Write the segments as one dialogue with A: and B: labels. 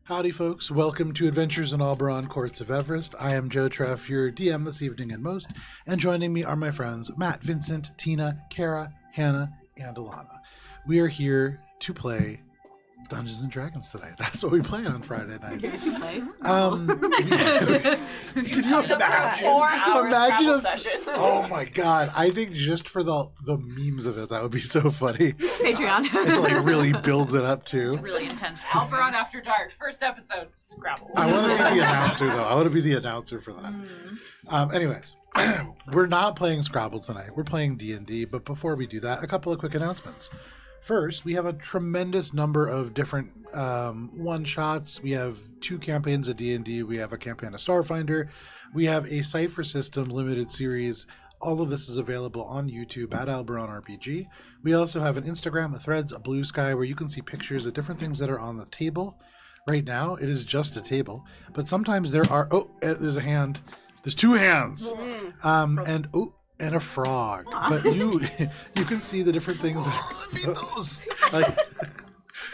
A: Howdy, folks. Welcome to Adventures in Alberon, Courts of Everest. I am Joe Treff, your DM this evening and most, and joining me are my friends Matt, Vincent, Tina, Kara, Hannah, and Alana. We are here to play Dungeons and Dragons tonight. That's what we play on Friday nights.
B: Can you imagine?
A: Imagine a
C: session.
A: Oh my god! I think just for the memes of it, that would be so funny.
B: Patreon.
A: It's like really builds it up too.
C: Really intense. Alberon After Dark, first episode, Scrabble.
A: I want to be the announcer though. I want to be the announcer for that. Anyways, we're not playing Scrabble tonight. We're playing D&D. But before we do that, a couple of quick announcements. First, we have a tremendous number of different one-shots. We have 2 campaigns of D&D. We have a campaign of Starfinder. We have a Cypher System limited series. All of this is available on YouTube at Alberon RPG. We also have an Instagram, a Threads, a Blue Sky, where you can see pictures of different things that are on the table. Right now, it is just a table. But sometimes there are... Oh, there's a hand. There's 2 hands. And a frog. But you can see the different things.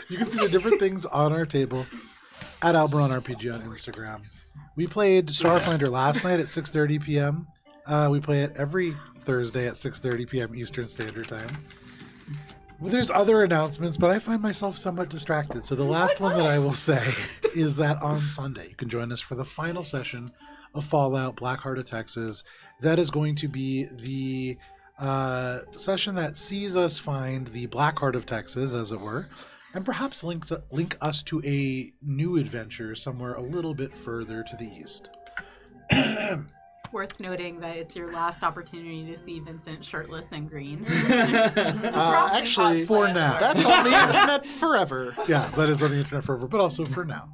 A: You can see the different things on our table at Alberon RPG on Instagram. We played Starfinder last night at 6:30 p.m. We play it every Thursday at 6:30 p.m. Eastern Standard Time. Well, there's other announcements, but I find myself somewhat distracted. So the last one that I will say is that on Sunday, you can join us for the final session of Fallout Black Heart of Texas. That is going to be the session that sees us find the Black Heart of Texas, as it were, and perhaps link us to a new adventure somewhere a little bit further to the east.
B: Worth noting that it's your last opportunity to see Vincent shirtless and green.
A: Actually, for now.
D: That's on the internet forever.
A: Yeah, that is on the internet forever, but also for now.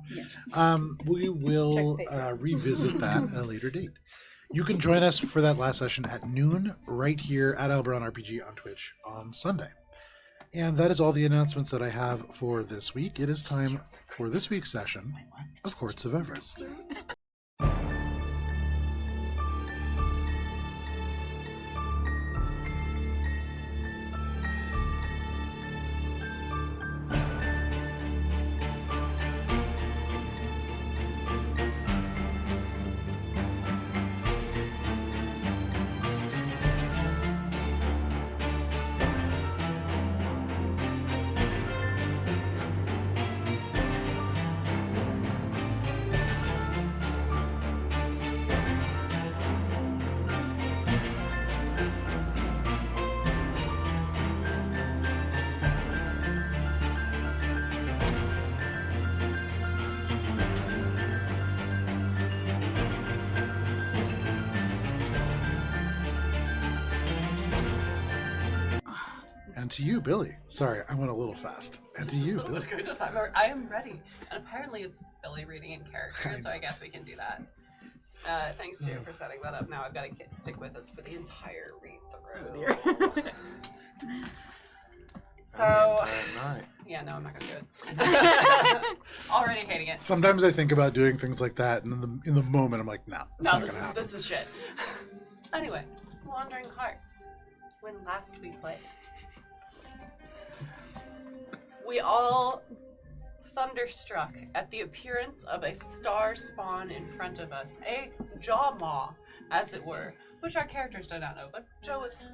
A: We will revisit that at a later date. You can join us for that last session at noon right here at Alberon RPG on Twitch on Sunday. And that is all the announcements that I have for this week. It is time for this week's session of Courts of Everest. And to you, Billy. Sorry, I went a little fast. And to you, Billy.
C: Goodness, I am ready. And apparently it's Billy reading in character, so I guess we can do that. Thanks to you for setting that up. Now I've got to stick with us for the entire read through. So, yeah, no, I'm not going to do it. Already hating it.
A: Sometimes I think about doing things like that, and in the moment I'm like, no, it's not going to happen.
C: This is shit. Anyway, Wandering Hearts. When last we played, we all thunderstruck at the appearance of a star spawn in front of us, a jaw maw, as it were, which our characters do not know, but Joe was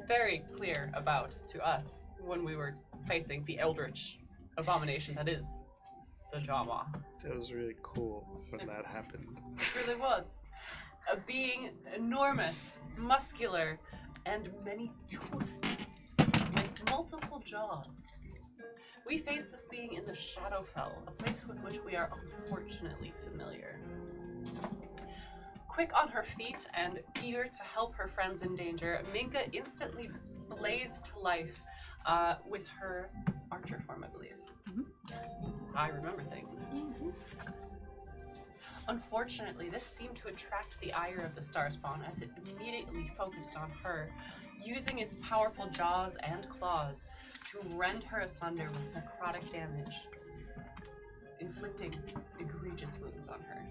C: very clear about to us when we were facing the eldritch abomination that is the jaw maw.
D: That was really cool when that happened.
C: It really was. A being enormous, muscular, and many-toothed, with multiple jaws. We face this being in the Shadowfell, a place with which we are unfortunately familiar. Quick on her feet and eager to help her friends in danger, Minka instantly blazed to life with her archer form, I believe. Mm-hmm. Yes, I remember things. Mm-hmm. Unfortunately, this seemed to attract the ire of the Starspawn as it immediately focused on her, using its powerful jaws and claws to rend her asunder with necrotic damage, inflicting egregious wounds on her.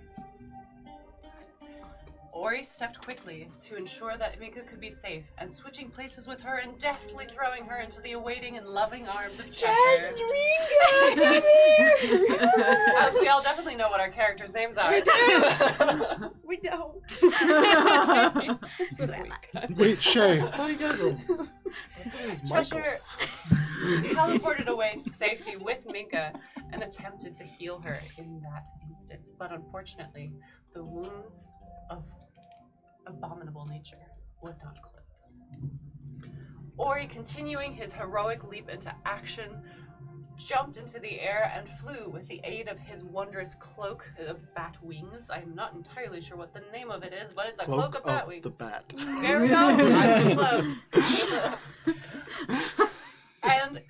C: Ori stepped quickly to ensure that Mika could be safe, and switching places with her and deftly throwing her into the awaiting and loving arms of Cheshire. As we all definitely know what our characters' names are.
E: We don't.
A: Wait, Shay.
D: I thought you guys were. I thought it was Michael.
C: Cheshire teleported away to safety with Minka and attempted to heal her in that instance, but unfortunately, the wounds of abominable nature would not close. Ori, continuing his heroic leap into action, jumped into the air and flew with the aid of his wondrous cloak of bat wings. I'm not entirely sure what the name of it is, but it's a cloak of bat wings.
D: The bat.
C: There we go. I was close. And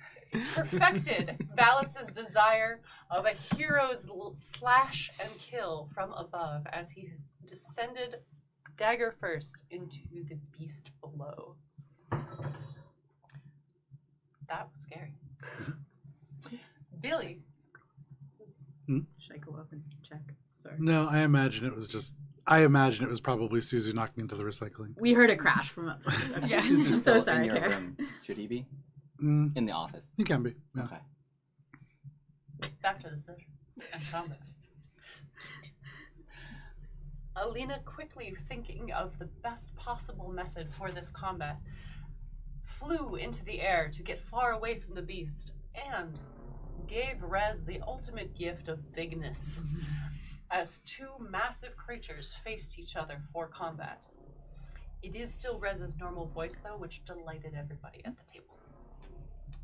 C: perfected Valis' desire of a hero's slash and kill from above as he descended dagger first into the beast below. That was scary. Billy.
B: Should I go up and check? Sorry.
A: No, I imagine it was probably Suzu knocking into the recycling.
B: We heard a crash from upstairs. Okay.
F: Yeah.
B: I'm so
F: Still
B: sorry,
F: in your
B: Kara.
F: room. Should he be?
A: Mm,
F: In the office.
A: he can be. Yeah.
F: Okay.
C: Back to the session and combat. Alina, quickly thinking of the best possible method for this combat, flew into the air to get far away from the beast and gave Rez the ultimate gift of bigness as two massive creatures faced each other for combat. It is still Rez's normal voice, though, which delighted everybody at the table.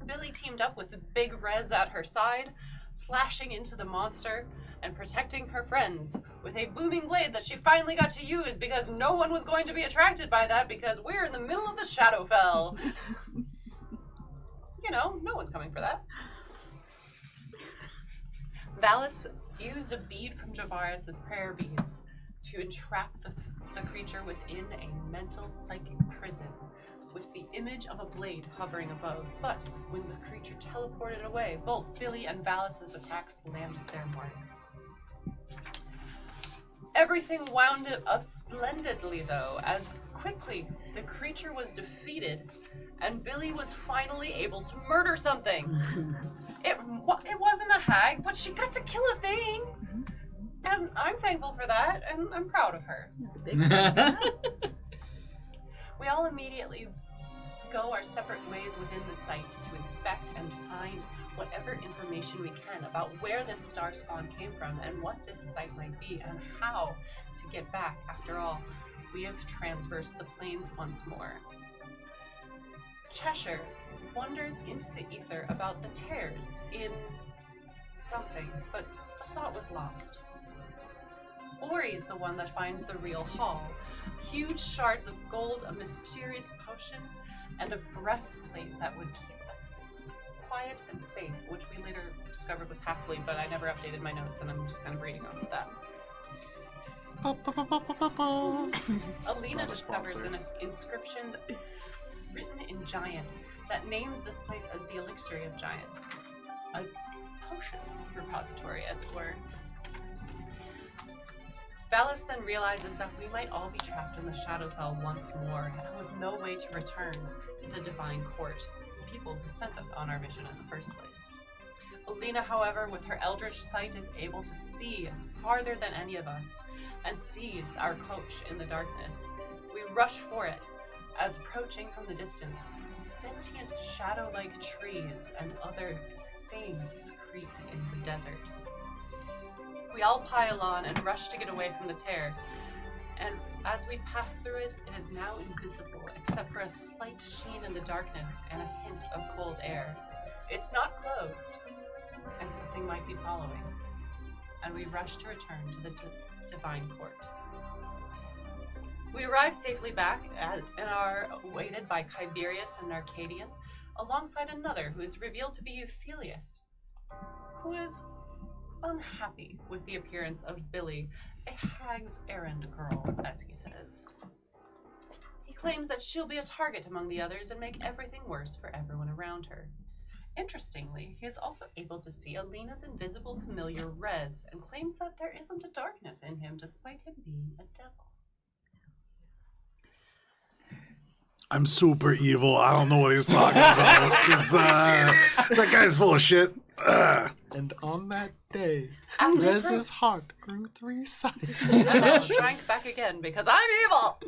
C: Billy teamed up with the big Rez at her side, slashing into the monster and protecting her friends with a booming blade that she finally got to use because no one was going to be attracted by that because we're in the middle of the Shadowfell. You know, no one's coming for that. Valis used a bead from Javaris' prayer beads to entrap the creature within a mental psychic prison with the image of a blade hovering above. But when the creature teleported away, both Billy and Valis' attacks landed their mark. Everything wound up splendidly, though, as quickly the creature was defeated and Billy was finally able to murder something. It wasn't a hag, but she got to kill a thing. And I'm thankful for that, and I'm proud of her.
B: That's a big one.
C: We all immediately go our separate ways within the site to inspect and find whatever information we can about where this star spawn came from and what this site might be and how to get back. After all, we have traversed the plains once more. Cheshire wanders into the ether about the tears in something, but the thought was lost. Ori's the one that finds the real haul. Huge shards of gold, a mysterious potion, and a breastplate that would keep us quiet and safe, which we later discovered was half-bleed, but I never updated my notes, and I'm just kind of reading off of that. Alina
D: Not a
C: discovers
D: sponsor.
C: an inscription written in Giant that names this place as the Elixir of Giant. A potion repository, as it were. Valis then realizes that we might all be trapped in the Shadowfell once more, and with no way to return to the Divine Court, the people who sent us on our mission in the first place. Alina, however, with her eldritch sight, is able to see farther than any of us, and sees our coach in the darkness. We rush for it, as approaching from the distance, sentient shadow-like trees and other things creep in the desert. We all pile on and rush to get away from the tear, and as we pass through it, it is now invisible, except for a slight sheen in the darkness and a hint of cold air. It's not closed, and something might be following, and we rush to return to the Divine Court. We arrive safely back and are awaited by Kyberius and Arcadian, alongside another who is revealed to be Euthelius, who is unhappy with the appearance of Billy, a hag's errand girl, as he says. He claims that she'll be a target among the others and make everything worse for everyone around her. Interestingly, he is also able to see Alina's invisible familiar Rez and claims that there isn't a darkness in him despite him being a devil.
A: I'm super evil. I don't know what he's talking about. It's, that guy's full of shit.
D: And on that day,
C: After
D: Rez's heart grew 3 sizes.
C: and then shrank back again because I'm evil.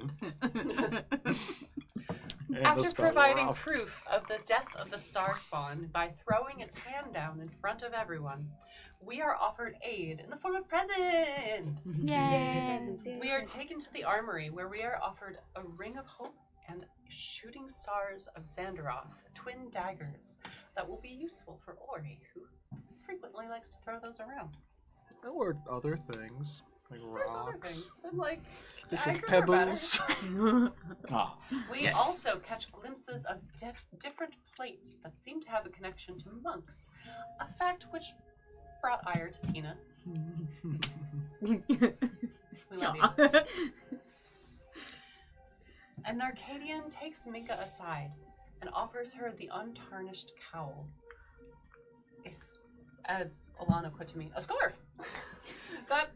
D: And the
C: After
D: spell wore
C: providing
D: off.
C: proof of the death of the star spawn by throwing its hand down in front of everyone, we are offered aid in the form of presents.
E: Yay.
C: We are taken to the armory where we are offered a ring of hope and shooting stars of Xandaroth, twin daggers that will be useful for Ori, who frequently likes to throw those around.
D: Or other things, like
C: There's other
D: rocks,
C: things, but like
D: like
C: daggers
D: pebbles.
C: are
F: Oh,
C: better. We also catch glimpses of different plates that seem to have a connection to monks, a fact which brought ire to Tina. We love you. An Arcadian takes Minka aside and offers her the untarnished cowl. As Alana put to me, a scarf that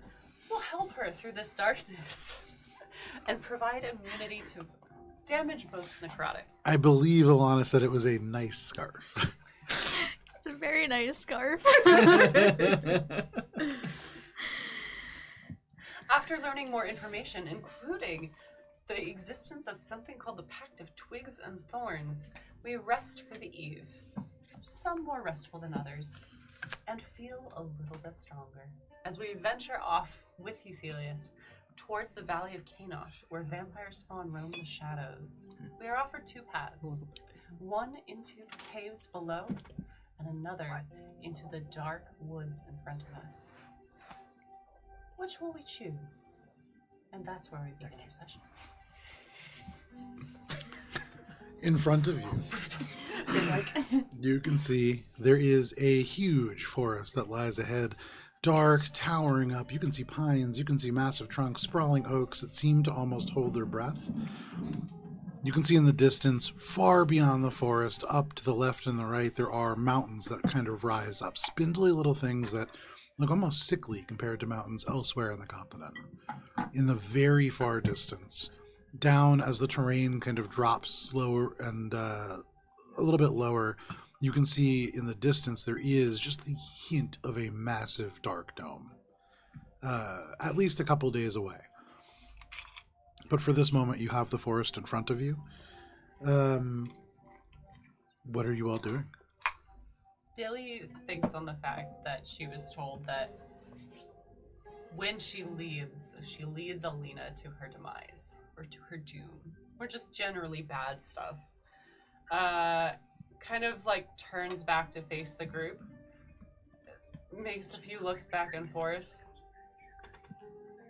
C: will help her through this darkness and provide immunity to damage most necrotic.
A: I believe Alana said it was a nice scarf.
E: It's a very nice scarf.
C: After learning more information, including the existence of something called the Pact of Twigs and Thorns, we rest for the eve. Some more restful than others, and feel a little bit stronger as we venture off with Euthelius towards the Valley of Kanosh, where vampire spawn roam the shadows. We are offered 2 paths, one into the caves below, and another into the dark woods in front of us. Which will we choose? And that's where we begin our session.
A: In front of you, you can see there is a huge forest that lies ahead, dark, towering up. You can see pines, you can see massive trunks, sprawling oaks that seem to almost hold their breath. You can see in the distance, far beyond the forest, up to the left and the right, there are mountains that kind of rise up, spindly little things that look almost sickly compared to mountains elsewhere in the continent. In the very far distance, down as the terrain kind of drops slower and a little bit lower, you can see in the distance there is just the hint of a massive dark dome, at least a couple days away. But for this moment, you have the forest in front of you. What are you all doing?
C: Billy thinks on the fact that she was told that when she leads Alina to her demise, or to her doom, or just generally bad stuff. Kind of like turns back to face the group, makes a few looks back and forth.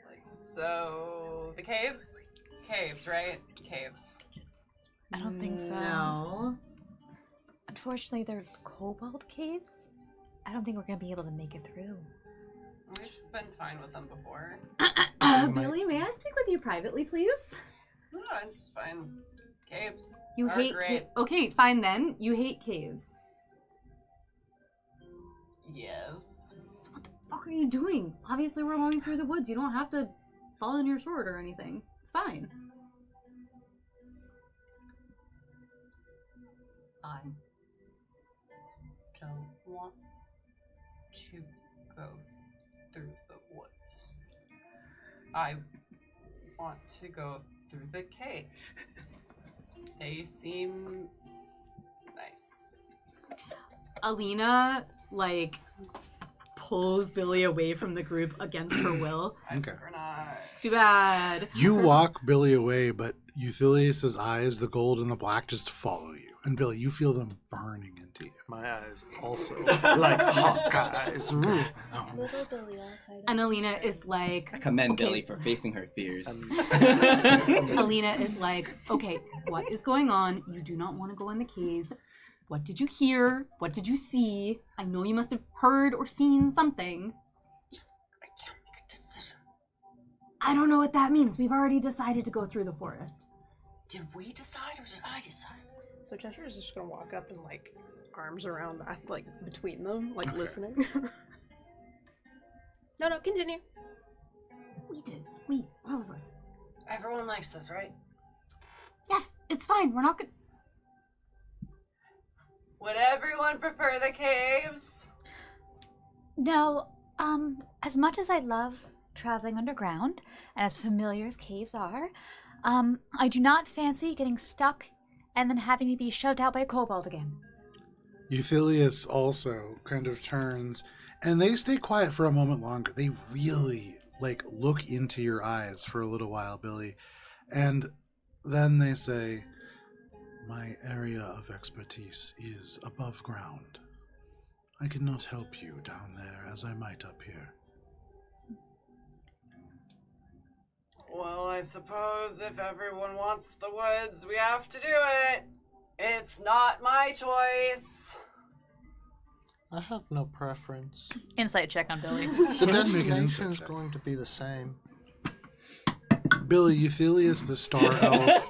C: Like, so, the caves? Caves, right? Caves.
E: I don't think so.
B: No.
E: Unfortunately, they're cobalt caves. I don't think we're gonna be able to make it through.
C: We've been fine with them before.
B: Billy, may I speak with you privately, please?
C: No, it's fine. Caves
B: You
C: are
B: hate
C: great.
B: Okay, fine then. You hate caves.
C: Yes.
B: So what the fuck are you doing? Obviously, we're going through the woods. You don't have to fall on your sword or anything. It's fine.
C: I don't want to go through the woods. I want to go through the caves. They seem nice.
B: Alina, like, pulls Billy away from the group against her will.
A: Okay.
C: We're not.
B: Too bad.
A: You walk Billy away, but Euthelius' eyes, the gold and the black, just follow you. And Billy, you feel them burning into you.
D: My eyes also like hawk eyes.
E: Little Billy all tied up.
B: And Alina is like,
F: I commend
B: okay.
F: Billy for facing her fears.
B: Alina is like, okay, what is going on? You do not want to go in the caves. What did you hear? What did you see? I know you must have heard or seen something.
C: I can't make a decision.
B: I don't know what that means. We've already decided to go through the forest.
C: Did we decide or did I decide?
G: So Cheshire's just gonna walk up and like arms around, like between them, like
A: Okay.
G: listening. No, continue.
B: We did. We, all of us.
C: Everyone likes this, right?
B: Yes, it's fine. We're not gonna...
C: Would everyone prefer the caves?
E: No, as much as I love traveling underground, and as familiar as caves are, I do not fancy getting stuck and then having to be shoved out by a kobold again.
A: Euthelius also kind of turns, and they stay quiet for a moment longer. They really, look into your eyes for a little while, Billy. And then they say, my area of expertise is above ground. I cannot help you down there as I might up here.
C: Well, I suppose if everyone wants the woods, we have to do it. It's not my choice.
D: I have no preference.
E: Insight check on Billy.
D: The
A: Make an
D: destination
A: insight
D: is
A: check.
D: going to be the same.
A: Billy, Euthelius, the star elf,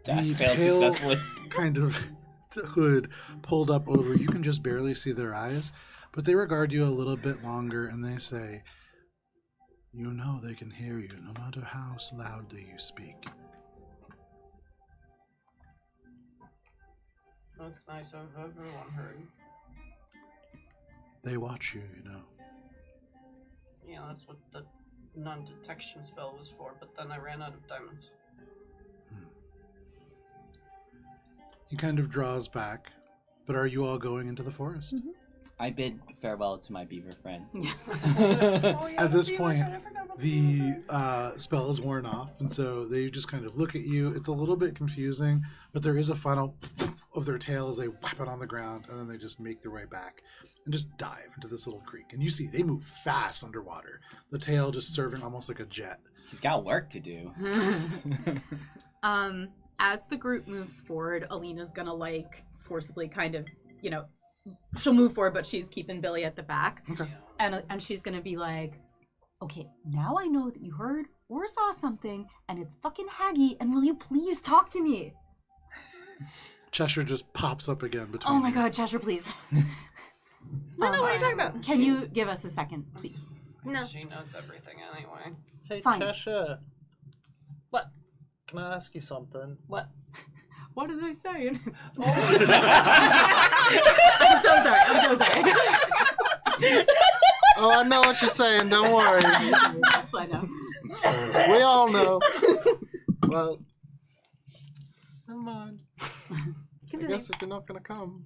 A: the
F: Failed
A: pale
F: successfully.
A: kind of hood pulled up over. You can just barely see their eyes, but they regard you a little bit longer, and they say, you know they can hear you no matter how loudly you speak.
C: That's nice of everyone heard.
A: They watch you, you know.
C: Yeah, that's what the non-detection spell was for, but then I ran out of diamonds.
A: He kind of draws back, but are you all going into the forest?
E: Mm-hmm.
F: I bid farewell to my beaver friend.
C: Oh, yeah,
A: At this
C: the
A: point,
C: beaver, I forgot about the beaver.
A: the spell is worn off, and so they just kind of look at you. It's a little bit confusing, but there is a final of their tail as they whap it on the ground, and then they just make their way back and just dive into this little creek. And you see they move fast underwater, the tail just serving almost like a jet.
F: He's got work to do.
B: As the group moves forward, Alina's gonna forcibly kind of, she'll move forward, but she's keeping Billy at the back.
A: Okay.
B: And she's gonna be like, okay, now I know that you heard or saw something, and it's fucking Haggy, and will you please talk to me?
A: Cheshire just pops up again between
B: Oh my
A: you.
B: god, Cheshire, please.
G: No, what are you talking about?
B: Can you give us a second, please?
G: No.
C: She knows everything anyway.
D: Hey,
B: Fine.
D: Cheshire.
G: What?
D: Can I ask you something?
G: What?
B: What are they saying?
A: Oh.
B: I'm so sorry.
D: Oh, I know what you're saying. Don't worry.
B: Yes, I know.
D: We all know. Well, never mind. I
G: Continue.
D: guess if you're not gonna come.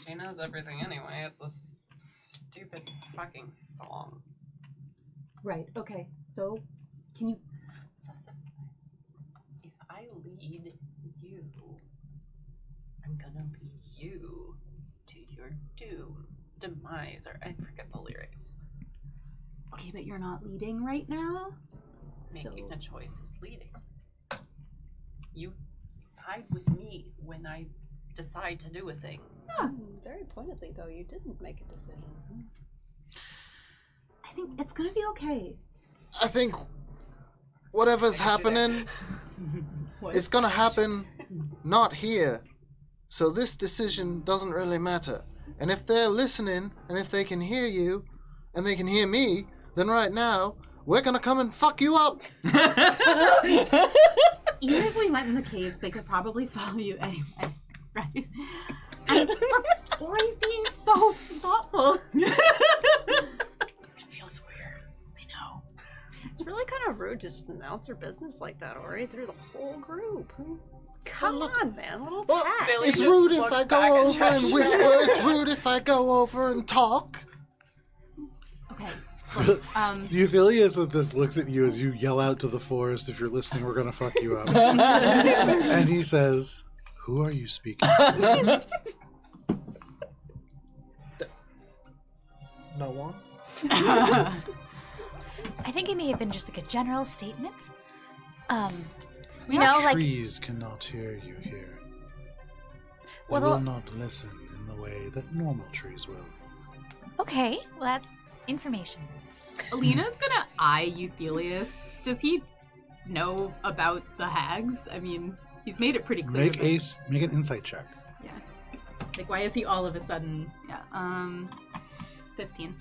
C: She knows everything anyway. It's this stupid fucking song.
B: Right, okay. So, can you...
C: Sussa, if I lead you, I'm gonna lead you to your doom, demise, or I forget the lyrics.
B: Okay, but you're not leading right now?
C: Making a choice is leading. You side with me when I decide to do a thing.
G: Very pointedly, though, you didn't make a decision.
B: I think it's gonna be okay.
D: I think whatever's happening
B: What?
D: is gonna happen not here. So this decision doesn't really matter. And if they're listening, and if they can hear you, and they can hear me, then right now, we're gonna come and fuck you up.
B: Even if we went in the caves, they could probably follow you anyway, right? And look, Ori's being so thoughtful.
C: It feels weird.
B: I know.
G: It's really kind of rude to just announce her business like that, Ori, through the whole group. Come on, man, a little
D: Well,
G: tact.
C: Billy
D: it's
C: just
D: rude if
C: looks
D: I
C: back
D: go
C: at
D: over and
C: Cheshire.
D: whisper. It's rude if I go over and talk.
B: Okay. Look,
A: Euthelius at this looks at you as you yell out to the forest, if you're listening, we're gonna fuck you up. And he says, who are you speaking to?
D: No one.
E: I think it may have been just like a general statement. You know, like,
A: Trees cannot hear you here. They
E: Well,
A: will not listen in the way that normal trees will.
E: okay, well, that's information.
B: Alina's gonna eye Euthelius. Does he know about the hags? I mean, he's made it pretty clear.
A: Make
B: that-
A: make an insight check.
B: Yeah. Like, why is he all of a sudden? Yeah. 15.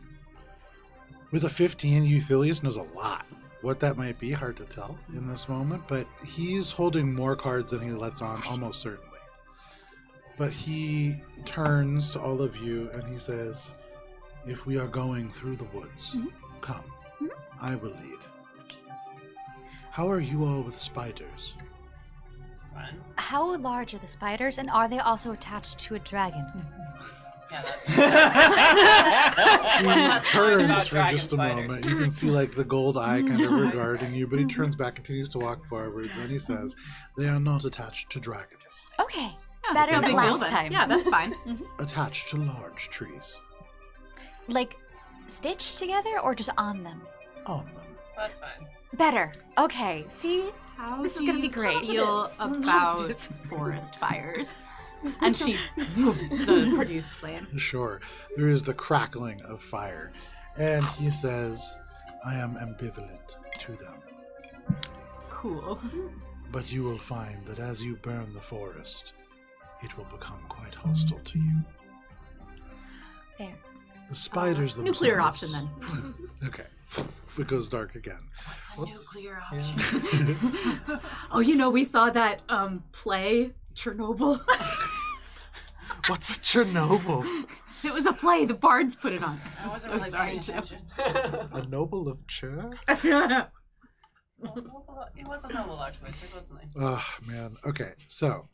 A: With a 15, Euthelius knows a lot. What that might be, hard to tell in this moment, but he's holding more cards than he lets on, almost certainly. But he turns to all of you and he says, if we are going through the woods, come. I will lead. How are you all with spiders?
C: Fun.
E: How large are the spiders, and are they also attached to a dragon?
C: Yeah,
A: He turns for just a moment. You can see like the gold eye kind of regarding you, but he turns back, continues to walk forwards, and he says, they are not attached to dragons.
E: Okay.
B: Yeah,
E: Better
B: no
E: than
B: big deal
E: last
B: then.
E: time.
B: Yeah, that's fine.
A: Attached to large trees.
E: Like, stitched together or just on them?
A: On them.
C: That's fine.
E: Better. Okay. See?
B: How
E: This is
B: do
E: gonna
B: you
E: be great.
B: feel about forest fires? And she the produce flame.
A: Sure. There is the crackling of fire. And he says, I am ambivalent to them.
B: Cool.
A: But you will find that as you burn the forest, it will become quite hostile to you.
E: There.
A: The spiders themselves...
B: Nuclear option then.
A: Okay. It goes dark again.
C: What's a nuclear option?
B: Oh, we saw that play, Chernobyl.
D: What's a Chernobyl?
B: It was a play. The bards put it on.
C: I
B: I'm
C: wasn't
B: so
C: really
B: sorry,
C: paying
B: Joe.
C: attention.
D: A noble of Cher?
C: He was a noble archwizard, wasn't he?
A: Oh, man. Okay, so...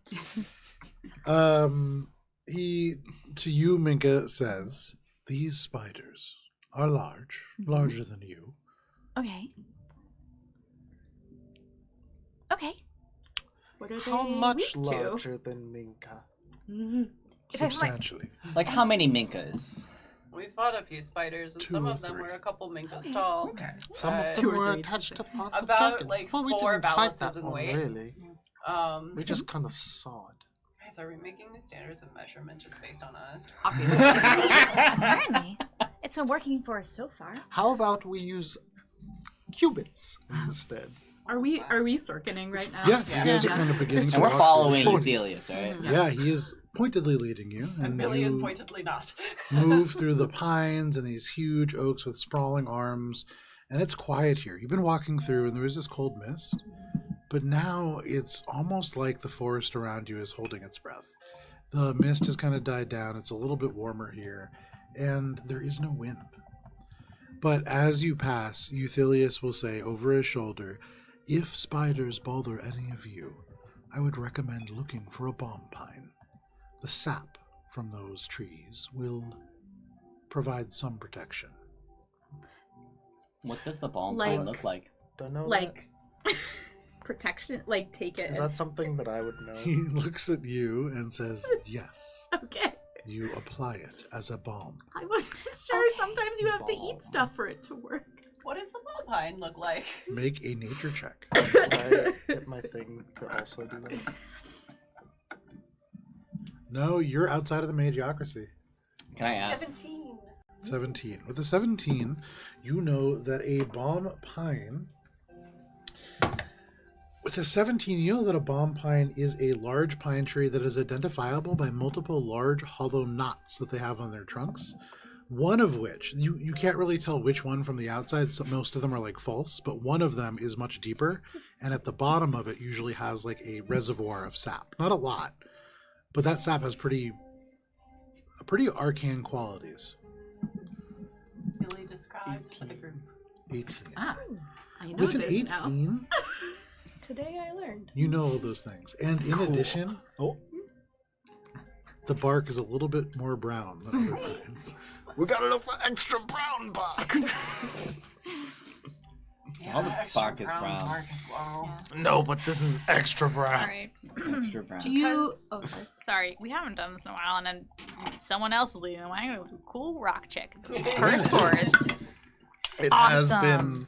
A: he, to you, Minka, says, these spiders are large, larger than you.
E: Okay. Okay.
B: What are
D: How
B: they
D: much
B: weak to?
D: larger than Minka?
E: If I find-
A: Substantially.
F: Like how many minkas?
C: We fought a few spiders, and
A: Two
C: some
A: or
C: of them
A: three.
C: were a couple minkas tall.
D: Some of
C: Two
D: them
B: or
D: were
B: three,
D: attached to
B: just
D: parts of
C: about,
D: dragons.
C: like,
D: Well, we
C: 4
D: didn't fight
C: balances
D: that
C: in
D: one,
C: weight.
D: really. We just kind of saw it.
C: Guys, are we making new standards of measurement just based on us?
B: Obviously.
E: Apparently. It's been working for us so far.
D: How about we use cubits instead?
B: Are we circling right now?
A: Yeah, you guys are
B: Yeah.
A: kind of beginning to
F: And we're
A: walk
F: following
A: through the
F: Euthelius, right?
A: Yeah, he is pointedly leading you.
C: And Billy is
A: you
C: pointedly not.
A: move through the pines and these huge oaks with sprawling arms. And it's quiet here. You've been walking through and there was this cold mist. But now it's almost like the forest around you is holding its breath. The mist has kind of died down. It's a little bit warmer here. And there is no wind. But as you pass, Euthelius will say over his shoulder, if spiders bother any of you, I would recommend looking for a balm pine. The sap from those trees will provide some protection.
F: What does the balm
B: Like-
F: pine look like?
D: Don't know.
B: Like protection, like take it.
D: Is that something that I would know?
A: He looks at you and says, yes,
B: Okay.
A: you apply it as a balm.
B: I wasn't sure.
E: Okay.
B: Sometimes you have to
D: Balm.
B: eat stuff for it to work.
C: What does the ball pine look like?
A: Make a nature check.
D: Could I get my thing to also do that?
A: No, you're outside of the magiocracy.
F: Can I ask?
C: 17.
A: 17. With the 17, you know that a balm pine... With a 17, you know that a balm pine is a large pine tree that is identifiable by multiple large hollow knots that they have on their trunks. One of which, you can't really tell which one from the outside, so most of them are like false, but one of them is much deeper, and at the bottom of it usually has like a reservoir of sap. Not a lot, but that sap has pretty arcane qualities.
C: Billy describes for the group.
A: 18.
B: Ah, I know
A: With an
B: this now.
A: 18,
G: Today I learned.
A: you know all those things. And in addition, the bark is a little bit more brown than other pines.
D: We gotta look for extra brown bark.
F: All the
C: extra
F: bark is brown.
C: Bark as well.
D: No, but this is extra brown.
H: All right.
F: Extra brown.
B: Do you?
G: Because-
B: Oh, sorry.
H: Sorry, we haven't done this in a while, and then someone else is leading the way. Cool rock chick. First forest.
D: It
H: Awesome.
D: has been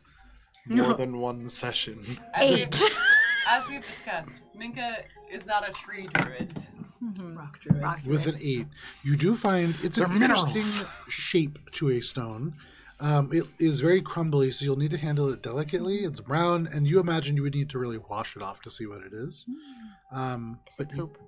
D: more than one session.
C: As we've discussed, Minka is not a tree druid.
B: Rock druid.
A: With an 8, you do find it's an
D: They're minerals.
A: interesting shape to a stone. It is very crumbly, so you'll need to handle it delicately. It's brown, and you imagine you would need to really wash it off to see what it is.
E: Is it poop?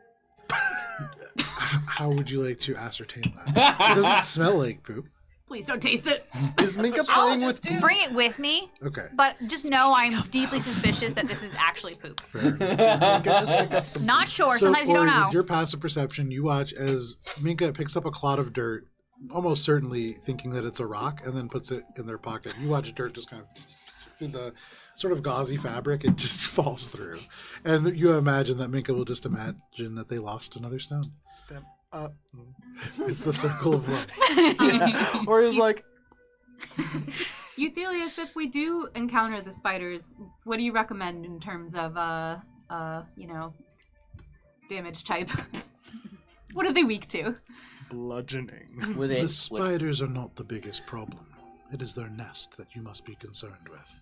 A: How would you like to ascertain that? It doesn't smell like poop.
B: Please don't taste it.
D: Is Minka playing with
C: do.
H: Bring it with me,
A: Okay.
H: but just know I'm deeply suspicious that this is actually poop.
A: Fair.
D: Minka just pick up some
H: Not sure.
A: So,
H: Sometimes you don't
A: Ori,
H: know.
A: with your passive perception, you watch as Minka picks up a clod of dirt, almost certainly thinking that it's a rock, and then puts it in their pocket. You watch dirt just kind of through the sort of gauzy fabric, it just falls through. And you imagine that Minka will just imagine that they lost another stone. It's the circle of life.
D: Or he's like,
B: Euthelius, if we do encounter the spiders, what do you recommend in terms of, damage type? What are they weak to?
D: bludgeoning.
F: With
A: The
F: it,
A: spiders are not the biggest problem. It is their nest that you must be concerned with.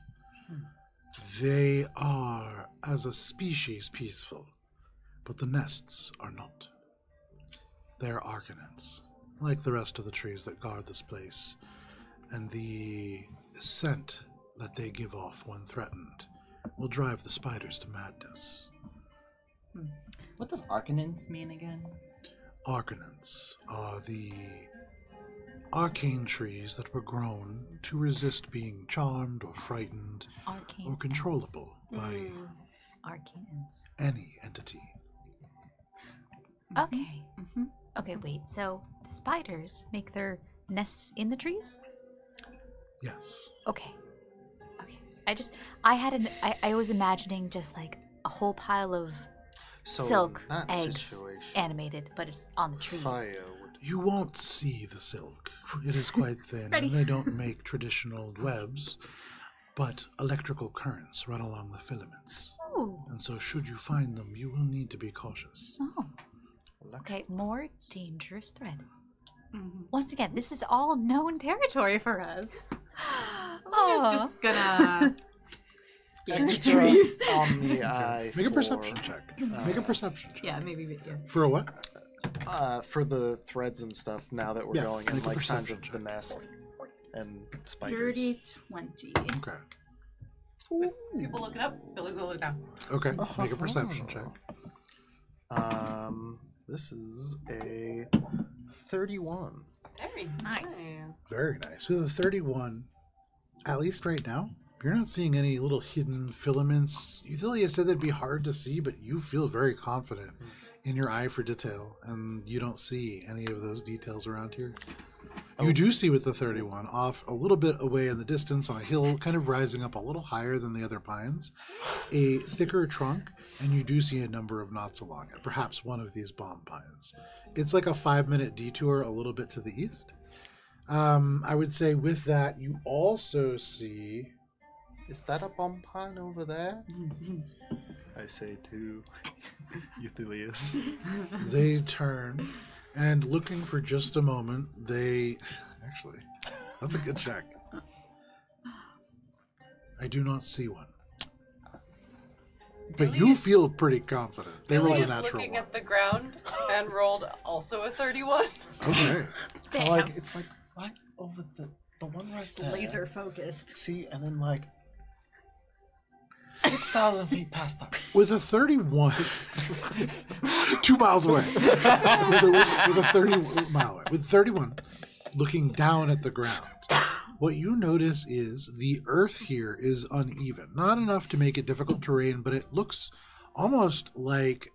A: They are, as a species, peaceful, but the nests are not. They are arcanets, like the rest of the trees that guard this place, and the scent that they give off when threatened will drive the spiders to madness.
F: what does arcanins mean again?
A: Arcanets are the arcane trees that were grown to resist being charmed or frightened
E: Arcane.
A: or controllable by
E: Arcanes.
A: any entity.
E: Okay.
B: Mm-hmm.
E: Okay, wait. So the spiders make their nests in the trees?
A: Yes.
E: Okay. Okay. I was imagining just like a whole pile of
D: So
E: silk
D: in that
E: eggs
D: situation,
E: animated, but it's on the trees.
D: fire would.
A: You won't see the silk. It is quite thin, and they don't make traditional webs, but electrical currents run along the filaments.
E: Oh.
A: And so should you find them, you will need to be cautious.
E: Oh. Okay, more dangerous thread.
B: Mm-hmm.
E: Once again, this is all known territory for us.
B: Olivia's just gonna scan the
D: Extra
B: trees.
D: on the eye.
A: Make a
D: for,
A: perception check. Make a perception check.
B: Yeah, maybe. Yeah.
A: For a what?
D: For the threads and stuff. Now that we're
A: Yeah,
D: going and
A: make a
D: like signs of
A: perception
D: the
A: check.
D: nest and spiders.
B: 30, 20.
A: Okay.
C: People look it up. Billy's gonna look down.
A: Okay. Make a perception check.
D: This is a 31.
C: Very
H: Nice.
A: Very nice. With a 31, at least right now, you're not seeing any little hidden filaments. Euthelia said that'd be hard to see, but you feel very confident in your eye for detail, and you don't see any of those details around here. You do see with the 31, off a little bit away in the distance on a hill, kind of rising up a little higher than the other pines, a thicker trunk, and you do see a number of knots along it, perhaps one of these bomb pines. It's like a 5-minute detour a little bit to the east. I would say with that, you also see...
D: Is that a bomb pine over there? I say to Euthelius.
A: They turn, and looking for just a moment, they... Actually, that's a good check. I do not see one. But
C: Billy
A: you
C: is-
A: feel pretty confident. They
C: Billy
A: rolled a
C: is
A: natural
C: looking
A: one.
C: at the ground and rolled also a 31.
A: Okay.
H: Damn.
D: Like it's like right over the one right
G: Just
D: there.
G: laser focused.
D: See, and then like 6,000 feet past that.
A: With a 31, 2 miles away. With a 30 mile away. With 31, looking down at the ground, what you notice is the earth here is uneven. Not enough to make it difficult terrain, but it looks almost like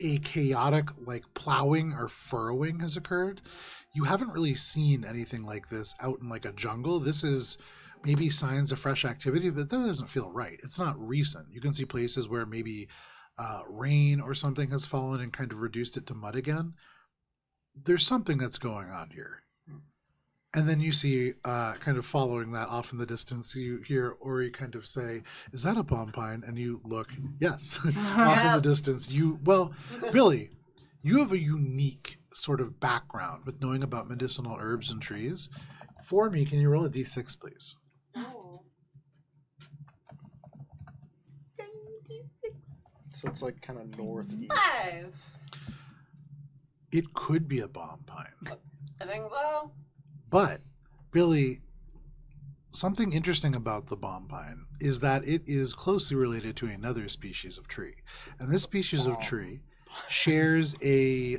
A: a chaotic, like plowing or furrowing has occurred. You haven't really seen anything like this out in like a jungle. This is maybe signs of fresh activity, but that doesn't feel right. It's not recent. You can see places where maybe rain or something has fallen and kind of reduced it to mud again. There's something that's going on here. And then you see, kind of following that off in the distance, you hear Ori kind of say, "Is that a bomb pine?" And you look, yes. Off in the distance, Billy, you have a unique sort of background with knowing about medicinal herbs and trees. For me, can you roll a d6, please?
C: Oh.
D: So it's like kind of northeast.
C: 5.
A: It could be a bomb pine.
C: I think so.
A: But, Billy, something interesting about the bomb pine is that it is closely related to another species of tree. And this species of tree shares a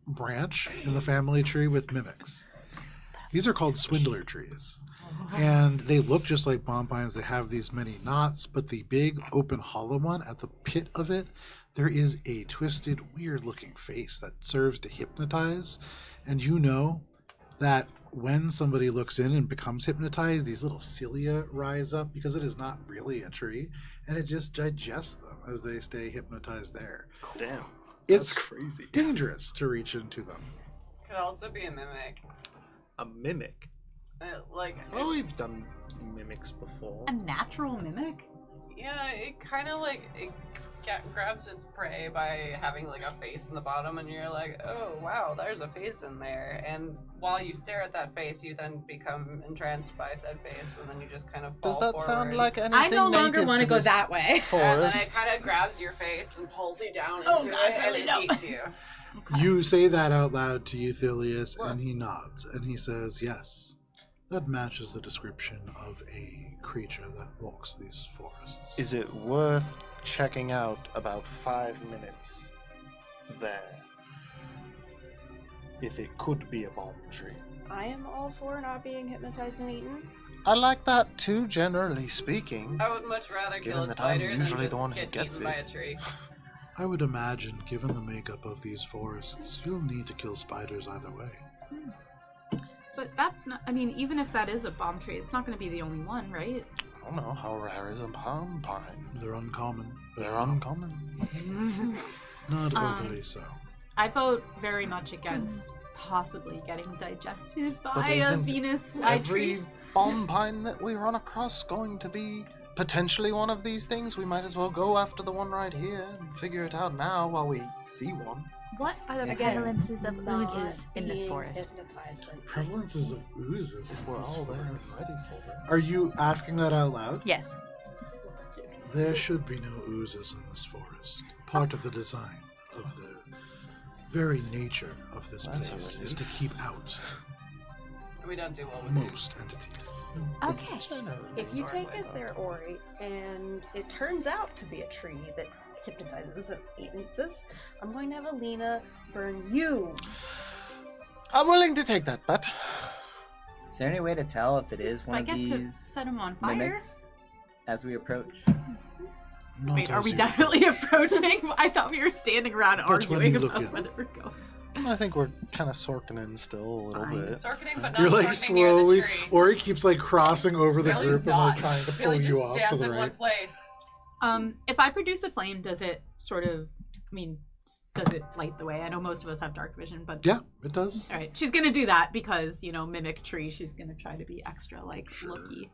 A: branch in the family tree with mimics. These are called swindler trees. And they look just like bomb pines. They have these many knots, but the big open hollow one at the pit of it, there is a twisted, weird-looking face that serves to hypnotize. And you know that when somebody looks in and becomes hypnotized, these little cilia rise up because it is not really a tree, and it just digests them as they stay hypnotized there.
D: Damn.
A: It's
D: That's crazy.
A: dangerous to reach into them.
C: Could also be a mimic.
D: A mimic? Oh, we've done mimics before.
B: A natural mimic?
C: Yeah, it kind of like it grabs its prey by having like a face in the bottom, and you're like, oh wow, there's a face in there. And while you stare at that face, you then become entranced by said face, and then you just kind of fall
D: Does that
C: forward.
D: sound like anything
B: I no longer
D: want
B: want to go that way.
C: And then it
D: Forest.
C: kind of grabs your face and pulls you down into
B: Oh, God,
C: it,
B: really?
C: and
B: No.
C: it eats you.
A: You say that out loud to Euthelius, and he nods, and he says, yes, that matches the description of a creature that walks these forests.
D: Is it worth checking out about 5 minutes there? If it could be a bomb tree.
G: I am all for not being hypnotized and eaten.
D: I like that too, generally speaking.
C: I would much rather kill
D: Given
C: a
D: that I'm
C: spider than
D: usually
C: just
D: the one who
C: get
D: gets
C: eaten by a
D: it.
C: tree.
A: I would imagine, given the makeup of these forests, you'll need to kill spiders either way.
B: But that's not, I mean, even if that is a bomb tree, it's not going to be the only one, right?
D: I don't know, how rare is a palm pine?
A: They're uncommon.
D: They're uncommon.
A: Not overly so.
B: I vote very much against possibly getting digested
D: But
B: by a
D: isn't
B: Venus flytree.
D: every bomb pine that we run across going to be potentially one of these things? We might as well go after the one right here and figure it out now while we see one.
E: What are the
G: Again,
E: prevalences of
G: not
E: oozes in this
G: being
E: forest?
G: hypnotized and
A: Prevalences of oozes.
D: If we're all there and ready for it.
A: Are you asking that out loud?
E: Yes.
A: There should be no oozes in this forest. Part of the design of the very nature of this
D: That's a
A: place
D: relief.
A: is to keep out
C: We don't do well with it.
A: most entities.
E: Okay.
G: if you take us there, Ori, and it turns out to be a tree that hypnotizes us, eats us, I'm going to have Alina burn you.
D: I'm willing to take that bet.
F: Is there any way to tell if it is
B: If
F: one
B: I
F: of
B: get to
F: these
B: set him on fire.
F: mimics as we approach?
A: Not
B: Wait, are
A: as
B: we
A: you-
B: definitely approaching? I thought we were standing around
A: That's when
B: arguing
A: you look
B: about
A: in.
B: whether we're going.
D: I think we're kind of sorking still a little
B: Fine.
D: bit.
C: Sorkening, but not
A: You're like
C: sorkening near the
A: slowly,
C: tree.
A: or he keeps like crossing over the
C: Billy's
A: group and like
C: not.
A: trying to pull
C: Billy
A: you
C: just
A: off to
C: stands
A: the
C: in
A: right.
C: one place.
B: If I produce a flame, does it sort of, I mean, does it light the way? I know most of us have dark vision, but
A: Yeah, it does.
B: all right, she's gonna do that because mimic tree. She's gonna try to be extra like
A: Sure.
B: looky.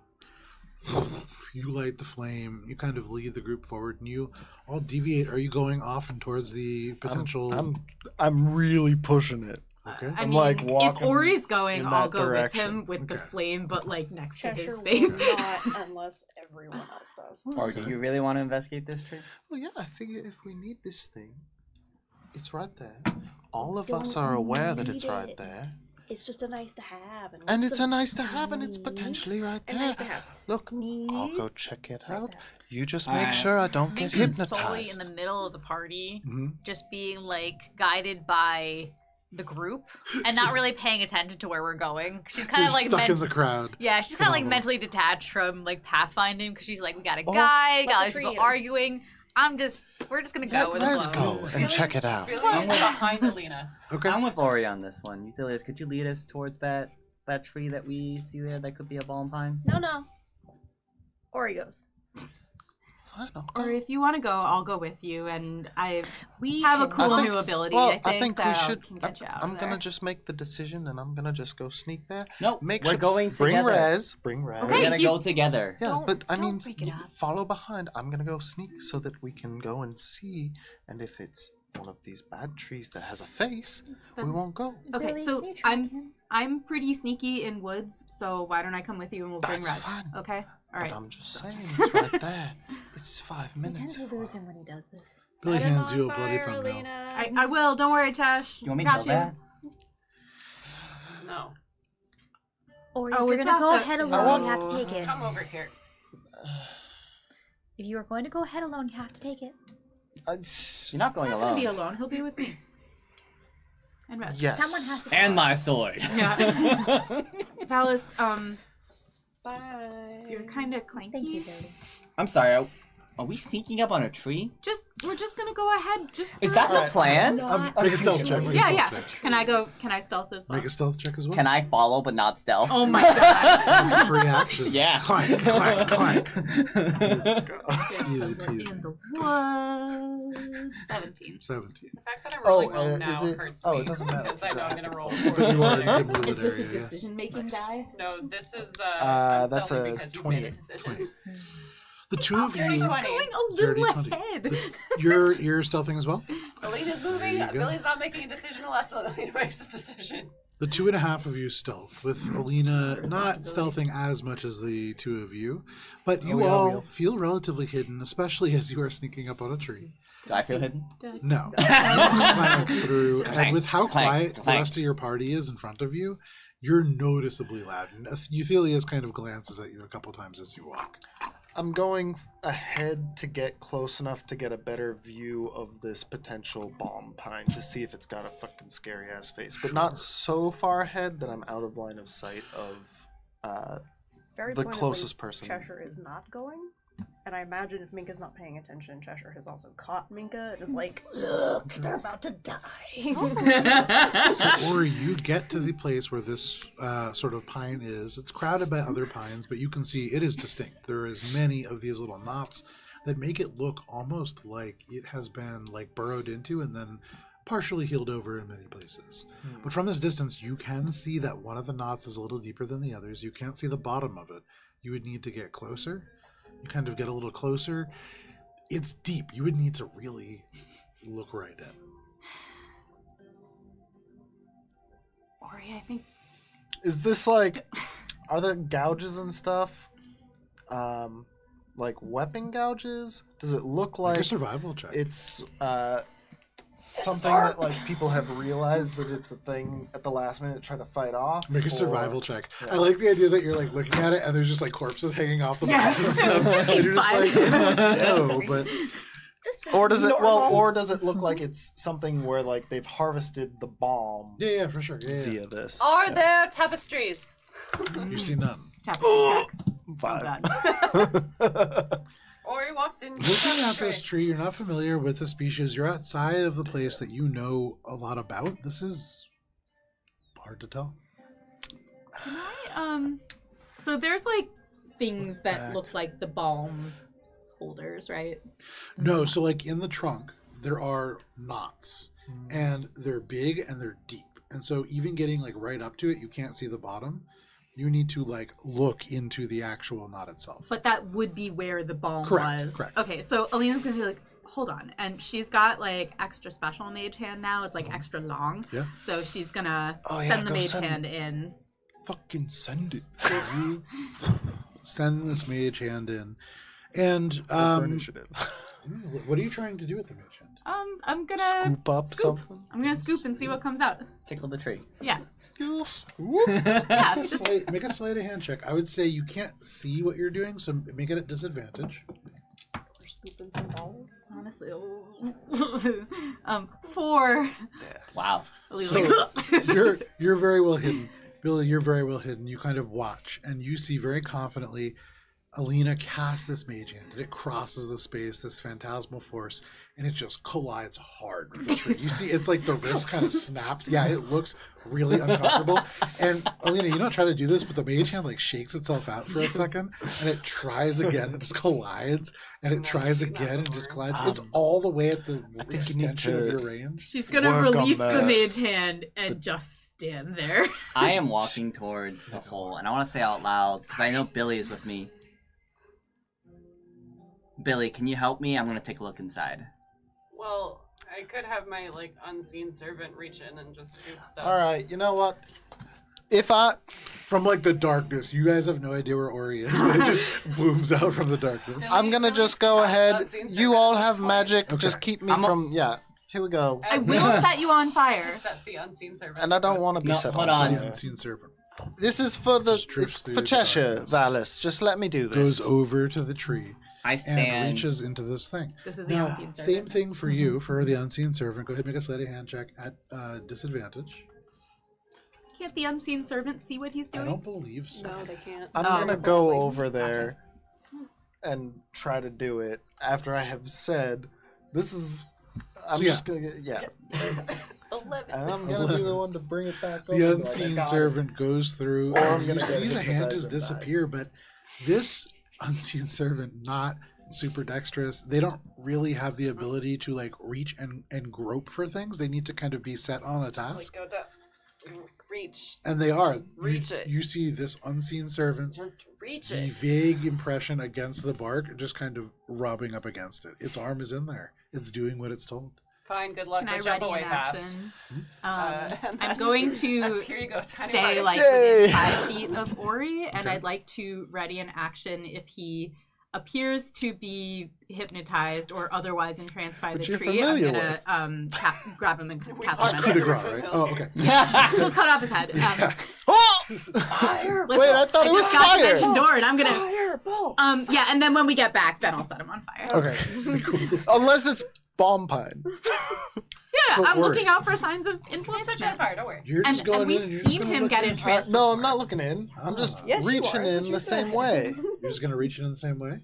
A: You light the flame. You kind of lead the group forward, and you all deviate. Are you going off and towards the potential?
D: I'm really pushing it.
A: Okay.
B: I
D: I'm,
B: mean,
D: like,
B: if
D: walking
B: Ori's going,
D: in
B: I'll
D: that
B: go
D: direction.
B: with him with the
A: Okay.
B: flame, but like next to
G: Cheshire
B: his
G: will
B: face.
G: not unless everyone else does.
F: Or
A: Okay.
F: do you really want to investigate this tree?
D: Well, yeah, I figure if we need this thing, it's right there. All of
G: Don't
D: us are aware that
G: need
D: it's right
G: it.
D: there.
G: It's just a nice to have.
D: And
G: what's
D: it's
G: the
D: a nice to have, and it's
G: needs
D: potentially right
G: and
D: there.
G: nice to have.
D: Look, I'll go
G: Needs,
D: check it
G: nice
D: out.
G: to have.
D: You just
F: Alright.
D: make sure I don't get
H: Maybe solely in
D: hypnotized.
H: the middle of the party,
A: hmm
H: just being like guided by the group and not really paying attention to where we're going. She's kind
A: You're
H: of like
A: stuck in the crowd.
H: yeah, she's kind of like
A: Phenomenal.
H: mentally detached from like pathfinding because she's like, we got a
D: Oh,
H: guide,
G: let
H: got all
G: the
H: these
G: tree
H: people
G: eat 'em.
H: arguing. we're just gonna go with the
D: Let's
H: flow.
D: go and check it out.
C: Billy is behind Alina.
A: Okay.
F: I'm with Ori on this one. Euthelius, could you lead us towards that tree that we see there that could be a bomb pine?
G: No. Ori goes.
D: Fine, I'll
B: Or
D: go.
B: if you want to go, I'll go with you. And
H: We
B: have a
H: should
B: cool
D: I think-
B: new ability.
D: Well,
B: I think
D: we
B: that
D: should.
B: can get you out
D: I'm
B: of
D: gonna
B: there.
D: just make the decision, and I'm gonna just go sneak there.
F: No,
D: Make
F: we're
D: sure.
F: going
D: Bring
F: together.
D: Rez. Bring Rez.
H: Okay,
F: We're gonna
H: you-
F: go together.
D: Yeah, but I
E: don't
D: mean,
E: break it
D: you
E: up.
D: follow behind. I'm gonna go sneak so that we can go and see. And if it's one of these bad trees that has a face, we
B: That's-
D: won't go.
B: Okay,
E: Billy,
B: so
E: can you track
B: I'm
E: him?
B: I'm pretty sneaky in woods, so why don't I come with you and we'll bring
D: That's
B: Red?
D: fine.
B: Okay, all right.
D: But I'm just saying, it's right there. It's 5
E: We tend
D: minutes.
E: to lose him when he does this.
A: Billy
G: Set him
A: hands
G: on
A: you a bloody
G: fire,
A: thumbnail.
G: Alina.
B: I will. Don't worry, Tash.
F: You want me to
B: Got
F: help
B: you.
F: that?
C: No.
E: Or
B: Oh,
E: if you're
B: is
E: gonna
B: that
E: go
B: the-
E: ahead
B: I
E: alone,
D: want-
E: you have to take it.
C: Come over here.
E: If you are going to go ahead alone, you have to take it.
F: You're not
B: He's
F: going
B: not gonna
F: alone.
B: be alone. He'll be with me. And Red.
D: Yes.
E: Someone has to.
F: And my sword.
B: Yeah. Valis,
G: Bye.
B: you're kind of clanky.
E: Thank you, Billy.
F: I'm sorry. Are we sneaking up on a tree?
B: We're just gonna go ahead.
F: Is that the plan?
A: Make a stealth check.
B: Yeah. Can I stealth as well?
A: Make a stealth check as well.
F: Can I follow but not stealth?
B: Oh my god.
A: That's a free action.
F: Yeah.
A: Clank, clank, clank. Easy
B: In
A: peasy.
B: the woods. 17.
A: 17.
C: The fact that I'm rolling well
D: is
C: now
D: it?
C: hurts
D: Oh,
C: me.
D: it doesn't matter.
C: Because I know I'm gonna roll.
A: So you are in dim
B: Is
A: lit
B: this a
A: area, yes.
B: decision-making
A: Nice.
B: die?
C: No, this is
D: that's
C: stealthy
D: a
C: because you made a
D: 20.
C: decision.
A: The two of
C: Dirty
A: you,
C: 20.
B: Going a
A: dirty
B: little
A: 20.
B: ahead.
A: You're stealthing as well.
C: Alina's
A: There
C: moving.
A: you go.
C: Billy's not making a decision unless Alina makes a decision.
A: The 2.5 of you stealth, with Alina not stealthing as much as the two of you, but you all feel relatively hidden, especially as you are sneaking up on a tree.
F: Do I feel hidden?
A: No. You clank through, and with how
F: Clank,
A: quiet the
F: clank.
A: rest of your party is in front of you, you're noticeably loud. And Euthelia's kind of glances at you a couple times as you walk.
D: I'm going ahead to get close enough to get a better view of this potential bomb pine to see if it's got a fucking scary ass face, but not so far ahead that I'm out of line of sight of
G: Very
D: the
G: pointedly,
D: closest person.
G: Cheshire is not going. And I imagine if Minka's not paying attention, Cheshire has also caught Minka and is like, look, they're about to die.
A: So, or you get to the place where this sort of pine is. It's crowded by other pines, but you can see it is distinct. There is many of these little knots that make it look almost like it has been like burrowed into and then partially healed over in many places. But from this distance, you can see that one of the knots is a little deeper than the others. You can't see the bottom of it. You would need to get closer. You kind of get a little closer. It's deep. You would need to really look right in.
B: Ori, I think.
D: Is this like, are there gouges and stuff? Like weapon gouges? Does it look
A: Make a
D: like
A: survival check.
D: it's something that like people have realized that it's a thing at the last minute to try to fight off?
A: Make a
D: or-
A: survival check.
D: Yeah.
A: I like the idea that you're like looking at it and there's just like corpses hanging off the
B: Yes.
A: walls and stuff. And you're just like, I don't know, but
D: Or does it or does it look like it's something where like they've harvested the bomb
A: yeah, for sure. Yeah.
D: via this?
C: Are there tapestries?
A: You see none.
B: Tap
A: Oh!
B: check. Oh
D: Five.
B: god.
C: Ori walks in.
A: Looking at this tree, you're not familiar with the species. You're outside of the place that you know a lot about. This is hard to tell.
B: Can I, so there's like things that
A: Back.
B: look like the balm holders, right?
A: No, so like in the trunk, there are knots, and they're big and they're deep. And so even getting like right up to it, you can't see the bottom. You need to like look into the actual knot itself.
B: But that would be where the balm
A: Correct,
B: was.
A: correct.
B: Okay, so Alina's gonna be like, hold on. And she's got like extra special mage hand now. It's like extra long.
A: Yeah.
B: So she's gonna
D: Oh, yeah,
B: send the
D: go
B: mage
D: send
B: hand in.
D: Fucking send it.
A: You send this mage hand in. And
D: For initiative.
A: what are you trying to do with the mage hand?
B: I'm gonna
D: Scoop up something.
B: I'm gonna scoop and see what comes out.
F: Tickle the tree.
B: Yeah.
A: Make a sleight of hand check. I would say you can't see what you're doing, so make it at disadvantage.
G: We're scooping some balls.
B: Honestly, 4.
F: Wow.
B: Alina's
A: So
B: like,
A: you're very well hidden. Billy, you're very well hidden. You kind of watch, and you see very confidently Alina cast this mage hand, and it crosses the space, this phantasmal force, and it just collides hard with the tree. You see, it's like the wrist kind of snaps. Yeah, it looks really uncomfortable. And Alina, you don't try to do this, but the mage hand like shakes itself out for a second, and it tries again, and just collides, and it tries again, and just collides. It's all the way at the
D: think you need
A: extension of
D: to-
A: your range.
B: she's gonna
D: Work on
B: release the
D: that.
B: mage hand and just stand there.
F: I am walking towards the hole, and I want to say out loud, because I know Billy is with me. Billy, can you help me? I'm going to take a look inside.
C: Well, I could have my like unseen servant reach in and just scoop stuff.
D: All right, you know what? If I
A: From like the darkness, you guys have no idea where Ori is, but it just booms out from the darkness.
D: I'm gonna just go ahead. You all have magic.
A: Okay.
D: Just keep me
F: I'm a-
D: from. Yeah. Here we go.
B: I will set you on fire.
C: Set the unseen servant.
D: And I don't want to be
F: No,
D: set
F: hold
D: on
F: on.
A: The
D: fire.
A: unseen servant
D: This is for the
A: Just drifts
D: it's
A: through
D: for
A: the
D: Cheshire,
A: darkness.
D: Valis. Just let me do
A: goes
D: this.
A: over to the tree
F: I
A: and
F: stand.
A: reaches into this thing.
B: This is the
A: Now,
B: unseen
A: same
B: servant.
A: thing for you, for the unseen servant. Go ahead and make a sleight of hand check at disadvantage.
B: Can't the unseen servant see what he's
A: I
B: doing?
A: don't believe so.
G: No, they can't.
D: I'm
B: Oh.
D: gonna go
G: Apparently.
D: over there and try to do it after I have said, "This is." I'm
A: So,
D: just gonna get
C: 11.
D: and I'm gonna be the one to bring it back. over,
A: The
D: like, I
A: unseen
D: got it.
A: servant goes through,
D: Or I'm
A: and
D: gonna
A: you
D: get
A: see the hand
D: hypnotized
A: just
D: and die.
A: disappear, but this unseen servant, not super dexterous, they don't really have the ability to like reach and grope for things. They need to kind of be set on a
C: Just, like,
A: task.
C: go down. Reach.
A: And they are.
C: Just reach
A: you,
C: it.
A: You see this unseen servant,
C: Just reach
A: the
C: it.
A: vague impression against the bark, just kind of rubbing up against it. Its arm is in there. It's doing what it's told.
C: Fine, good luck.
B: Can I
C: Go jump
B: ready
C: away
B: an
C: fast.
B: action?
C: And
B: I'm
C: that's-
B: going to
C: that's here you go, tiny
B: stay
C: bite.
B: like
D: Yay!
B: within 5 feet of Ori, and
A: Okay.
B: I'd like to ready an action if he appears to be hypnotized or otherwise entranced by
D: Which
B: the
D: you're
B: tree.
D: familiar
B: I'm gonna grab him and cast
C: are
B: him.
A: Coup de
B: under.
A: grace, right? Oh, okay.
B: Just cut off his head.
A: Yeah.
D: Oh!
G: Fire!
B: Listen,
D: Wait, I thought it was
B: just got
D: fire.
B: dimension door, and I'm gonna.
G: Fireball!
B: Yeah, and then when we get back, then I'll set him on fire.
A: Okay.
D: Unless it's bomb pine.
B: Yeah,
A: So
B: I'm
A: Ori.
B: looking out for signs of
C: We'll
B: interest.
C: set you on fire, don't worry.
A: You're
B: And,
A: just going
B: and we've
A: in and you're just
B: seen
A: gonna
B: him
A: look
B: get
A: in.
B: in trance.
D: No, I'm not looking in. I'm just
G: Yes, you
D: reaching
G: are. That's
D: in
G: what you
D: the
G: said.
D: same way.
A: You're just gonna reach in the same way?
F: You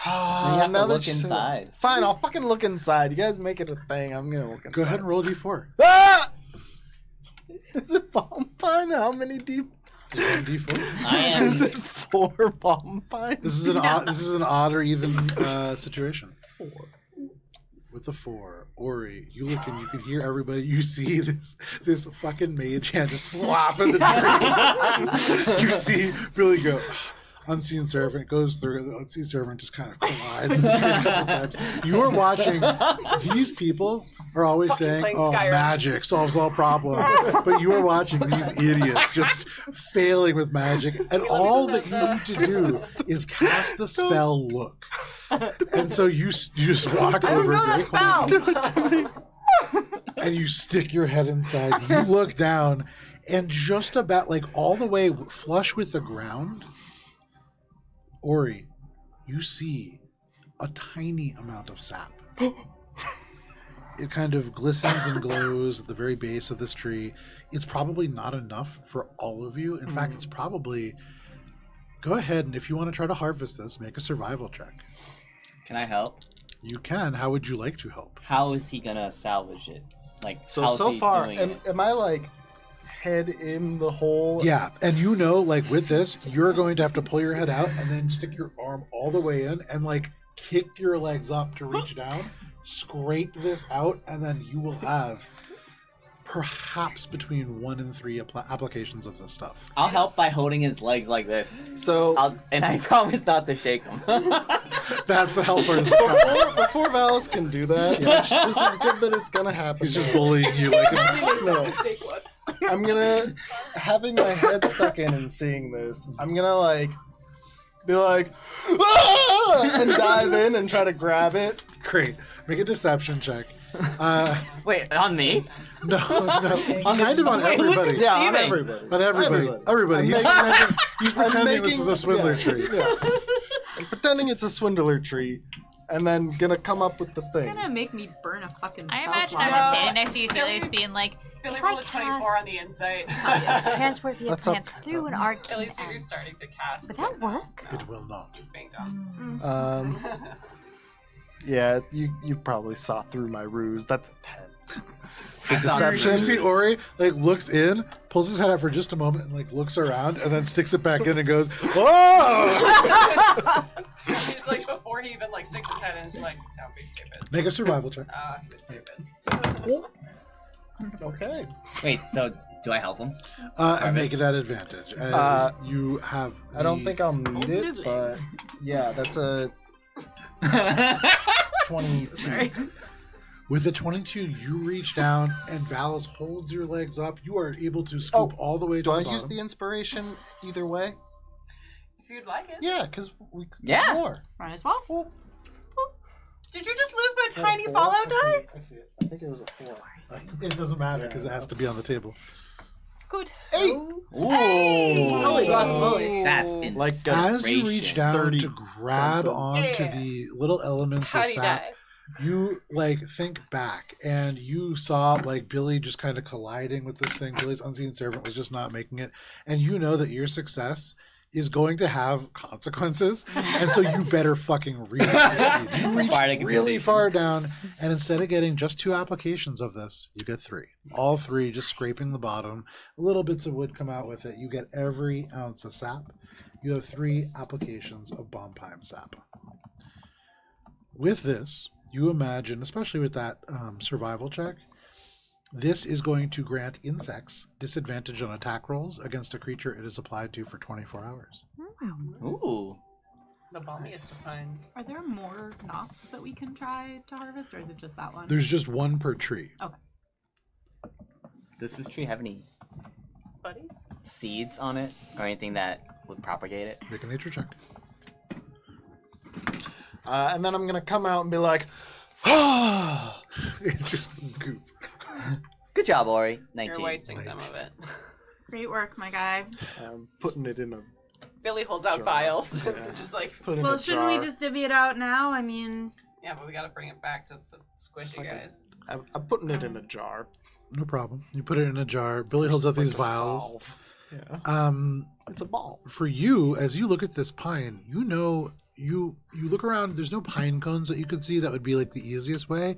F: have to
D: Now that
F: look
D: you say that-
F: inside.
D: Fine, I'll fucking look inside. You guys make it a thing. I'm gonna look inside.
A: Go ahead and roll a d4.
D: Ah! Is it bomb pine? How many deep?
A: Just one d4.
F: I am.
D: Is it 4 bomb pine?
A: This is an odd. This is an odd or even situation. 4. With the 4, Ori, you look and you can hear everybody. You see this fucking mage hand just slapping the tree. You see Billy go. Unseen servant goes through. The unseen servant just kind of collides with the tree a couple times. You are watching. These people are always
C: Fucking
A: saying,
C: playing
A: "Oh,
C: Skyrim."
A: magic solves all problems," but you are watching these idiots just failing with magic, and all that you need to do is cast the spell Look. And so you just walk over very quietly, and you stick your head inside. You look down, and just about like all the way flush with the ground, Ori, you see a tiny amount of sap. It kind of glistens and glows at the very base of this tree. It's probably not enough for all of you. In fact, it's probably... Go ahead, and if you want to try to harvest this, make a survival check.
F: Can I help?
A: You can. How would you like to help?
F: How is he gonna salvage it? Like,
D: So
F: how's he
D: far,
F: doing
D: am,
F: it?
D: am I like head in the hole?
A: Yeah, and you know, like with this, you're going to have to pull your head out and then stick your arm all the way in and like kick your legs up to reach down, scrape this out, and then you will have perhaps between 1 and 3 applications of this stuff.
F: I'll help by holding his legs like this.
D: So
F: And I promise not to shake him.
A: That's the help part. Is the problem.
D: before Valis can do that, which this is good that it's gonna happen.
A: He's just bullying you. Like,
D: No. I'm gonna, having my head stuck in and seeing this, I'm gonna like be like, "Ah!" and dive in and try to grab it.
A: great. Make a deception check.
F: Wait, on me?
A: No, kind of on
F: Wait, who's
A: everybody.
D: Yeah, on
F: Deceiving.
D: everybody.
A: On everybody. Everybody.
D: I'm
A: He's pretending this
D: making-
A: is a swindler
D: yeah,
A: tree.
D: Yeah. I'm pretending it's a swindler tree, and then gonna come up with the thing.
B: You're gonna make me burn a fucking
H: I
B: spell
H: imagine
B: slot.
H: I'm
C: No.
H: just standing next to you, Helios, being like,
C: Billy
E: If I
C: rolled a 24
E: cast-
C: on the insight.
E: Transport via
D: That's
E: plants
D: okay.
E: through an arc.
C: At least you're starting to cast.
E: Would that work?
A: It will not.
C: Just being dumb.
D: Yeah, you probably saw through my ruse. That's a 10.
F: I saw
D: Deception.
A: You see Ori like looks in, pulls his head out for just a moment, and like looks around, and then sticks it back in and goes, "Oh!"
C: He's like, before he even like sticks his head in, he's like, don't be stupid.
A: Make a survival check.
C: He was stupid.
D: Okay.
F: Wait, so do I help him?
A: And make it at advantage. As you have.
D: I don't
A: the-
D: think I'll need
B: his
D: it, but yeah, that's a 22.
A: With a 22, you reach down, and Valis holds your legs up. You are able to scoop all the way to
D: Do
A: the
D: I
A: bottom.
D: use the inspiration either way?
C: If you'd like it.
D: Yeah, because we could
F: Yeah.
D: get more.
B: Might as well.
C: Did you just lose my
D: Is that a
C: tiny
D: 4?
C: fallout die?
D: I see it. I think it was a 4.
A: It doesn't matter because it has to be on the table.
C: Good.
D: 8!
F: Ooh.
B: Holy
D: So-
B: guacamole.
F: That's
D: Like,
F: inspiration.
A: As you reach down
D: 30
A: to grab
D: something.
A: onto
C: Yeah.
A: the little elements of
C: Tiny
A: sap,
C: die.
A: you like think back and you saw like Billy just kind of colliding with this thing. Billy's unseen servant was just not making it. And you know that your success is going to have consequences. And so you better fucking really succeed. You reach really far down, and instead of getting just 2 applications of this, you get 3. All 3 just scraping the bottom. Little bits of wood come out with it. You get every ounce of sap. You have 3 applications of bomb pine sap. With this, you imagine, especially with that survival check, this is going to grant insects disadvantage on attack rolls against a creature it is applied to for 24 hours.
F: Ooh.
C: The balmiest of pines.
B: Are there more knots that we can try to harvest, or is it just that one?
A: There's just 1 per tree.
B: Okay.
F: Does this tree have any
C: Buddies?
F: seeds on it or anything that would propagate it?
A: Make a nature check.
D: And then I'm going to come out and be like,
A: It's just goop.
F: Good job, Ori. 19.
C: You're wasting some of it.
B: Great work, my guy.
D: putting it in a
C: Billy holds out
D: Jar.
C: vials.
D: Yeah.
C: Just like,
D: put it in
B: Well,
D: a
B: shouldn't we
D: jar.
B: just divvy it out now? I mean,
C: yeah, but we gotta bring it back to the squishy
D: like a-
C: guys.
D: I'm putting it in a jar.
A: No problem. You put it in a jar. Billy holds up
D: Like
A: these
D: a
A: vials.
D: salve. Yeah. It's a ball.
A: For you, as you look at this pine, you know, you look around, there's no pine cones that you could see that would be like the easiest way.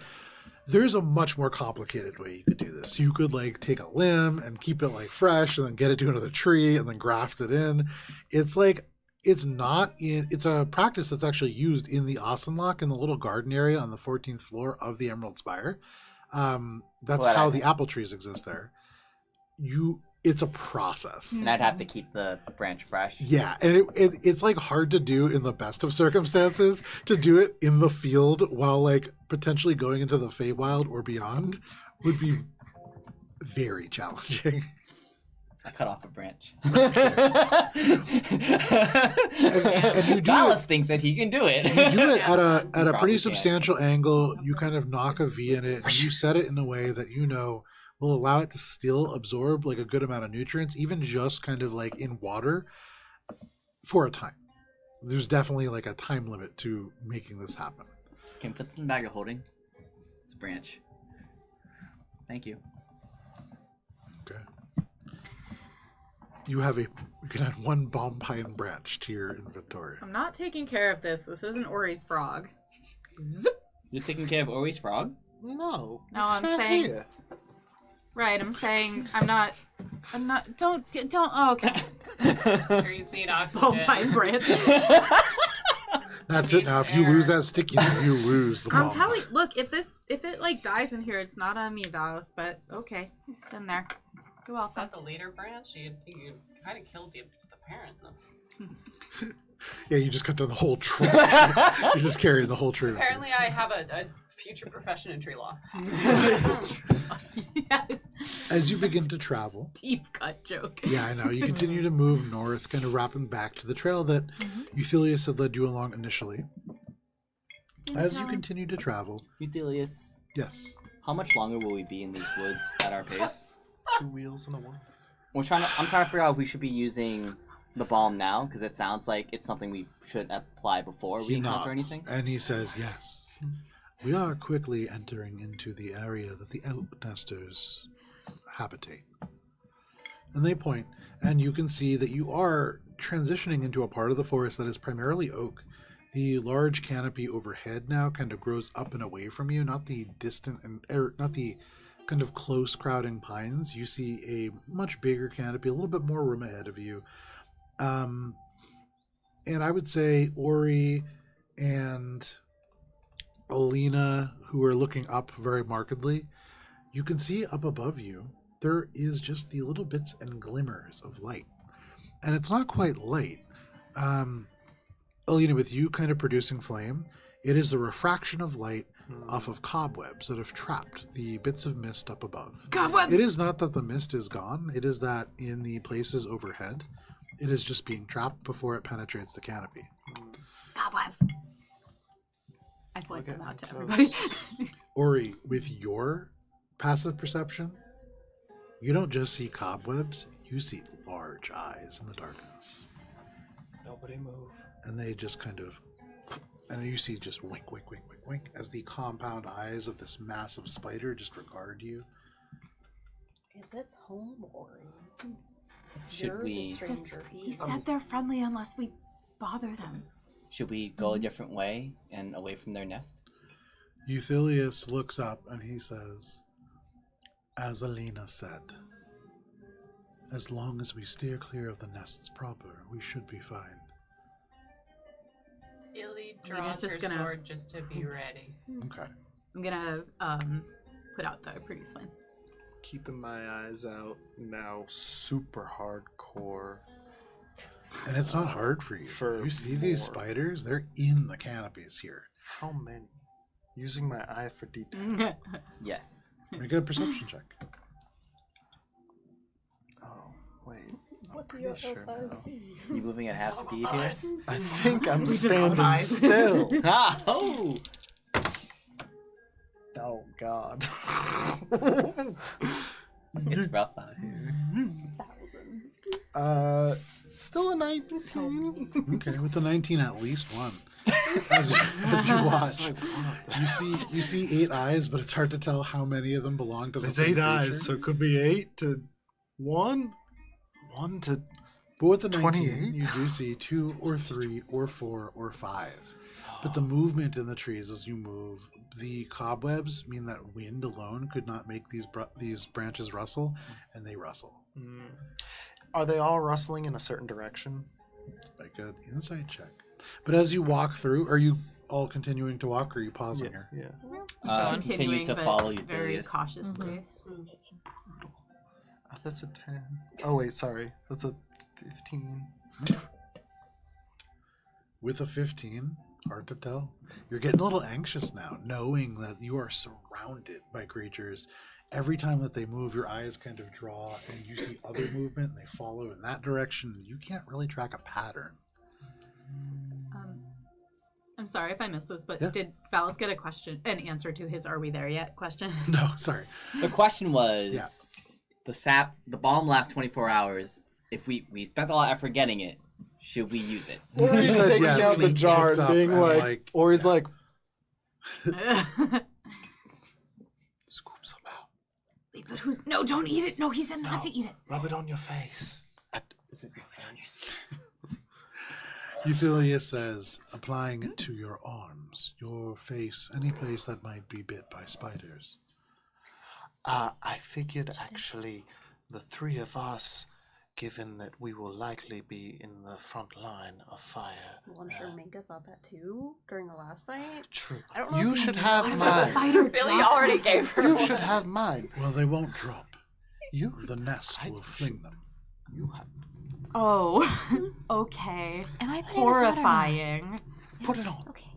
A: There's a much more complicated way you could do this. You could like take a limb and keep it like fresh and then get it to another tree and then graft it in. It's like, it's a practice that's actually used in the Austenloch in the little garden area on the 14th floor of the Emerald Spire. That's how the apple trees exist there. It's a process.
F: And I'd have to keep the branch fresh.
A: Yeah, and it's like hard to do in the best of circumstances. To do it in the field while like potentially going into the Feywild or beyond would be very challenging.
F: I cut off a branch.
A: And you do
F: Dallas thinks that he can do it.
A: You do it at a
F: Probably
A: pretty
F: can't.
A: substantial angle. You kind of knock a V in it, and you set it in a way that you know will allow it to still absorb like a good amount of nutrients, even just kind of like in water for a time. There's definitely like a time limit to making this happen.
F: Can put this in the bag of holding. It's a branch. Thank you.
A: Okay. You can add 1 bomb pine branch to your inventory.
B: I'm not taking care of this. This isn't Ori's frog. Zip.
F: You're taking care of Ori's frog?
D: No.
B: No,
D: it's
B: I'm
D: right
B: saying-
D: here.
B: Right, I'm saying I'm not, don't, oh, okay.
C: Sure, you need
B: Oh,
C: oxygen.
B: my branch.
A: That's it now. If you lose that stick, you lose the bomb.
B: I'm telling, look, if it like dies in here, it's not on me, Valis, but okay, it's in there. Who else?
C: Is that the leader branch? You kind of killed the parent. Though.
A: Yeah, you just cut down the whole tree. You're just carrying the whole tree. with you.
C: Apparently, I have a future profession in tree law.
B: Yes.
A: As you begin to travel,
B: Deep cut joke.
A: yeah, I know, you continue to move north, kind of wrapping back to the trail that Euthelius had led you along initially. As you continue to travel,
F: Euthelius,
A: yes,
F: how much longer will we be in these woods at our pace?
D: 2 wheels and a one.
F: I'm trying to figure out if we should be using the balm now, because it sounds like it's something we should apply before we
A: he
F: encounter
A: nods,
F: anything.
A: and he says, yes. We are quickly entering into the area that the outnesters habitate. And they point, and you can see that you are transitioning into a part of the forest that is primarily oak. The large canopy overhead now kind of grows up and away from you, not the distant not the kind of close crowding pines. You see a much bigger canopy, a little bit more room ahead of you. And I would say Ori and Alina, who are looking up very markedly, you can see up above you, there is just the little bits and glimmers of light. And it's not quite light. Alina, with you kind of producing flame, it is the refraction of light off of cobwebs that have trapped the bits of mist up above.
B: Cobwebs!
A: It is not that the mist is gone. It is that in the places overhead, it is just being trapped before it penetrates the canopy.
B: Cobwebs. I point them out to
D: close.
B: everybody.
A: Ori, with your passive perception, you don't just see cobwebs, you see large eyes in the darkness.
D: Nobody move.
A: And they just kind of And you see just wink, wink, wink, wink, wink, as the compound eyes of this massive spider just regard you.
G: It's its home, Ori.
F: Should
G: You're
F: we?
G: the stranger.
B: He said they're friendly unless we bother them.
F: Should we go a different way and away from their nest?
A: Euthelius looks up and he says, as Alina said, as long as we steer clear of the nests proper, we should be fine.
C: Illy
B: Alina's
C: draws
B: just
C: her
B: gonna-
C: sword just to be ready.
A: Okay.
B: I'm gonna put out the produce flame.
D: Keeping my eyes out now, super hardcore.
A: And it's not hard for you.
D: For
A: You see these
D: more.
A: spiders? They're in the canopies here.
D: How many? Using my eye for detail.
F: Yes.
A: Make a perception check.
D: Oh, wait.
G: What do
D: I'm
G: your
D: pretty sure
G: elf eyes
D: now.
G: see?
F: You moving at half speed here?
D: I think I'm
B: We just
D: standing
B: eyes.
D: still.
F: Ah! Oh!
D: Oh, God.
F: It's rough out here.
G: Thousands.
D: Still a 19.
A: Okay, with the 19, at least one. As you watch, you see 8 eyes, but it's hard to tell how many of them belong to the
D: There's
A: same
D: 8 eyes,
A: creature.
D: so it could be 8 to 1. 1 to...
A: But with the 19,
D: 28?
A: you do see 2 or 3 or 4 or 5. But the movement in the trees as you move, the cobwebs mean that wind alone could not make these branches rustle, and they rustle.
D: Are they all rustling in a certain direction?
A: Make an insight check. But as you walk through, are you all continuing to walk, or are you pausing here?
D: Yeah.
F: Continue to
B: but
F: follow
B: very
F: Euthelius.
B: cautiously.
D: That's a 10. Oh, wait, sorry. That's a 15.
A: With a 15, hard to tell. You're getting a little anxious now, knowing that you are surrounded by creatures. Every time that they move, your eyes kind of draw, and you see other movement, and they follow in that direction. You can't really track a pattern.
B: I'm sorry if I missed this, but
A: Yeah.
B: did Phallus get an answer to his "Are we there yet?" question?
A: No, sorry.
F: The question was,
A: Yeah.
F: the bomb lasts 24 hours. If we spent a lot of effort getting it, should we use it?
D: Or
A: You
D: he's
A: said
D: taking
A: yes,
D: out the
A: he
D: jar
A: picked
D: and
A: up
D: being
A: and,
D: like, or he's like, scoop some out.
B: Wait, but who's? No, don't eat it. No, he said not to eat it.
D: Rub it on your face. Is it your face?
A: Euthelius says, applying it to your arms, your face, any place that might be bit by spiders.
D: I figured actually the 3 of us, given that we will likely be in the front line of fire.
G: Well, I'm sure Minka thought that too during the last fight.
D: True.
G: I don't know
D: You
G: if
D: should
G: you-
D: have
G: What if
D: mine.
B: Spider
C: Billy
B: drops
C: already
B: it?
C: gave her
D: You
C: one.
D: should have mine.
A: Well, they won't drop.
D: You
A: The nest
D: I-
A: will fling them.
D: You have.
B: Oh, okay.
E: Am I putting this on or not?
B: Horrifying.
D: Put it on.
E: Okay.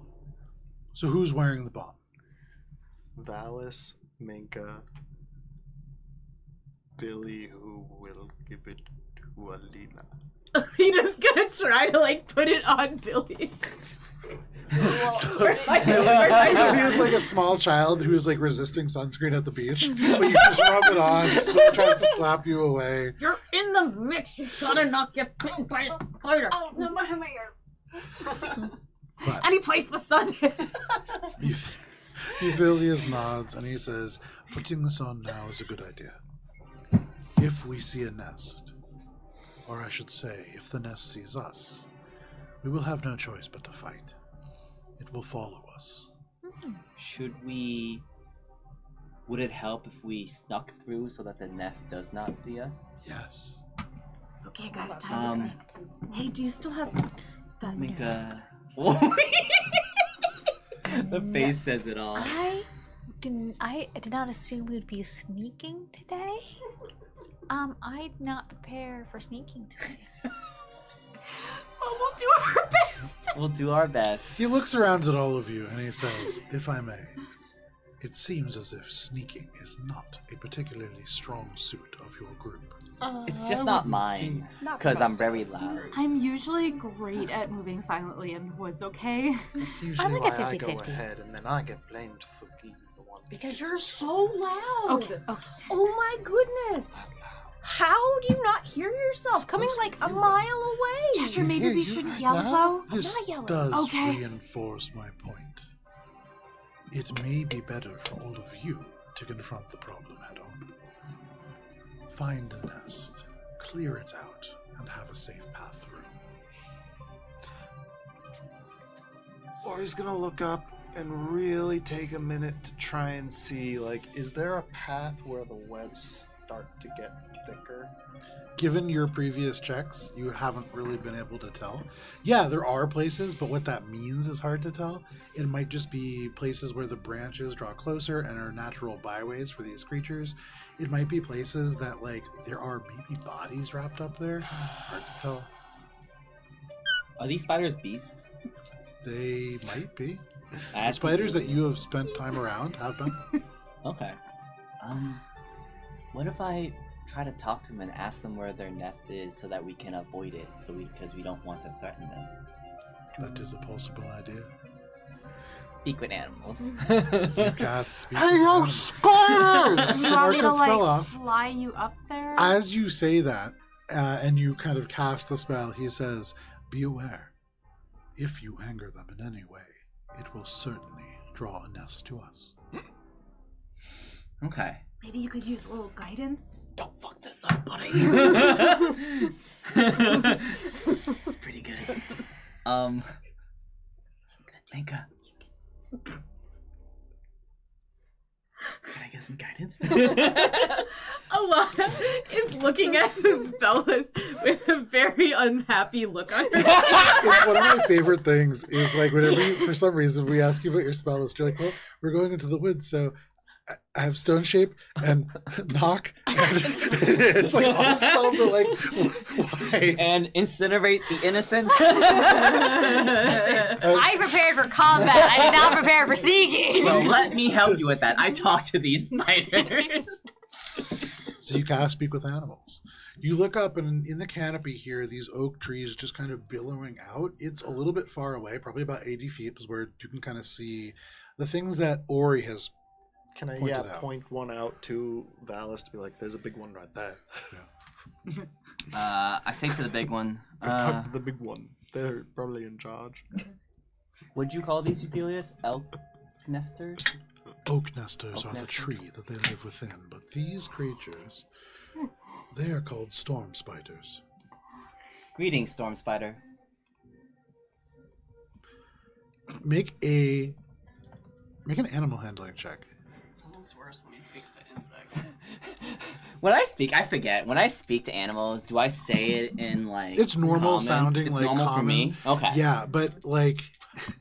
A: So who's wearing the bomb?
D: Valis, Minka, Billy, who will give it to Alina.
B: Alina's gonna try to put it on Billy.
A: So, Billy is like a small child who is resisting sunscreen at the beach, but you just rub it on, but it tries to slap you away.
B: You're in the mix. You gotta not get bitten by a spider.
G: Oh, no, my ears.
A: But
B: Any place the sun is.
A: Euthelius nods and he says, putting this on now is a good idea. If we see a nest, or I should say, if the nest sees us, we will have no choice but to fight. It will follow us.
F: Should we... Would it help if we snuck through so that the nest does not see us?
A: Yes.
B: Okay, guys, time to sneak. Hey, do you still have that?
F: Make a... The face says it all.
E: I did not assume we would be sneaking today. I did not prepare for sneaking today.
B: Oh, we'll do our best.
F: We'll do our best.
A: He looks around at all of you and he says, if I may, it seems as if sneaking is not a particularly strong suit of your group.
F: It's just not mine,
G: Not
F: because
G: for
F: I'm
G: most
F: very
G: of us.
F: loud.
B: I'm usually great at moving silently in the woods, okay?
D: That's usually
E: like a
D: why I go
E: 50-50.
D: ahead, and then I get blamed for being the one. that
G: Because
D: gets
G: you're
D: it
G: so loud.
B: Okay.
G: Oh my goodness.
D: that loud.
G: How do you not hear yourself coming like a mile away?
B: Cheshire, maybe we shouldn't yell, though.
A: This
G: not yelling.
A: does
B: Okay.
A: reinforce my point. It may be better for all of you to confront the problem head on. Find a nest, clear it out, and have a safe path through.
D: Or he's gonna look up and really take a minute to try and see, like, is there a path where the webs start to get thicker?
A: Given your previous checks, you haven't really been able to tell. Yeah, there are places, but what that means is hard to tell. It might just be places where the branches draw closer and are natural byways for these creatures. It might be places that, like, there are maybe bodies wrapped up there. Hard to tell.
F: Are these spiders beasts?
A: They might be. The
F: That's
A: spiders that you have spent time around have been.
F: Okay. What if I try to talk to them and ask them where their nest is so that we can avoid it, because we don't want to threaten them?
A: That is a possible idea.
F: Speak with animals.
A: You cast speak
D: Hey,
A: with
D: yo,
A: animals.
D: spiders!
B: You
A: So
B: want
A: mark
B: me
A: that
B: to,
A: spell
B: like,
A: off.
B: fly you up there?
A: As you say that, and you kind of cast the spell, he says, "Be aware. If you anger them in any way, it will certainly draw a nest to us."
F: Okay.
B: Maybe you could use a little guidance?
F: Don't fuck this up, buddy. Pretty good. Linka. Can I get some guidance?
I: Alana is looking at the spell list with a very unhappy look on her face.
A: It's one of my favorite things is like whenever you, for some reason we ask you about your spell list, you're like, well, we're going into the woods, so I have stone shape and knock. And it's like all the spells are like, why?
F: And incinerate the innocent.
E: I prepared for combat. I did not prepare for sneaking.
F: Well, let me help you with that. I talked to these spiders.
A: So you cast speak with animals. You look up and in the canopy here, these oak trees just kind of billowing out. It's a little bit far away, probably about 80 feet is where you can kind of see the things that Ori has.
D: Can I,
A: Point it out.
D: point one out to Valis to be like, there's a big one right there.
F: I say to the big one.
D: Talk to the big one. They're probably in charge.
F: What'd you call these, Euthelius? Elk nesters?
A: Oak nesters
F: Oak
A: are the
F: nesters.
A: tree that they live within, but these creatures, they are called storm spiders.
F: Greetings, storm spider.
A: Make an animal handling check.
C: It's almost worse when he speaks to insects.
F: When I speak, I forget. When I speak to animals, do I say it in like?
A: It's normal
F: common?
A: sounding,
F: It's
A: like
F: normal for
A: common.
F: me. Okay.
A: Yeah, but like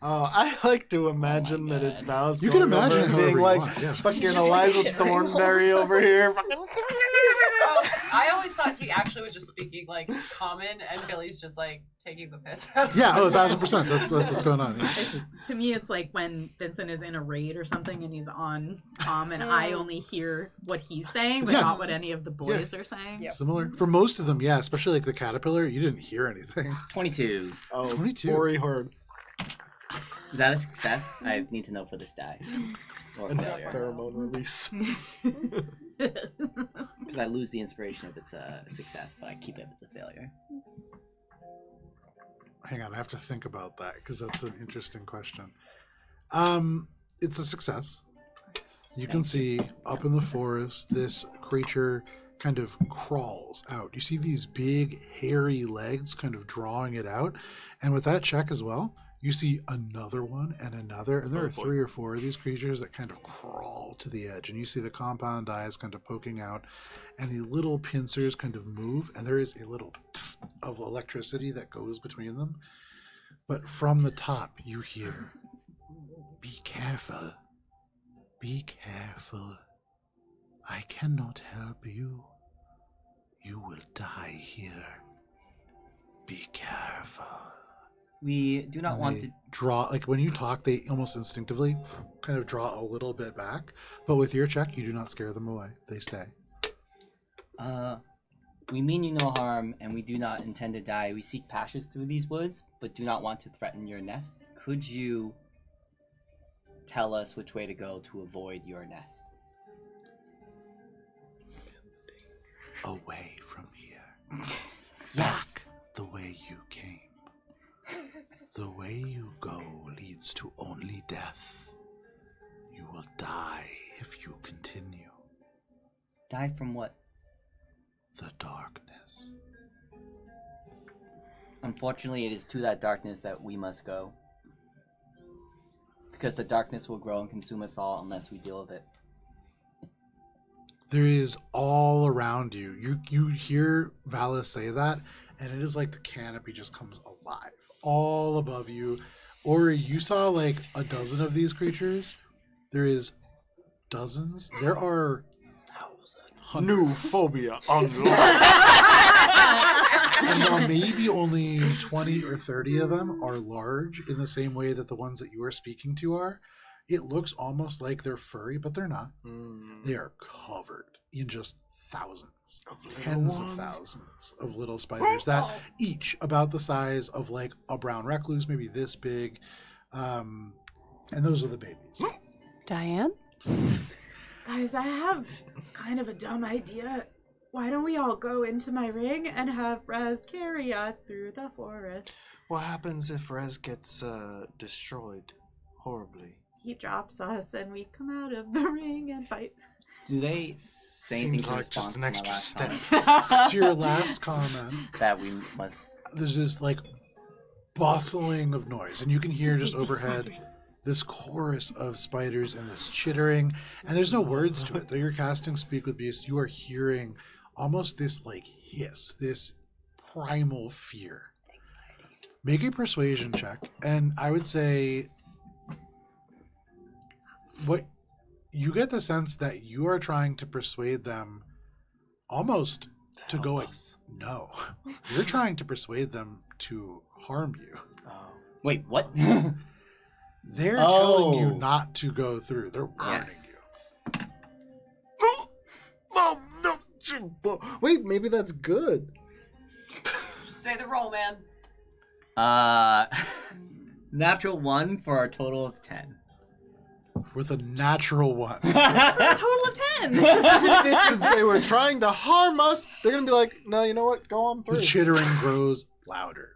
D: Oh, I like to imagine that it's Valis
A: You can
D: going over
A: imagine
D: and
A: however
D: being
A: you
D: like,
A: want, yeah.
D: fucking
C: Just like
D: Eliza
C: shit
D: Thornberry
C: rolls.
D: over here.
C: Oh, I always thought he actually was just speaking like common, and Billy's just like taking the piss out of
A: yeah,
C: him.
A: 1,000%. That's what's going on. Yeah.
I: To me, it's like when Vincent is in a raid or something and he's on and I only hear what he's saying, but
A: Yeah.
I: not what any of the boys are saying.
C: Yep.
A: Similar for most of them, yeah. Especially like the caterpillar, you didn't hear anything.
F: 22.
D: Oh,
A: 22.
D: Ori heard.
F: Is that a success? I need to know for this die. Or
D: And
F: failure.
D: pheromone release.
F: Because I lose the inspiration if it's a success, but I keep it if it's a failure.
A: Hang on, I have to think about that because that's an interesting question. It's a success. You can see up in the forest, this creature kind of crawls out. You see these big, hairy legs kind of drawing it out. And with that check as well, you see another one and another. And there are 3 or 4 of these creatures that kind of crawl to the edge. And you see the compound eyes kind of poking out. And the little pincers kind of move. And there is a little of electricity that goes between them. But from the top, you hear, "Be careful. Be careful. I cannot help you. You will die here. Be careful."
F: We do not
A: And
F: want
A: they
F: to.
A: draw, like when you talk, they almost instinctively kind of draw a little bit back. But with your check, you do not scare them away. They stay.
F: We mean you no harm, and we do not intend to die. We seek passage through these woods, but do not want to threaten your nest. Could you tell us which way to go to avoid your nest?
A: away from here. Back the way you came. The way you go leads to only death. You will die if you continue.
F: Die from what?
A: The darkness.
F: Unfortunately, it is to that darkness that we must go. Because the darkness will grow and consume us all unless we deal with it.
A: There is all around you. You hear Valis say that, and it is like the canopy just comes alive. All above you. Ori, you saw like a dozen of these creatures. There is dozens. There are hundreds.
D: New phobia unlocked.
A: And while maybe only 20 or 30 of them are large in the same way that the ones that you are speaking to are, it looks almost like they're furry, but they're not. They are covered in just thousands, tens of thousands of little spiders that each about the size of like a brown recluse, maybe this big. And those are the babies.
C: Diane?
I: Guys, I have kind of a dumb idea. Why don't we all go into my ring and have Rez carry us through the forest?
D: What happens if Rez gets destroyed horribly?
I: He drops us and we come out of the ring and fight.
F: Do they say anything
D: Seems
F: to
D: like
F: respond
D: just
F: to
D: an
F: my
D: extra
F: last
D: step.
F: comment?
A: To your last comment,
F: That we must...
A: there's this like bustling of noise, and you can hear just overhead this chorus of spiders and this chittering, and there's no words to it. Though you're casting Speak with Beast, you are hearing almost this like hiss, this primal fear. Make a persuasion check, and I would say what you get the sense that you are trying to persuade them almost to go no. You're trying to persuade them to harm you.
D: Oh.
F: Wait, what?
A: They're telling you
F: Oh.
A: not to go through. They're warning
F: Yes.
D: Wait, maybe that's good.
C: Just say the roll, man.
F: Natural 1 for a total of 10.
A: you with a natural one.
I: For a total of 10.
D: Since they were trying to harm us, they're gonna be like, no, you know what? Go on
A: The
D: through.
A: chittering grows louder.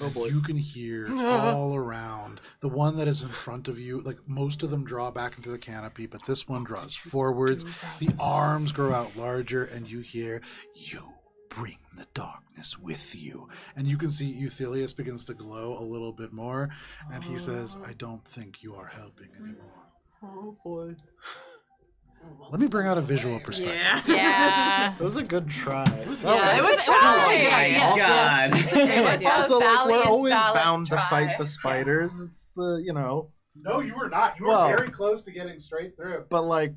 D: Oh boy.
A: You can hear all around. The one that is in front of you, like most of them draw back into the canopy, but this one draws forwards. The arms grow out larger, and you hear, "You bring the darkness with you." And you can see Euthelius begins to glow a little bit more, and he says, "I don't think you are helping anymore."
D: Oh boy.
A: Let me bring out a visual perspective.
H: Yeah.
D: That was a good try.
I: Yeah, it was a really good idea.
F: Oh, God.
C: It was
D: Also,
C: a
D: like, we're
C: valiant
D: always
C: ballast
D: bound to
C: try.
D: fight the spiders. It's the, you know,
A: No, you were not. You were
D: Well-
A: very close to getting straight through.
D: but like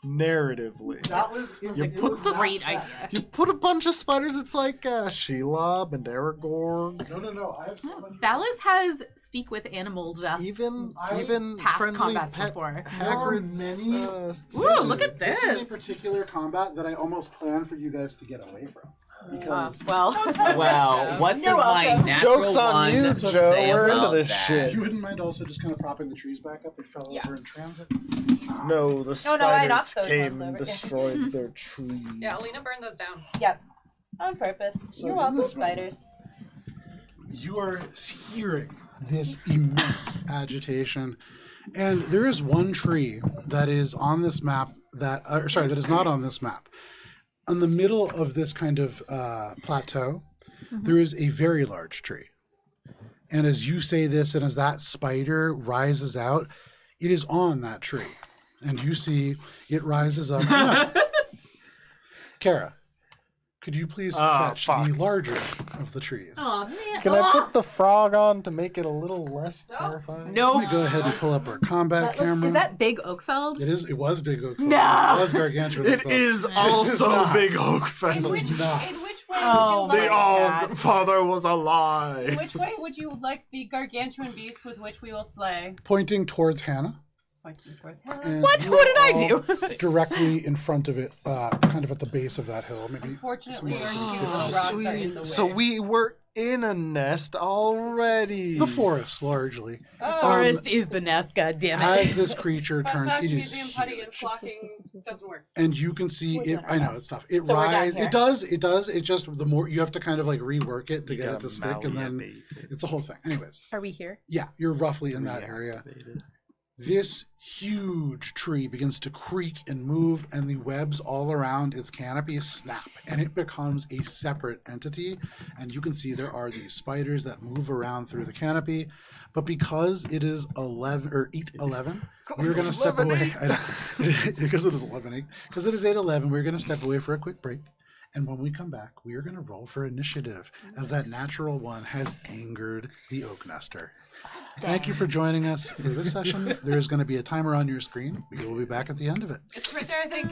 D: narratively.
A: That was
D: You put the
I: Great idea.
D: You put a bunch of spiders, it's like Shelob and Aragorn.
A: No. I have so many.
I: Valis has speak with animal dust.
D: Even
A: I-
I: past
D: friendly
I: combats
D: pet
I: before.
D: Hagrid's.
A: many-
I: Ooh, look at
A: This is a
I: this.
A: particular combat that I almost planned for you guys to get away from. Because
I: Well,
F: Well, what does
C: You're
F: my
C: welcome.
F: natural
D: Joke's on
F: one
D: you,
F: say
D: Joe. We're into
F: about
D: this
F: that?
D: shit.
A: you wouldn't mind also just kind of propping the trees back up. They fell over in transit.
D: No, the
C: Oh, no, I
D: spiders
C: knocked those
D: came
C: ones
D: and
C: over.
D: destroyed their trees.
C: Yeah, Alina burned those down.
G: Yep. On purpose.
A: So
G: You're
A: in
G: welcome,
A: this one-
G: spiders.
A: You are hearing this immense agitation, and there is one tree that is on this map that is not on this map. In the middle of this kind of plateau, there is a very large tree. And as you say this, and as that spider rises out, it is on that tree. And you see it rises up. Kara, could you please fetch
D: fuck.
A: the larger of the trees?
I: oh man.
D: Can I put the frog on to make it a little less
C: No.
D: terrifying?
I: No.
A: Let me go ahead and pull up our combat camera.
I: Is that Big Oakfeld?
A: It was Big Oak.
I: No.
A: It was gargantuan.
D: It is also
A: not.
D: Big Oak
C: In
D: Family.
C: which
A: not.
C: way
I: Oh,
C: would you
D: The
C: like?
D: All Father was a
C: In
D: lie.
C: which way would you like the gargantuan beast with which we will slay?
A: Pointing towards Hannah.
C: Pointing towards him.
A: And
I: What?
A: you
I: What did
A: are
I: I
A: all
I: do?
A: Directly in front of it, kind of at the base of that hill. Maybe.
C: Unfortunately,
A: somewhere
C: our
A: between
C: cute
A: 50
C: little rocks are in the way.
D: So we were in a nest already.
A: The forest, largely.
B: Forest is the nest, goddammit.
A: As this creature
C: Fun
A: turns,
C: fact,
A: it is
C: museum putty and
A: huge.
C: flocking doesn't work.
A: And you can see
E: We're
A: it.
E: doing our
A: I know
E: best.
A: it's tough. It
B: So we're down
A: rises.
B: here?
A: It does. It does. It just the more you have to kind of like rework it to
J: You
A: get it
J: gotta
A: to stick, and then
J: malleate it.
A: it's a whole thing. Anyways,
B: Are we here?
A: yeah, you're roughly in that area.
J: Reactivate it.
A: This huge tree begins to creak and move, and the webs all around its canopy snap, and it becomes a separate entity. And you can see there are these spiders that move around through the canopy. But because it is 8:11, we're going to step away. I know. Because it is 11:08. Because it is 8:11, we're going to step away for a quick break. And when we come back, we are going to roll for initiative, as that natural one has angered the oak nester. Thank you for joining us for this session. There is going to be a timer on your screen. We will be back at the end of it.
C: It's right there, I think.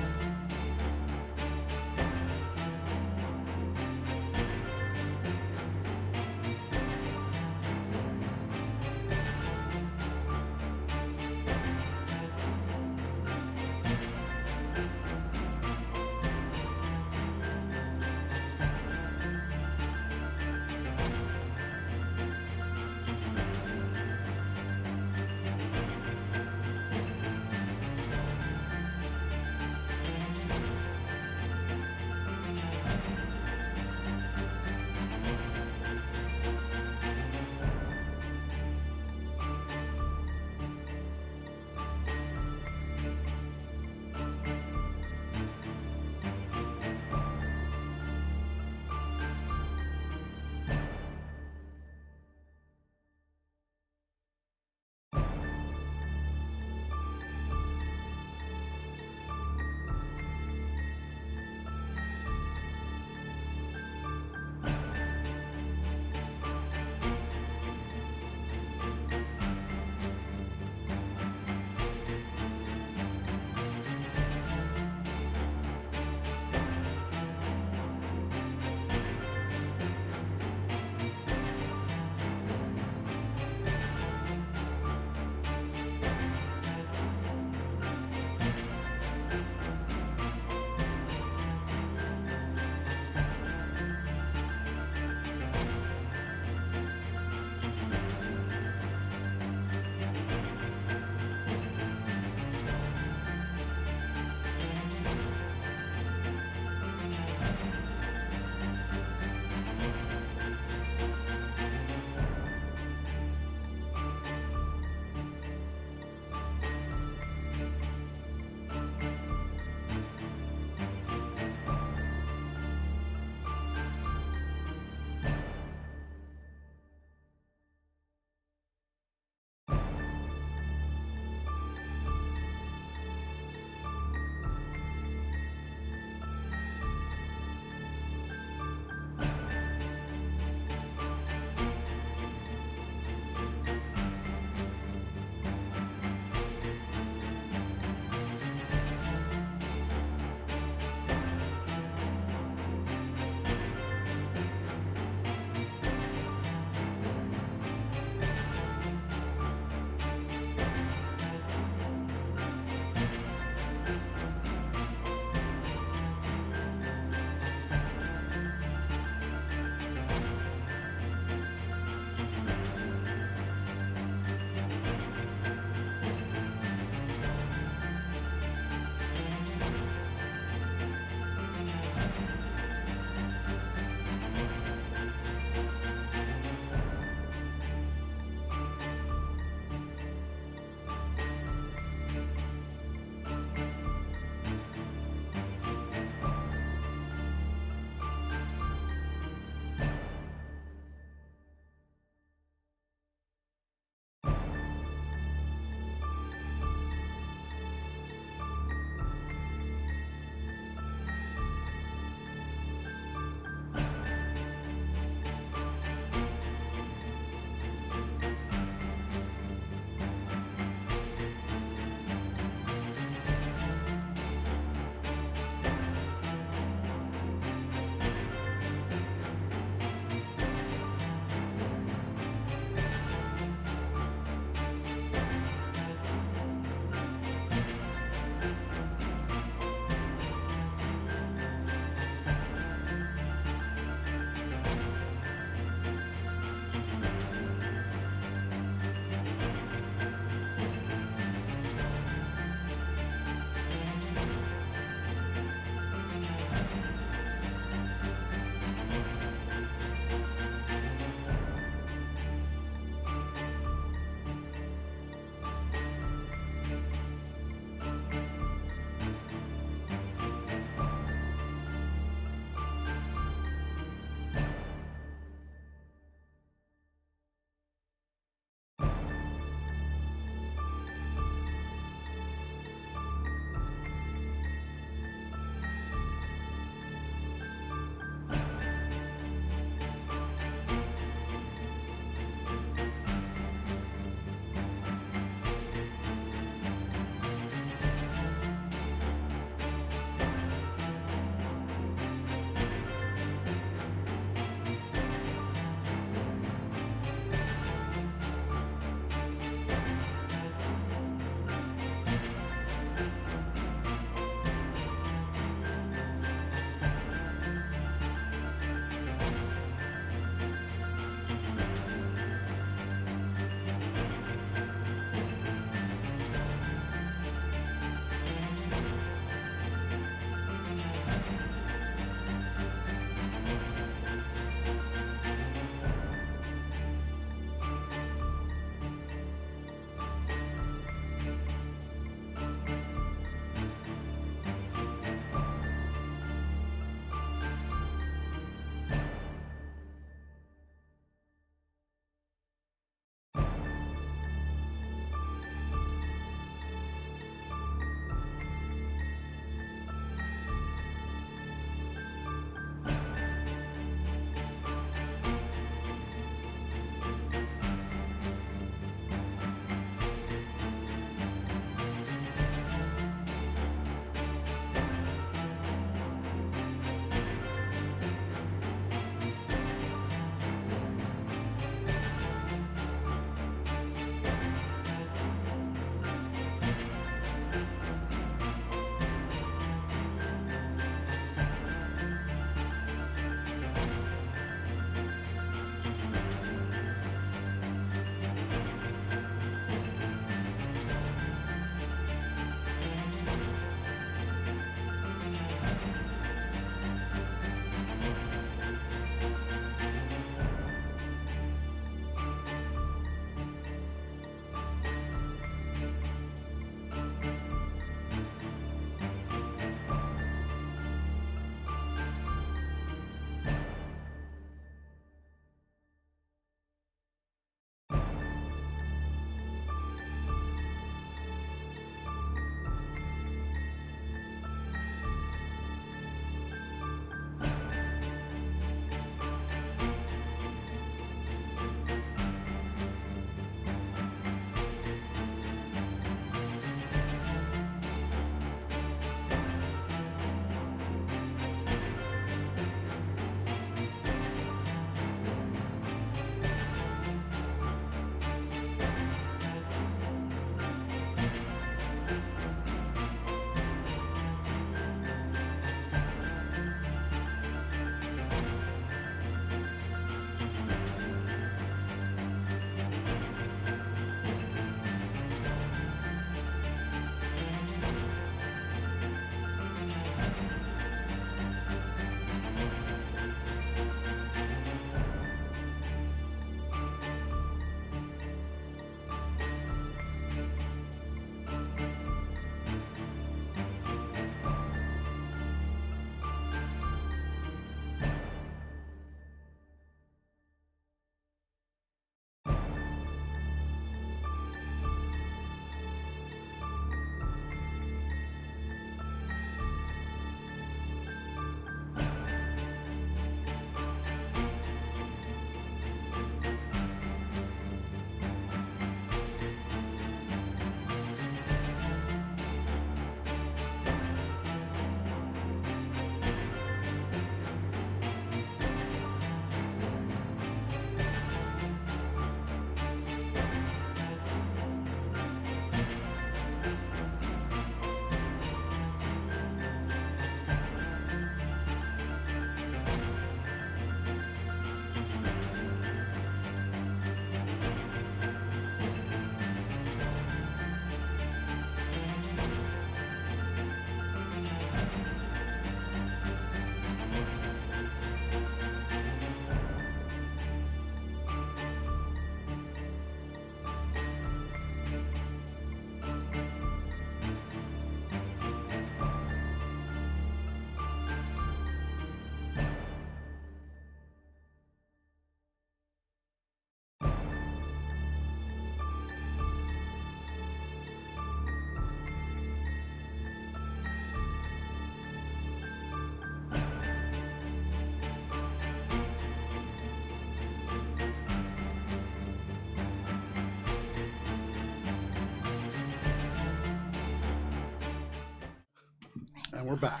A: we're back.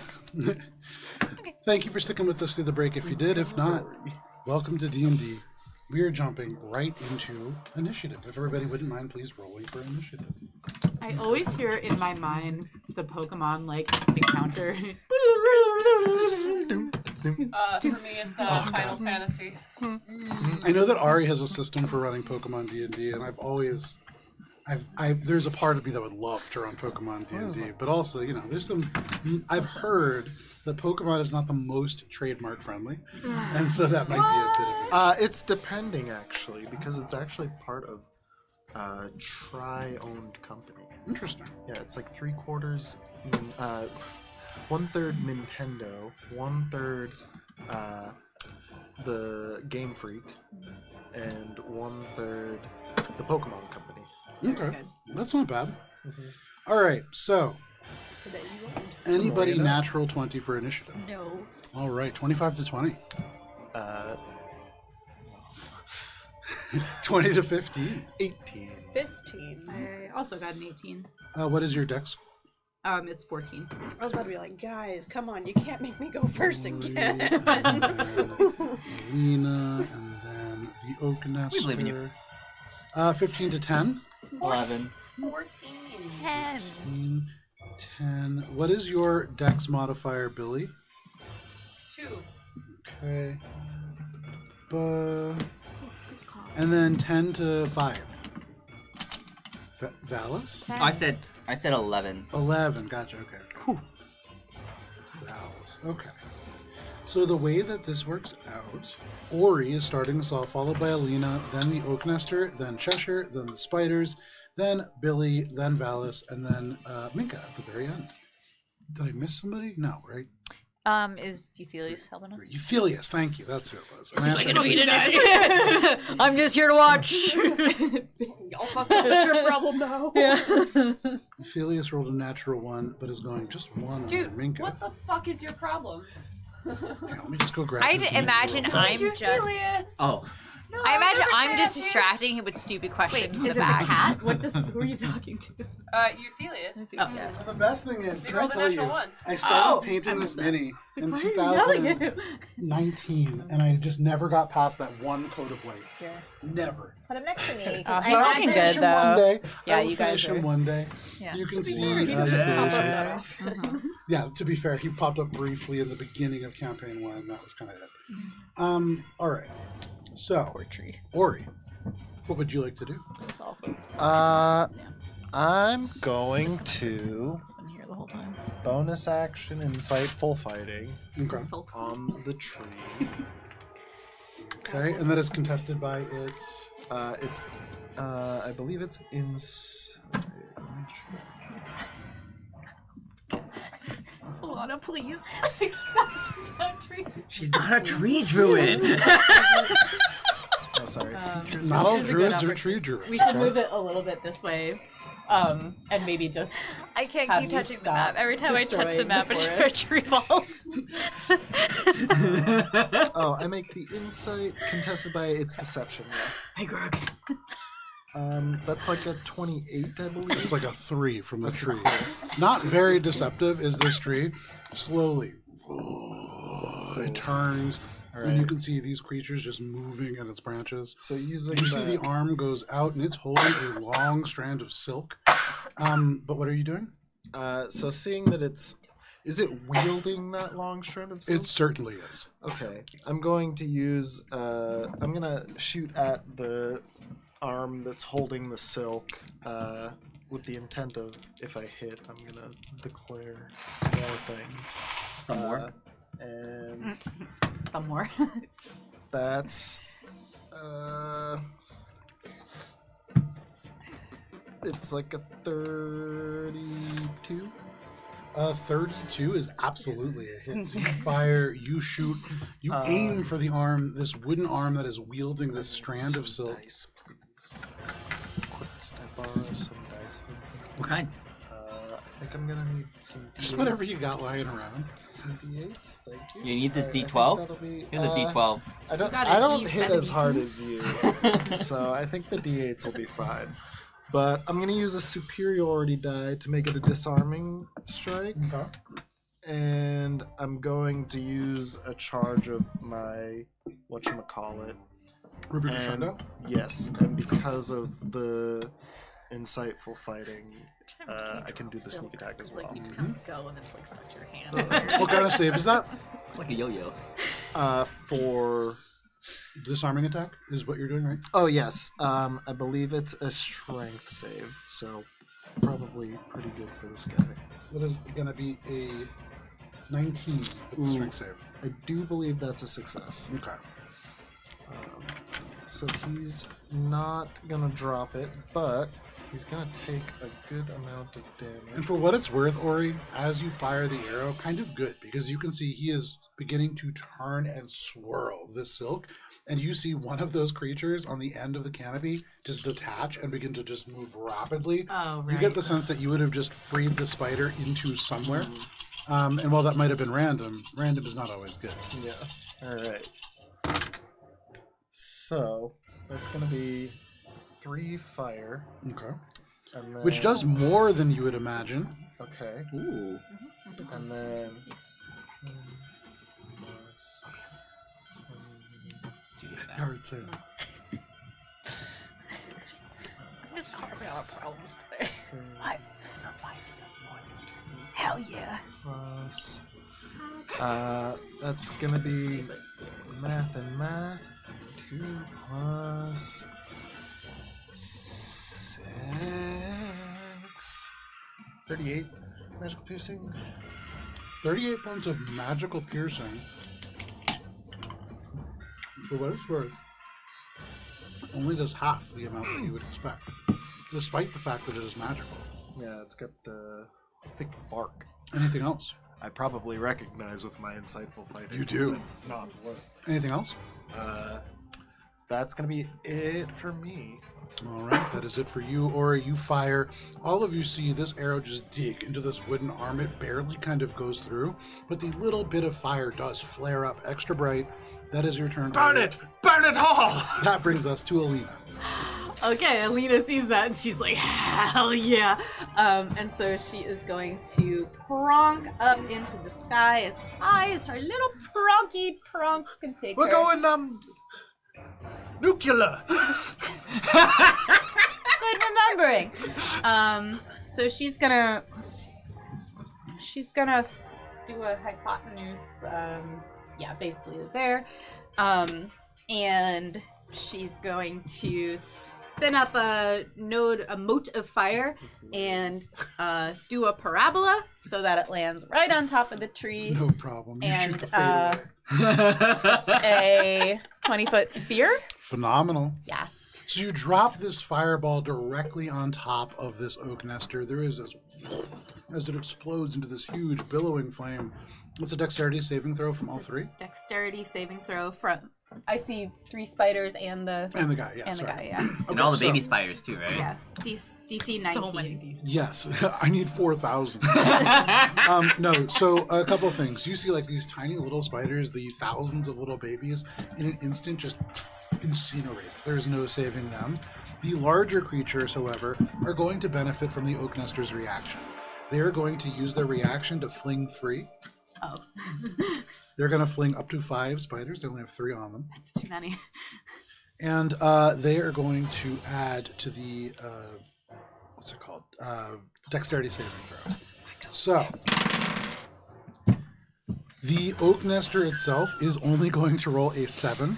A: Thank you for sticking with us through the break if you did. If not, welcome to D&D. We are jumping right into initiative. If everybody wouldn't mind, please rolling for initiative.
B: I always hear in my mind the Pokemon like encounter.
C: For me, it's Final Fantasy.
A: I know that Ari has a system for running Pokemon D&D, and there's a part of me that would love to run Pokemon D&D, but also, you know, I've heard that Pokemon is not the most trademark friendly, and so that might be a bit of
D: It's depending, actually, because it's actually part of a Tri-owned company.
A: Interesting.
D: Yeah, it's like 3/4, 1/3 Nintendo, 1/3 the Game Freak, and 1/3 the Pokemon Company.
A: Okay, that's not bad. All right, so anybody natural 20 for initiative?
H: No.
A: All right, 25 to 20. 20 to 15.
D: 18.
G: 15.
B: I also got an 18.
A: What is your dex?
B: It's 14.
G: I was about to be like, guys, come on, you can't make me go first again.
A: And then Alina, and then the Oak Nester.
F: We believe in you.
A: 15 to 10.
F: 11.
C: 14.
H: 10.
A: 10. What is your dex modifier, Billy?
C: 2.
A: Okay. And then 10 to 5. Valis?
F: I said 11.
A: 11. Gotcha. Okay. Valis. Okay. So the way that this works out, Ori is starting us off, followed by Alina, then the Oak Nester, then Cheshire, then the Spiders, then Billy, then Valis, and then Minka at the very end. Did I miss somebody? No, right?
H: Is Euthelius helping us?
A: Euthelius, thank you. That's who it was.
H: I'm just here to watch.
G: Y'all fucked up. It's your problem now.
H: Yeah.
A: Euthelius rolled a natural 1, but is going just 1
C: Dude,
A: under Minka.
C: what the fuck is your problem?
A: Hang on, let me just go grab
H: I'd
A: this Minka
H: imagine
A: real
H: I'm
A: fast.
H: just.
F: Oh.
C: No,
H: I imagine I'm
C: never
H: just
C: said that,
H: distracting him with stupid questions in the
B: Is it
H: back.
B: the cat? Who are you talking to?
C: Euthelius.
B: Oh.
H: Yeah.
A: The best thing is,
C: He
A: can I
C: rolled a
A: tell you,
C: natural 1.
A: I started
B: Oh,
A: painting
B: I
A: this
B: missed that.
A: mini in
B: Why are you yelling at
A: 2019, and I just never got past that one coat of white.
E: Sure.
A: Never.
E: Put him next to me.
B: Oh,
E: I
B: he's
A: I'll
B: looking
E: imagine-
A: finish
B: good,
A: him one
B: though.
A: day.
B: Yeah,
A: I will
B: you guys
A: finish him
B: are-
A: one day.
H: Yeah.
A: You can see
G: He doesn't
A: Euthelius
G: pop
A: right
G: up
A: there. Yeah, to be fair, he popped up briefly in the beginning of campaign 1, and that was kind of it. All right. So, Ori, what would you like to do?
H: This also.
D: I'm going to
H: It's been here the whole time.
D: bonus action insightful fighting
A: Okay.
B: Consult.
D: on the tree.
A: Okay, and that is contested by its.
D: I believe it's inside.
H: Alana, please.
F: She's not a tree druid.
D: Oh, sorry. Features.
A: Not all
B: Here's a good
A: druids are
B: opportunity.
A: tree druids.
B: We should move it a little bit this way, and maybe just.
H: I can't
B: Have
H: keep
B: you
H: touching the
B: stop
H: map. Every time I touch the
B: destroying
H: map,
B: the
H: a
B: forest.
H: tree falls.
D: Oh, I make the insight contested by its deception.
B: Hey, Grog.
D: That's like a 28, I believe.
A: It's like a 3 from the tree. Not very deceptive is this tree. Slowly, it turns, and you can see these creatures just moving in its branches.
D: So using
A: You see the arm goes out, and it's holding a long strand of silk. But what are you doing?
D: So seeing that is it wielding that long strand of silk?
A: It certainly is.
D: Okay, I'm going to use. I'm gonna shoot at the arm that's holding the silk, with the intent of, if I hit, I'm gonna declare more things.
F: Some more?
D: And
B: Some more.
D: that's it's like a 32.
A: 32 is absolutely a hit. So you fire, you shoot, you aim for the arm, this wooden arm that is wielding this strand of silk.
D: Dice, please. Quick step borrow some dice, Vincent.
F: What kind?
D: I think I'm gonna need some D8s.
A: Just whatever you got lying around.
D: Some D8s, thank you.
F: You need this
D: Alright, I think
F: D12?
D: that'll be,
F: Here's a D12.
D: I don't.
B: got
D: I
B: an
D: don't hit as
B: E72.
D: hard as you, so I think the D8s will be fine. But I'm gonna use a superiority die to make it a disarming strike, And I'm going to use a charge of my whatchamacallit.
A: Ruby
D: And-
A: Crescendo?
D: Yes, and because of the insightful fighting, I can do the sneak attack as well.
H: Like you kind of go and it's like stuck to your hand.
A: What kind of save is that?
F: It's like a yo-yo.
D: For
A: Disarming attack is what you're doing, right?
D: oh yes, I believe it's a strength save, so probably pretty good for this guy.
A: That is going to be a 19 with the
D: Ooh.
A: strength save.
D: I do believe that's a success.
A: Okay.
D: So he's not gonna drop it, but he's gonna take a good amount of damage.
A: And for what it's worth, Ori, as you fire the arrow, kind of good, because you can see he is beginning to turn and swirl this silk, and you see one of those creatures on the end of the canopy just detach and begin to just move rapidly.
B: Oh, right.
A: You get the sense that you would have just freed the spider into somewhere. And while that might have been random is not always good.
D: Yeah. All right. So that's gonna be 3 fire,
A: Okay.
D: and then,
A: Which does more than you would imagine.
D: okay,
F: Ooh.
D: and then
A: Hard save.
H: I'm just causing all our problems today.
E: Hell yeah.
D: plus. That's gonna be math and math. 2 plus 6. 38 magical piercing.
A: 38 points of magical piercing. For what it's worth, only does half the amount that you would expect, despite the fact that it is magical.
D: Yeah, it's got the thick bark.
A: Anything else?
D: I probably recognize with my insightful fighting.
A: You do.
D: that It's not worth.
A: Anything else?
D: That's gonna be it for me.
A: All right, that is it for you, Ori. You fire. All of you see this arrow just dig into this wooden arm. It barely kind of goes through, but the little bit of fire does flare up extra bright. That is your turn.
D: Burn
A: Ori.
D: it! Burn it all!
A: That brings us to Alina.
B: Okay, Alina sees that and she's like, hell yeah. And so she is going to pronk up into the sky as high as her little pronky pronks can take
D: We're
B: her.
D: going nuclear.
B: Good remembering. So she's gonna do a hypotenuse. Yeah, basically there. And she's going to spin up a mote of fire and do a parabola so that it lands right on top of the tree.
A: No problem. You shoot
B: And
A: the fade away.
B: a 20-foot sphere.
A: Phenomenal.
B: Yeah.
A: So you drop this fireball directly on top of this oak nester. There is this, as it explodes into this huge billowing flame. What's a dexterity saving throw from all three?
B: Dexterity saving throw from. I see 3 spiders and the
A: guy, yeah.
B: and the
A: sorry.
B: guy, yeah.
F: And all the
A: so-
F: baby spiders too, right?
B: Yeah. DC 19.
H: So many Ds.
A: Yes, I need 4,000. No, so a couple things. You see like these tiny little spiders, the thousands of little babies, in an instant just incinerate. There's no saving them. The larger creatures, however, are going to benefit from the oak nester's reaction. They are going to use their reaction to fling free.
B: Oh.
A: They're going to fling up to 5 spiders. They only have 3 on them.
B: That's too many.
A: And they are going to add to the, what's it called? Dexterity saving throw. So, the oak nester itself is only going to roll a 7.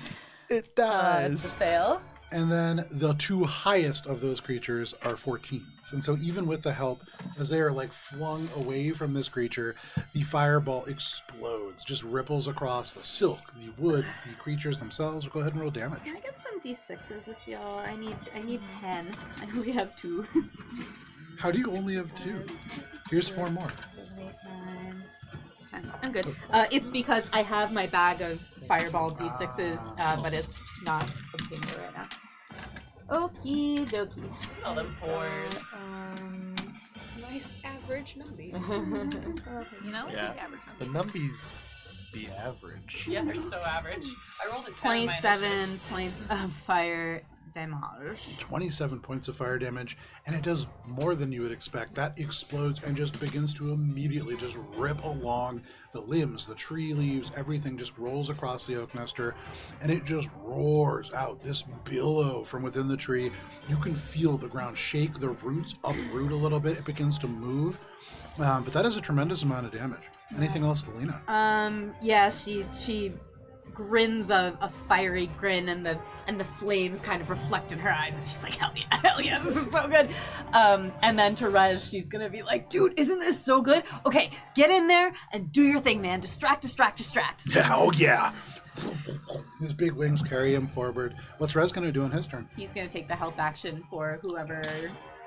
D: It
B: It's
D: dies.
B: a fail.
A: And then the 2 highest of those creatures are 14s. And so even with the help, as they are like flung away from this creature, the fireball explodes, just ripples across the silk, the wood, the creatures themselves. Go ahead and roll damage.
B: Can I get some D6s if y'all? I need 10. I only have 2.
A: How do you only have 2? Here's 4 more.
B: 7, 8, 9, 10. I'm good. It's because I have my bag of fireball D6s, but it's not obtainable right now. Okie dokie.
C: All them 4s.
G: Nice average numbies.
H: You know?
D: Yeah.
H: The average
D: The numbies be average.
C: Yeah, they're so average. I rolled a 10 on my
B: 27 points of fire damage.
A: 27 points of fire damage, and it does more than you would expect. That explodes and just begins to immediately just rip along the limbs, the tree leaves, everything just rolls across the oak nester, and it just roars out this billow from within the tree. You can feel the ground shake, the roots uproot a little bit, it begins to move, but that is a tremendous amount of damage. Anything else, Alina?
B: Yeah, she grins a fiery grin, and the flames kind of reflect in her eyes, and she's like, hell yeah, this is so good. And then to Rez, she's gonna be like, dude, isn't this so good? Okay, get in there and do your thing, man. Distract.
A: Yeah, oh yeah. His big wings carry him forward. What's Rez gonna do on his turn?
B: He's gonna take the help action for whoever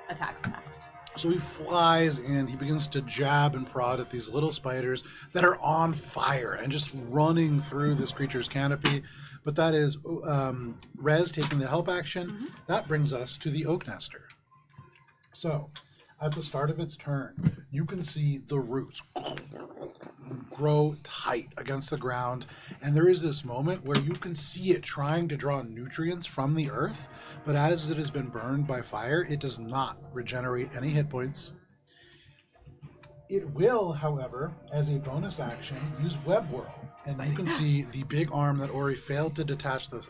B: attacks next.
A: So he flies in, he begins to jab and prod at these little spiders that are on fire and just running through this creature's canopy. But that is Rez taking the help action. Mm-hmm. That brings us to the oak nester. So, at the start of its turn, you can see the roots grow tight against the ground, and there is this moment where you can see it trying to draw nutrients from the earth, but as it has been burned by fire, it does not regenerate any hit points. It will, however, as a bonus action, use Web Whirl, and you can see the big arm that Ori failed to detach the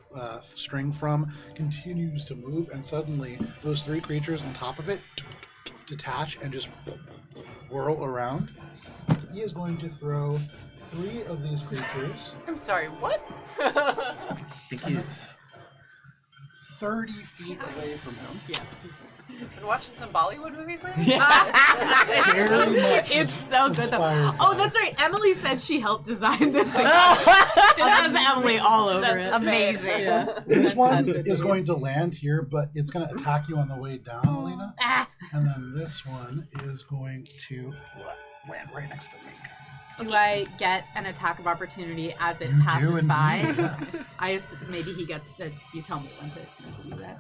A: string from continues to move, and suddenly those three creatures on top of it detach and just whirl around. He is going to throw 3 of these creatures.
C: I'm sorry, what?
F: I think he's
A: 30 feet away from him.
B: Yeah.
C: Been watching some Bollywood movies lately?
A: Very much
B: It's so good though.
A: inspired
B: Oh,
A: by
B: that's right. Emily said she helped design this. It has Emily all over
C: Sense
B: it.
C: of
H: Amazing.
B: Yeah.
A: This one is going to land here, but it's going to attack you on the way down, Alina.
B: Ah.
A: And then this one is going to land right next to me.
B: Do I get an attack of opportunity as it
A: You do
B: passes
A: indeed,
B: by?
A: yes.
B: Maybe he gets. You tell me when to do that.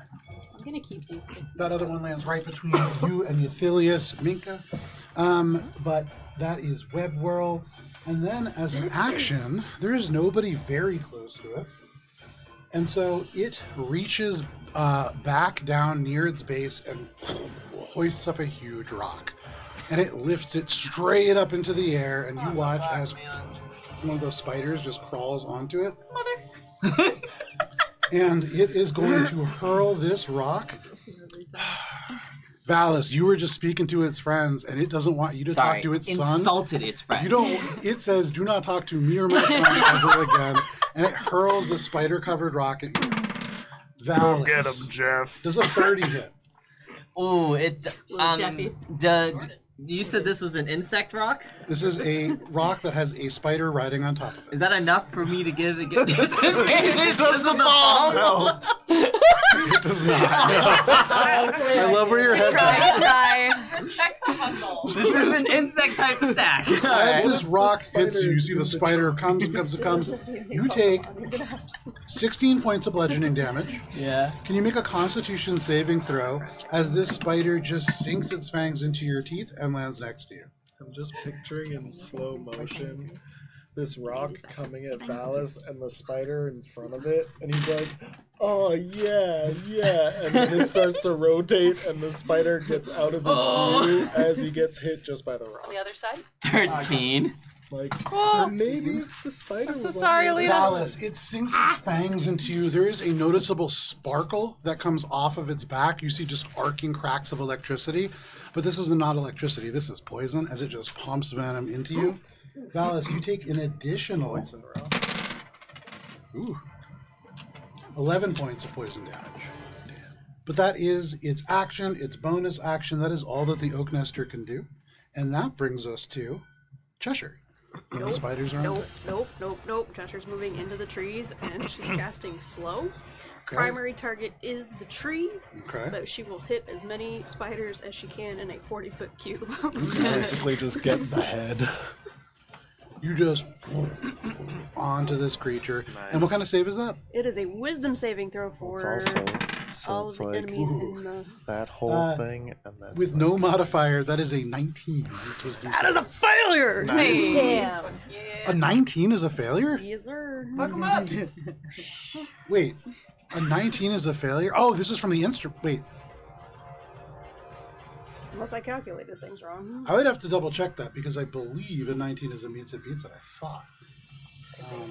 B: I'm gonna keep these 6.
A: That other one lands right between you and Euthelius Minka. But that is Web Whirl. And then as an action, there is nobody very close to it. And so it reaches back down near its base and hoists up a huge rock. And it lifts it straight up into the air, and you watch as one of those spiders just crawls onto it. Mother! And it is going to hurl this rock. Valis, you were just speaking to its friends, and it doesn't want you to talk to its son.
F: Insulted its friend.
A: You don't. It says, "Do not talk to me or my son ever again." And it hurls the spider-covered rock at you. Valis,
D: Go get him, Jeff.
A: does a 30 hit?
F: Ooh, it.
B: Jesse.
F: You said this was an insect rock?
A: This is a rock that has a spider riding on top of it.
F: Is that enough for me to give it?
D: It does the ball. No.
A: It does not. No. I love where your head's at.
H: Try.
C: Respect the hustle.
F: This is an insect type attack.
A: As this rock hits you, see the spider comes and comes and comes. You take 16 points of bludgeoning damage.
F: Yeah.
A: Can you make a Constitution saving throw as this spider just sinks its fangs into your teeth and lands next to you?
J: I'm just picturing in slow motion this rock coming at Valis and the spider in front of it, and he's like, "Oh yeah, yeah," and then it starts to rotate, and the spider gets out of his view as he gets hit just by the rock.
C: On the other side?
F: 13.
J: Like,
C: Oh.
J: maybe the spider.
C: I'm so
J: was
C: sorry,
J: on the-
C: Alina.
A: Valis, it sinks its fangs into you. There is a noticeable sparkle that comes off of its back. You see just arcing cracks of electricity, but this is not electricity. This is poison as it just pumps venom into you. Valis, you take an additional 11 points of poison damage. But that is its action, its bonus action. That is all that the Oak Nester can do. And that brings us to Cheshire. And the spiders are on deck.
G: Nope. Cheshire's moving into the trees, and she's casting slow.
A: Okay.
G: Primary target is the tree,
A: Okay.
G: but she will hit as many spiders as she can in a 40-foot cube.
J: Basically, just get the head.
A: You just onto this creature.
J: Nice.
A: And what kind of save is that?
G: It is a wisdom saving throw for
J: It's also so
G: all
J: it's
G: of the
J: like
G: enemies in the...
J: that whole thing, and then
A: With no modifier, that is a 19. It's wisdom
G: That is a
A: save.
G: failure!
J: Nice.
B: Damn.
A: A 19 is a failure?
G: Yes, sir.
C: Fuck him up.
A: Wait. A 19 is a failure? Oh, this is from the instrument. Wait,
G: Unless I calculated things wrong.
A: I would have to double check that because I believe a 19 is a meets it beats it. I thought.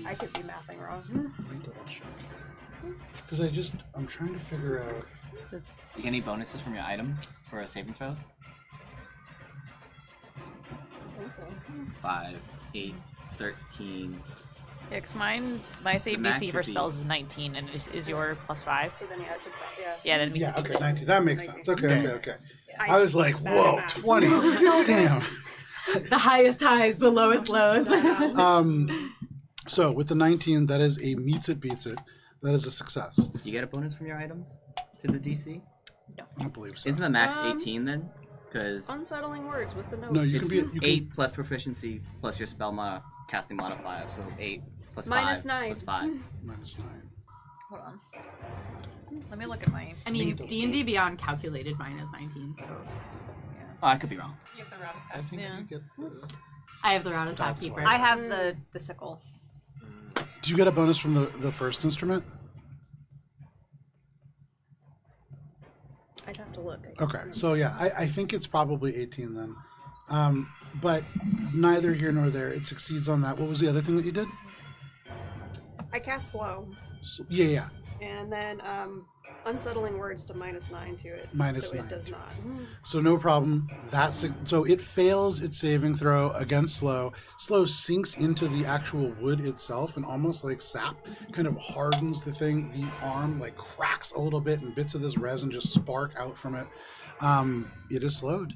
G: I could be mathing wrong.
A: Let me double check here. Because I'm trying to figure out.
F: Do you get any bonuses from your items for a saving throw?
G: I think so.
F: 5, 8, 13.
H: Yeah, 'cause my save
F: max
H: DC
F: would
H: for
F: be-
H: spells is 19, and is your +5?
G: So then I should,
H: Yeah, that means
A: Yeah, okay, 19. That makes sense. Okay.
G: Yeah.
A: I was like, whoa, 20. Damn.
B: The highest highs, the lowest lows.
A: So with the 19, that is a meets it, beats it. That is a success.
F: Do you get a bonus from your items to the DC?
A: I don't believe so.
F: Isn't the max 18 then? Because
G: Unsettling words with the notes.
A: No, you can be. You can,
F: 8 plus proficiency plus your spell casting modifier, so 8 plus
G: Minus
F: 5
G: 9.
F: plus 5.
A: minus 9.
H: Hold on. Let me look at my.
B: I mean,
H: save
B: D&D Beyond calculated mine is 19, so
F: Oh, I could be wrong.
C: You have the round
A: I think
H: Yeah.
A: you get the.
B: I have the round attack
A: That's
B: keeper.
A: why.
H: I have the sickle.
A: Do you get a bonus from the first instrument?
G: I'd have to look.
A: Okay, so yeah, I think it's probably 18 then. But neither here nor there. It succeeds on that. What was the other thing that you did?
G: I cast slow,
A: So, yeah.
G: and then unsettling words to -9 to it.
A: Minus
G: so
A: 9.
G: it does not.
A: So no problem. So it fails its saving throw against slow. Slow sinks into the actual wood itself and almost like sap kind of hardens the thing. The arm like cracks a little bit and bits of this resin just spark out from it. It is slowed.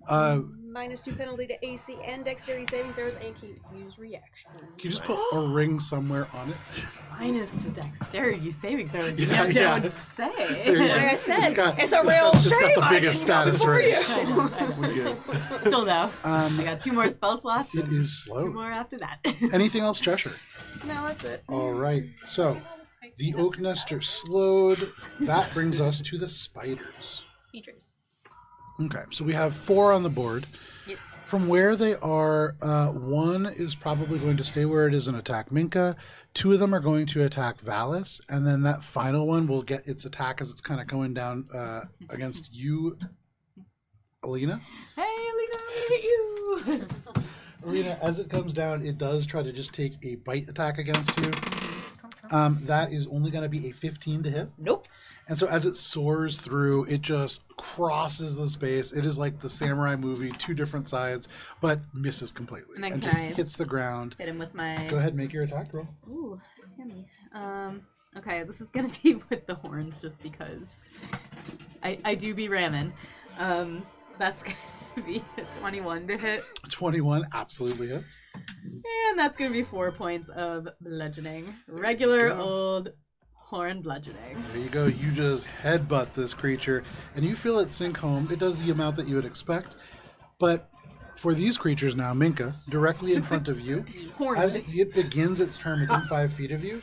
G: -2 penalty to AC and dexterity saving throws, and can use reaction.
A: Can you just put a ring somewhere on it?
B: Minus to dexterity saving throws.
A: Yeah,
B: You
A: yeah.
B: don't say.
A: There you go.
G: Like I said,
A: It's got
G: it's a real
A: it's got
G: shame
A: the
G: I
A: biggest
G: didn't know
A: status
G: before
A: rate.
G: you.
B: I know.
A: We're good.
B: Still though, I got 2 more spell slots.
A: It
B: and
A: is
B: 2
A: slow.
B: more after that.
A: Anything else, Cheshire?
G: No, that's it.
A: All right. So the oak nester slowed. That brings us to the spiders.
H: Speeders.
A: Okay, so we have 4 on the board.
H: Yes.
A: From where they are, 1 is probably going to stay where it is and attack Minka. 2 of them are going to attack Valis, and then that final one will get its attack as it's kind of going down against you, Alina.
B: Hey, Alina, I'm gonna hit you.
A: Alina, as it comes down, it does try to just take a bite attack against you. That is only going to be a 15 to hit.
B: Nope.
A: And so as it soars through, it just crosses the space. It is like the samurai movie, 2 different sides, but misses completely.
B: And then
A: And
B: can
A: just
B: I-
A: hits the ground.
B: Hit him with my.
A: Go ahead, make your attack roll.
B: Ooh, yummy. Okay, this is gonna be with the horns just because I do be ramming. That's gonna be a 21 to hit,
A: 21 absolutely hits.
B: and that's gonna be 4 points of bludgeoning. Regular
A: go.
B: old horn bludgeoning.
A: There you go. You just headbutt this creature, and you feel it sink home. It does the amount that you would expect. But for these creatures now, Minka, directly in front of you,
B: Horn.
A: as it begins its turn within 5 feet of you,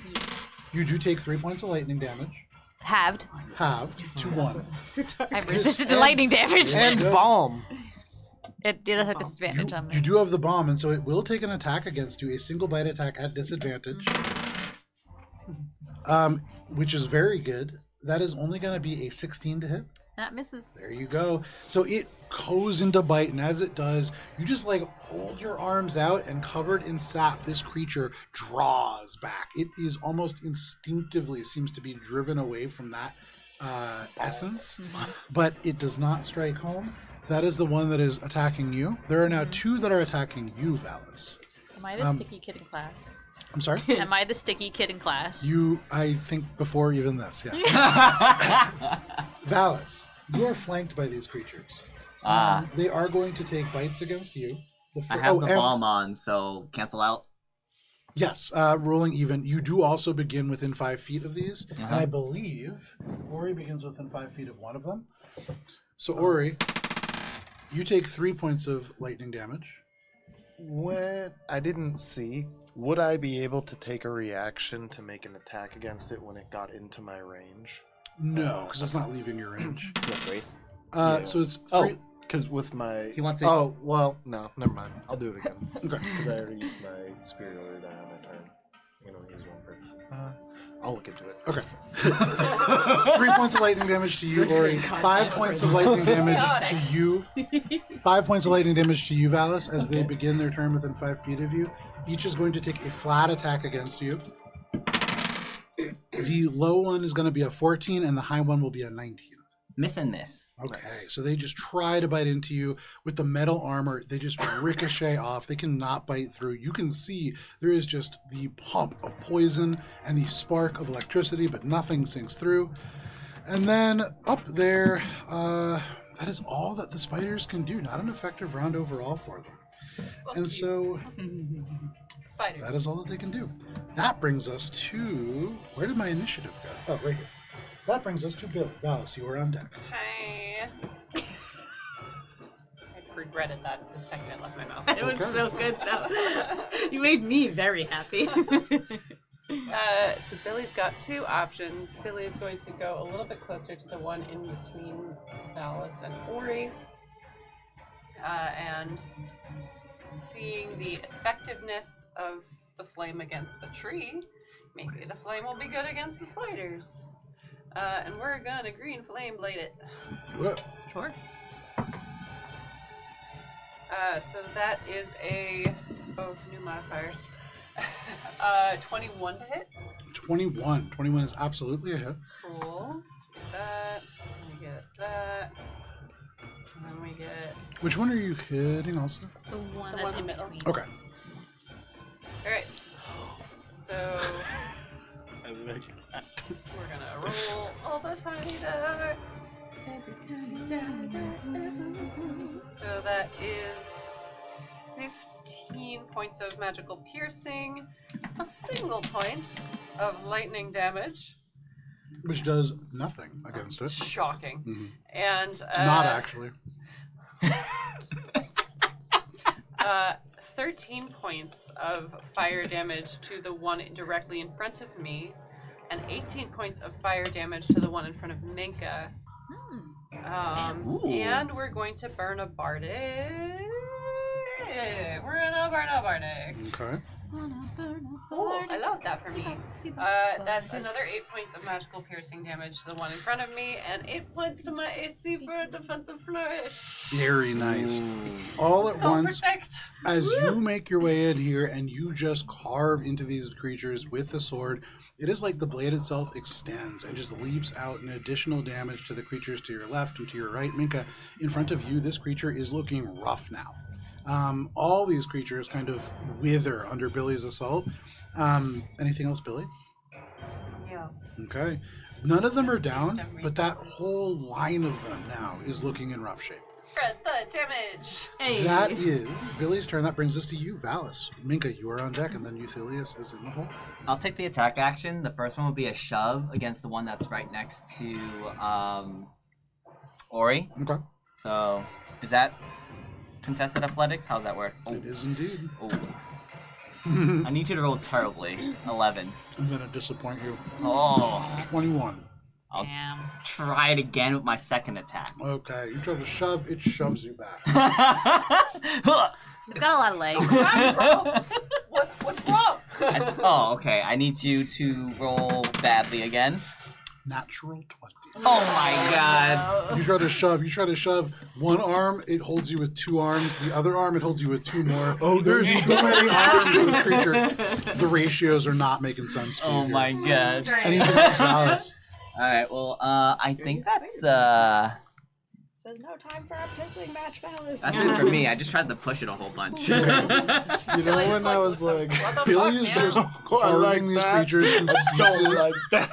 A: you do take 3 points of lightning damage.
H: Halved.
A: Halved to 1.
H: I'm resistant to lightning damage.
D: And bomb.
H: It does have disadvantage on me.
A: You do have the bomb, and so it will take an attack against you, a single bite attack at disadvantage, which is very good. That is only going to be a 16 to hit.
H: That misses.
A: There you go. So it goes into bite, and as it does, you just like hold your arms out, and covered in sap, this creature draws back. It is almost instinctively seems to be driven away from that essence, but it does not strike home. That is the one that is attacking you. There are now 2 that are attacking you, Valis.
H: Am I the sticky kid in class?
A: I'm sorry?
H: Am I the sticky kid in class?
A: You, I think before even this, yes. Valis, you are flanked by these creatures. They are going to take bites against you.
F: I have the bomb on, so cancel out.
A: Yes, rolling even. You do also begin within 5 feet of these, and I believe Ori begins within 5 feet of one of them. So Ori, you take 3 points of lightning damage.
J: When I didn't see, would I be able to take a reaction to make an attack against it when it got into my range?
A: No, because it's not leaving your range.
F: You have grace.
A: So it's 3.
J: Oh, because with my...
F: He wants to.
J: Oh, well, no, never mind. I'll do it again.
A: Okay.
J: Because I already used my superiority die on my turn. I'm gonna use one first.
D: I'll look into it.
A: Okay. 3 points of lightning damage to you, Ori. 5 points of lightning damage to you. 5 points of lightning damage to you, Valis, as they begin their turn within 5 feet of you. Each is going to take a flat attack against you. The low one is going to be a 14, and the high one will be a 19.
F: Miss and miss.
A: Okay, so they just try to bite into you with the metal armor. They just ricochet off. They cannot bite through. You can see there is just the pump of poison and the spark of electricity, but nothing sinks through. And then up there, that is all that the spiders can do. Not an effective round overall for them. And so
C: Spiders.
A: that is all that they can do. That brings us to... Where did my initiative go? Oh, right here. That brings us to Billy. Valis, you are on deck.
C: Hi. I regretted that the second it left my mouth.
B: It was so good though. You made me very happy.
C: So Billy's got 2 options. Billy is going to go a little bit closer to the one in between Valis and Ori. And seeing the effectiveness of the flame against the tree, maybe the flame will be good against the spiders. And we're gonna green flame blade it.
A: What?
B: Sure.
C: So that is a new modifiers. 21 to hit.
A: 21. 21 is absolutely a hit.
C: Cool. Let's get that. We get that. And then we get
A: Which one are you hitting also?
B: The one
C: the
B: that's
C: one in
B: in
C: the middle.
B: between.
A: Okay.
C: Alright. So
J: I like that.
C: we're gonna roll all the tiny dice. So that is 15 points of magical piercing, a single point of lightning damage.
A: Which does nothing against it.
C: Shocking.
A: Mhm.
C: And
A: Not actually.
C: 13 points of fire damage to the one directly in front of me, and 18 points of fire damage to the one in front of Minka. And we're going to burn a bardic. We're gonna burn a bardic.
A: Okay.
C: Oh, I love that for me. That's another 8 points of magical piercing damage to the one in front of me, and 8 points to my AC for a defensive flourish.
A: Very nice. All at once,
C: Protect.
A: as you make your way in here and you just carve into these creatures with the sword, it is like the blade itself extends and just leaps out an additional damage to the creatures to your left and to your right. Minka, in front of you, this creature is looking rough now. All these creatures kind of wither under Billy's assault. Anything else, Billy?
C: Yeah.
A: Okay. None of them are down, but that whole line of them now is looking in rough shape.
C: Spread the damage.
B: Hey.
A: That is Billy's turn. That brings us to you, Valis. Minka, you are on deck, and then Euthelius is in the hole.
F: I'll take the attack action. The first one will be a shove against the one that's right next to Ori.
A: Okay.
F: So, is that contested athletics? How's that work? Oh.
A: It is indeed.
F: Oh. I need you to roll terribly. 11.
A: I'm going to disappoint you.
F: Oh.
A: 21.
F: I'll
H: Damn.
F: try it again with my second attack.
A: Okay. You try to shove, it shoves you back.
H: It's got a lot of legs.
C: What's wrong?
F: Oh, okay. I need you to roll badly again.
A: Natural 20.
F: Oh my god.
A: You try to shove. One arm, it holds you with 2 arms. The other arm, it holds you with 2 more. Oh, there's too many arms in this creature. The ratios are not making sense to you.
F: Oh my god.
A: Anything else, Valis?
F: Alright, well, I think that's,
G: Says no time for a pissing match, Valis.
F: that's it for me. I just tried to push it a whole bunch.
J: You know when I was like,
A: Billy is just carving these creatures to
J: don't
A: pieces.
J: like that.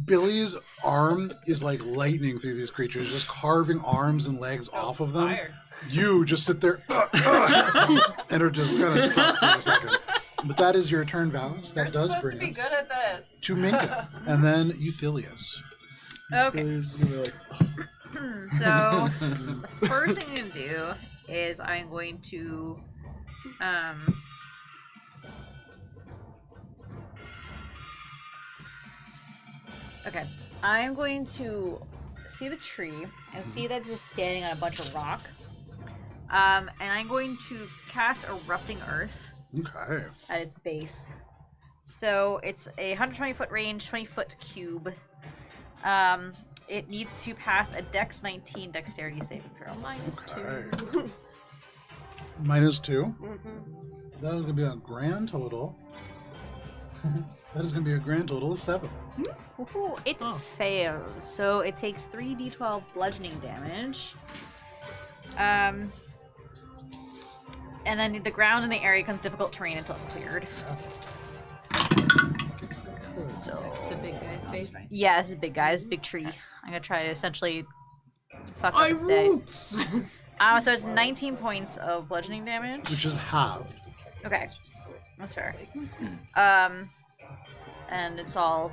A: Billy's arm is like lightning through these creatures, just carving arms and legs off of them.
C: Fire.
A: You just sit there and are just kind of stuck for a second. But that is your turn, Valis. That
C: You're
A: does
C: supposed to
A: bring
C: be
A: us
C: good at this.
A: to Minka, and then Euthelius.
B: Okay.
J: There's gonna be like,
B: So the first thing I'm gonna do is I'm going to okay. I'm going to see the tree and see that it's just standing on a bunch of rock. And I'm going to cast Erupting Earth
A: Okay.
B: at its base.
H: So it's a 120-foot range, 20-foot cube. It needs to pass a Dex 19 dexterity saving throw.
A: Okay. -2. That is going to be a grand total. That is going to be a grand total of 7.
H: Ooh, it fails. So it takes 3d12 bludgeoning damage. And then the ground in the area becomes difficult terrain until cleared. So
B: The big guy's face.
H: yeah, this is a big guy. This is a big tree. I'm gonna try to essentially fuck up its day. So it's 19 points of bludgeoning damage.
A: Which is halved.
H: Okay, that's fair. And it's all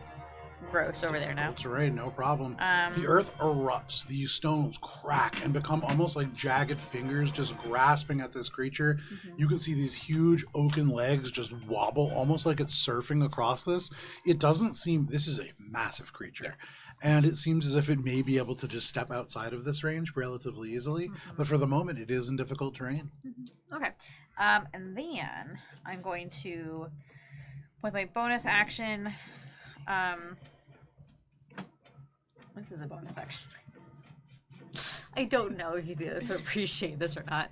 H: gross over there now.
A: Terrain, no problem. The earth erupts. These stones crack and become almost like jagged fingers just grasping at this creature. You can see these huge oaken legs just wobble, almost like it's surfing across this. It doesn't seem... This is a massive creature. And it seems as if it may be able to just step outside of this range relatively easily. But for the moment, it is in difficult terrain.
H: Okay. And then I'm going to, with my bonus action, this is a bonus action. I don't know if you guys appreciate this or not,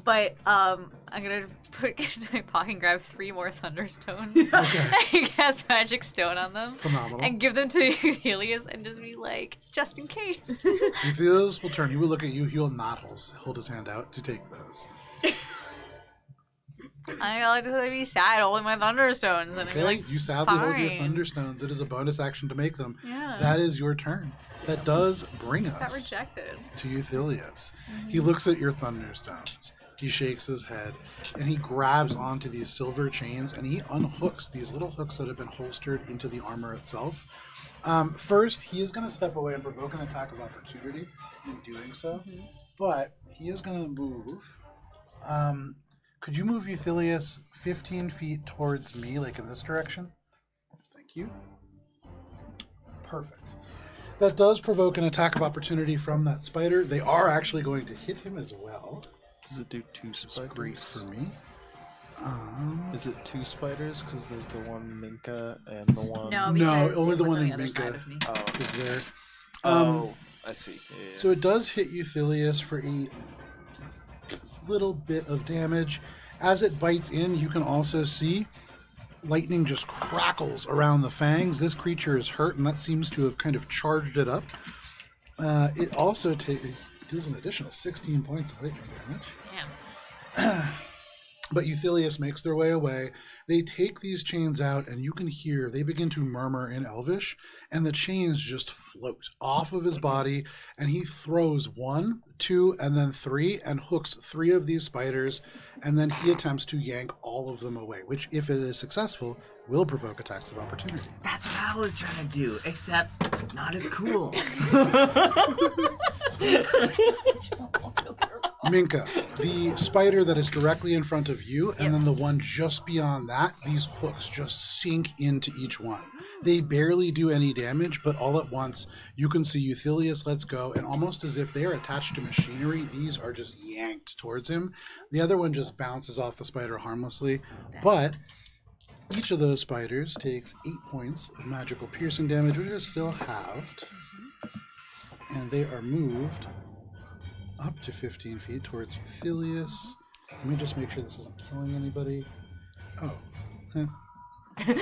H: but I'm gonna put into my pocket and grab 3 more Thunderstones and cast Magic Stone on them.
A: Phenomenal.
H: And give them to Euthelius and just be like, just in case.
A: Euthelius will turn. He will look at you. He will not hold his hand out to take those.
H: I like to be sad holding my Thunderstones. And
A: Okay,
H: like,
A: you sadly hold your
H: fine.
A: Thunderstones. It is a bonus action to make them.
H: Yeah.
A: That is your turn. That does bring
H: Got
A: us
H: rejected.
A: to Euthelius. He looks at your Thunderstones. He shakes his head, and he grabs onto these silver chains, and he unhooks these little hooks that have been holstered into the armor itself. First, he is going to step away and provoke an attack of opportunity in doing so, but he is going to move. Could you move Euthelius 15 feet towards me, like in this direction? Thank you. Perfect. That does provoke an attack of opportunity from that spider. They are actually going to hit him as well.
J: Does it do 2
A: It's
J: spiders?
A: great for me.
J: Is it 2 spiders? Because there's the one Minka and the one...
H: No,
A: No,
H: because
A: only the
H: it was
A: one
H: on
A: in
H: other side
A: Minka
H: of me.
J: Oh,
A: is there.
J: I see. Yeah.
A: So it does hit Euthelius for a little bit of damage. As it bites in, you can also see lightning just crackles around the fangs. This creature is hurt, and that seems to have kind of charged it up. It also deals an additional 16 points of lightning damage.
H: Yeah.
A: But Euthelius makes their way away. They take these chains out, and you can hear they begin to murmur in Elvish, and the chains just float off of his body, and he throws 1, 2, and then 3, and hooks 3 of these spiders, and then he attempts to yank all of them away, which, if it is successful, will provoke attacks of opportunity.
K: That's what I was trying to do, except not as cool.
A: Minka, the spider that is directly in front of you, and then the one just beyond that, these hooks just sink into each one. They barely do any damage, but all at once, you can see Euthelius lets go, and almost as if they are attached to machinery, these are just yanked towards him. The other one just bounces off the spider harmlessly, but each of those spiders takes 8 points of magical piercing damage, which is still halved, and they are moved up to 15 feet towards Euthelius. Let me just make sure this isn't killing anybody. Oh.
C: I'm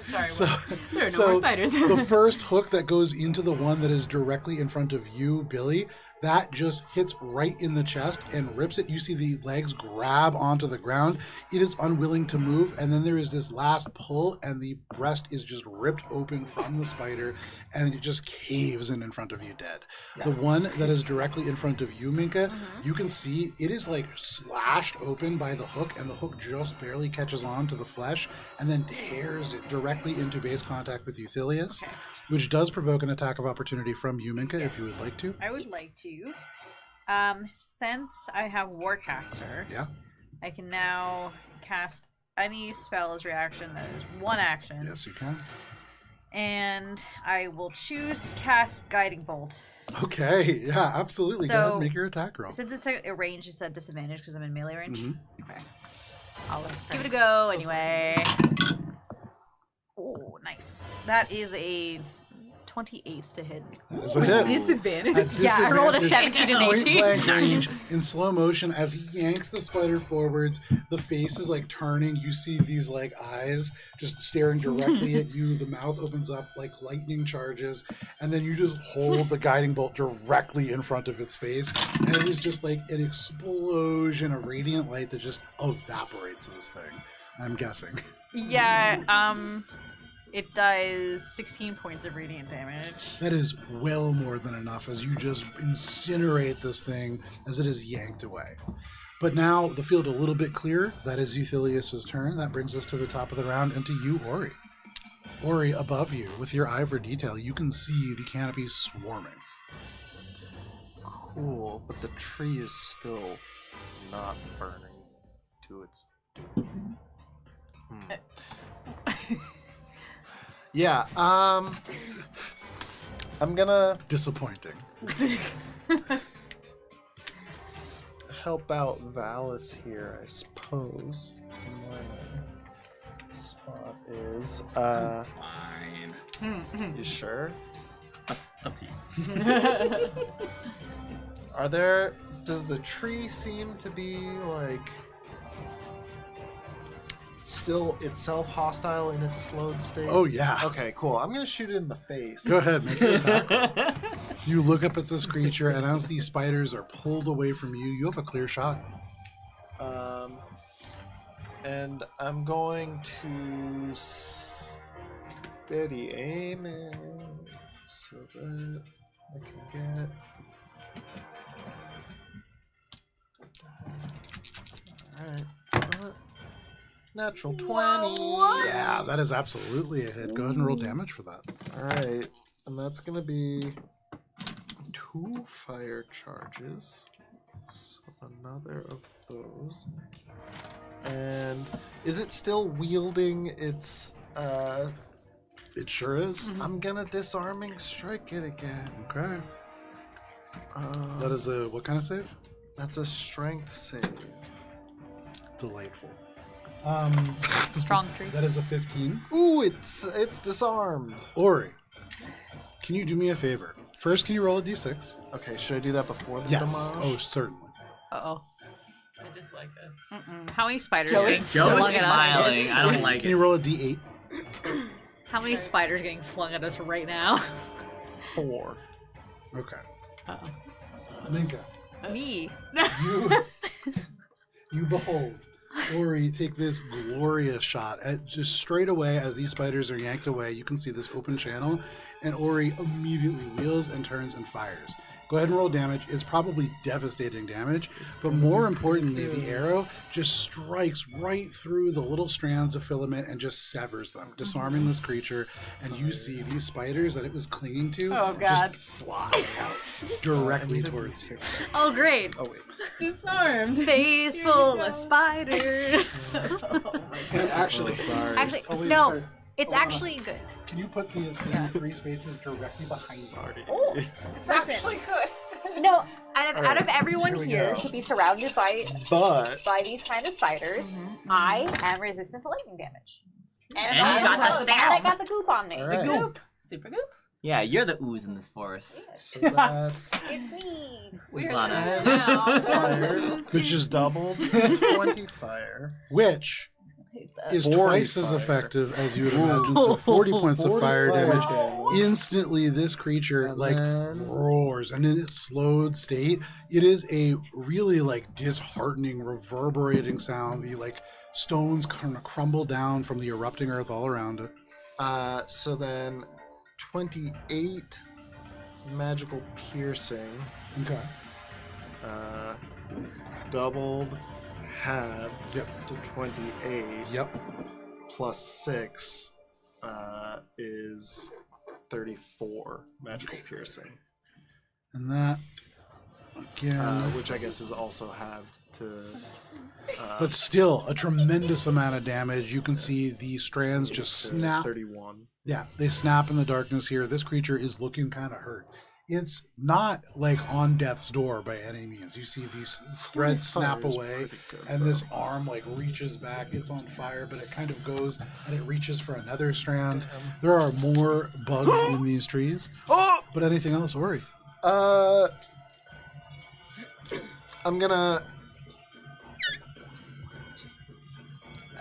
C: sorry.
A: So,
B: There are no more spiders.
A: the first hook that goes into the one that is directly in front of you, Billy, that just hits right in the chest and rips it. You see the legs grab onto the ground. It is unwilling to move, and then there is this last pull, and the breast is just ripped open from the spider, and it just caves in front of you dead. The one that is directly in front of you, Minka, you can see it is like slashed open by the hook, and the hook just barely catches on to the flesh, and then tears it directly into base contact with Euthelius, which does provoke an attack of opportunity from you, Minka, if you would like to.
H: I would like to. Since I have Warcaster, I can now cast any spell as reaction that is 1 action.
A: Yes, you can.
H: And I will choose to cast Guiding Bolt.
A: Okay, yeah, absolutely. Go ahead and make your attack roll.
H: Since it's a range, it's at disadvantage because I'm in melee range.
A: Mhm.
H: Okay. I'll give it a go anyway. Oh, nice. That is a 28 to hit.
A: That is a hit.
B: Disadvantage.
A: At
H: Yeah, I rolled a
A: disadvantage,
H: 17 and
A: point
H: 18.
A: blank range in slow motion as he yanks the spider forwards. The face is like turning. You see these like eyes just staring directly at you. The mouth opens up like lightning charges, and then you just hold the guiding bolt directly in front of its face, and it is just like an explosion of radiant light that just evaporates this thing. I'm guessing.
H: Yeah, it does 16 points of radiant damage.
A: That is well more than enough as you just incinerate this thing as it is yanked away. But now the field a little bit clearer. That is Euthelius' turn. That brings us to the top of the round and to you, Ori. Ori, above you, with your eye for detail, you can see the canopy swarming.
D: Cool, but the tree is still not burning to its doom. Yeah, I'm gonna
A: Disappointing.
D: help out Valis here, I suppose. My spot is
K: Fine.
D: you sure?
K: Up to you.
D: Does the tree seem to be like still itself hostile in its slowed state?
A: Oh, yeah.
D: Okay, cool. I'm gonna shoot it in the face.
A: Go ahead, make your attack roll. You look up at this creature, and as these spiders are pulled away from you, you have a clear shot.
D: And I'm going to steady aim it so that I can get. Alright. Natural 20.
A: Yeah, that is absolutely a hit. Go ahead and roll damage for that.
D: Alright. And that's going to be 2 fire charges. So another of those. And is it still wielding its
A: It sure is.
D: I'm gonna disarming strike it again.
A: Okay. That is a what kind of save?
D: That's a strength save.
A: Delightful.
H: Strong tree.
A: That is a 15.
D: Ooh, it's disarmed.
A: Ori, can you do me a favor? First, can you roll a d6?
D: Okay, should I do that before the
A: Yes.
D: damage?
A: Oh, certainly.
H: Uh-oh.
C: I dislike this.
H: How many spiders
B: Joe
H: are getting
B: is
K: Joe
H: flung
K: is
H: at us?
K: smiling. I don't like
A: Can
K: it.
A: you roll a d8?
H: How many spiders are getting flung at us right now?
D: 4.
A: Okay.
H: Uh-oh.
A: Minka,
H: Me.
A: you behold Ori take this glorious shot. Just straight away as these spiders are yanked away, you can see this open channel, and Ori immediately wheels and turns and fires. Go ahead and roll damage. It's probably devastating damage, but more importantly, the arrow just strikes right through the little strands of filament and just severs them, disarming this creature. And you see these spiders that it was clinging to just fly out directly towards you.
H: Oh, great.
D: Oh wait.
B: Disarmed.
H: Face full of spiders.
A: And actually,
D: Sorry.
E: Actually,
A: Oh, wait,
E: no,
A: sorry.
E: it's
A: Hold on.
E: actually good.
A: Can you put these in 3 spaces directly behind
D: Sorry.
E: Oh,
C: It's actually good.
E: no, out
D: All right,
E: of everyone
D: here we
E: here
D: go.
E: to be surrounded by
D: But
E: these kind of spiders, I am resistant to lightning damage.
K: And you got the
E: And I
K: sound.
E: got the goop on me.
D: all right.
C: Goop. Super goop.
F: Yeah, you're the ooze in this forest.
D: So that's
E: It's me.
C: We're
K: Lana.
C: now.
D: fire, which is doubled 20 fire.
A: which is
D: 40
A: twice as
D: fire.
A: effective as you would imagine. So 40 points of
D: 40
A: fire damage.
D: damage.
A: Instantly, this creature
D: And
A: like
D: then-
A: roars, and in its slowed state, it is a really like disheartening, reverberating sound. The like stones kind of crumble down from the erupting earth all around it.
D: So then 28 magical piercing,
A: Okay.
D: doubled, halved
A: Yep.
D: to 28,
A: Yep.
D: plus 6 is 34 magical piercing.
A: And that again,
D: Which I guess is also halved to.
A: but still a tremendous amount of damage. You can see the strands just
D: to
A: snap.
D: 31.
A: Yeah, they snap in the darkness here. This creature is looking kind of hurt. It's not like on death's door by any means. You see these threads snap away, and this arm like reaches back. It's on fire, but it kind of goes and it reaches for another strand. There are more bugs in these trees. But anything else, Ori?
D: I'm gonna.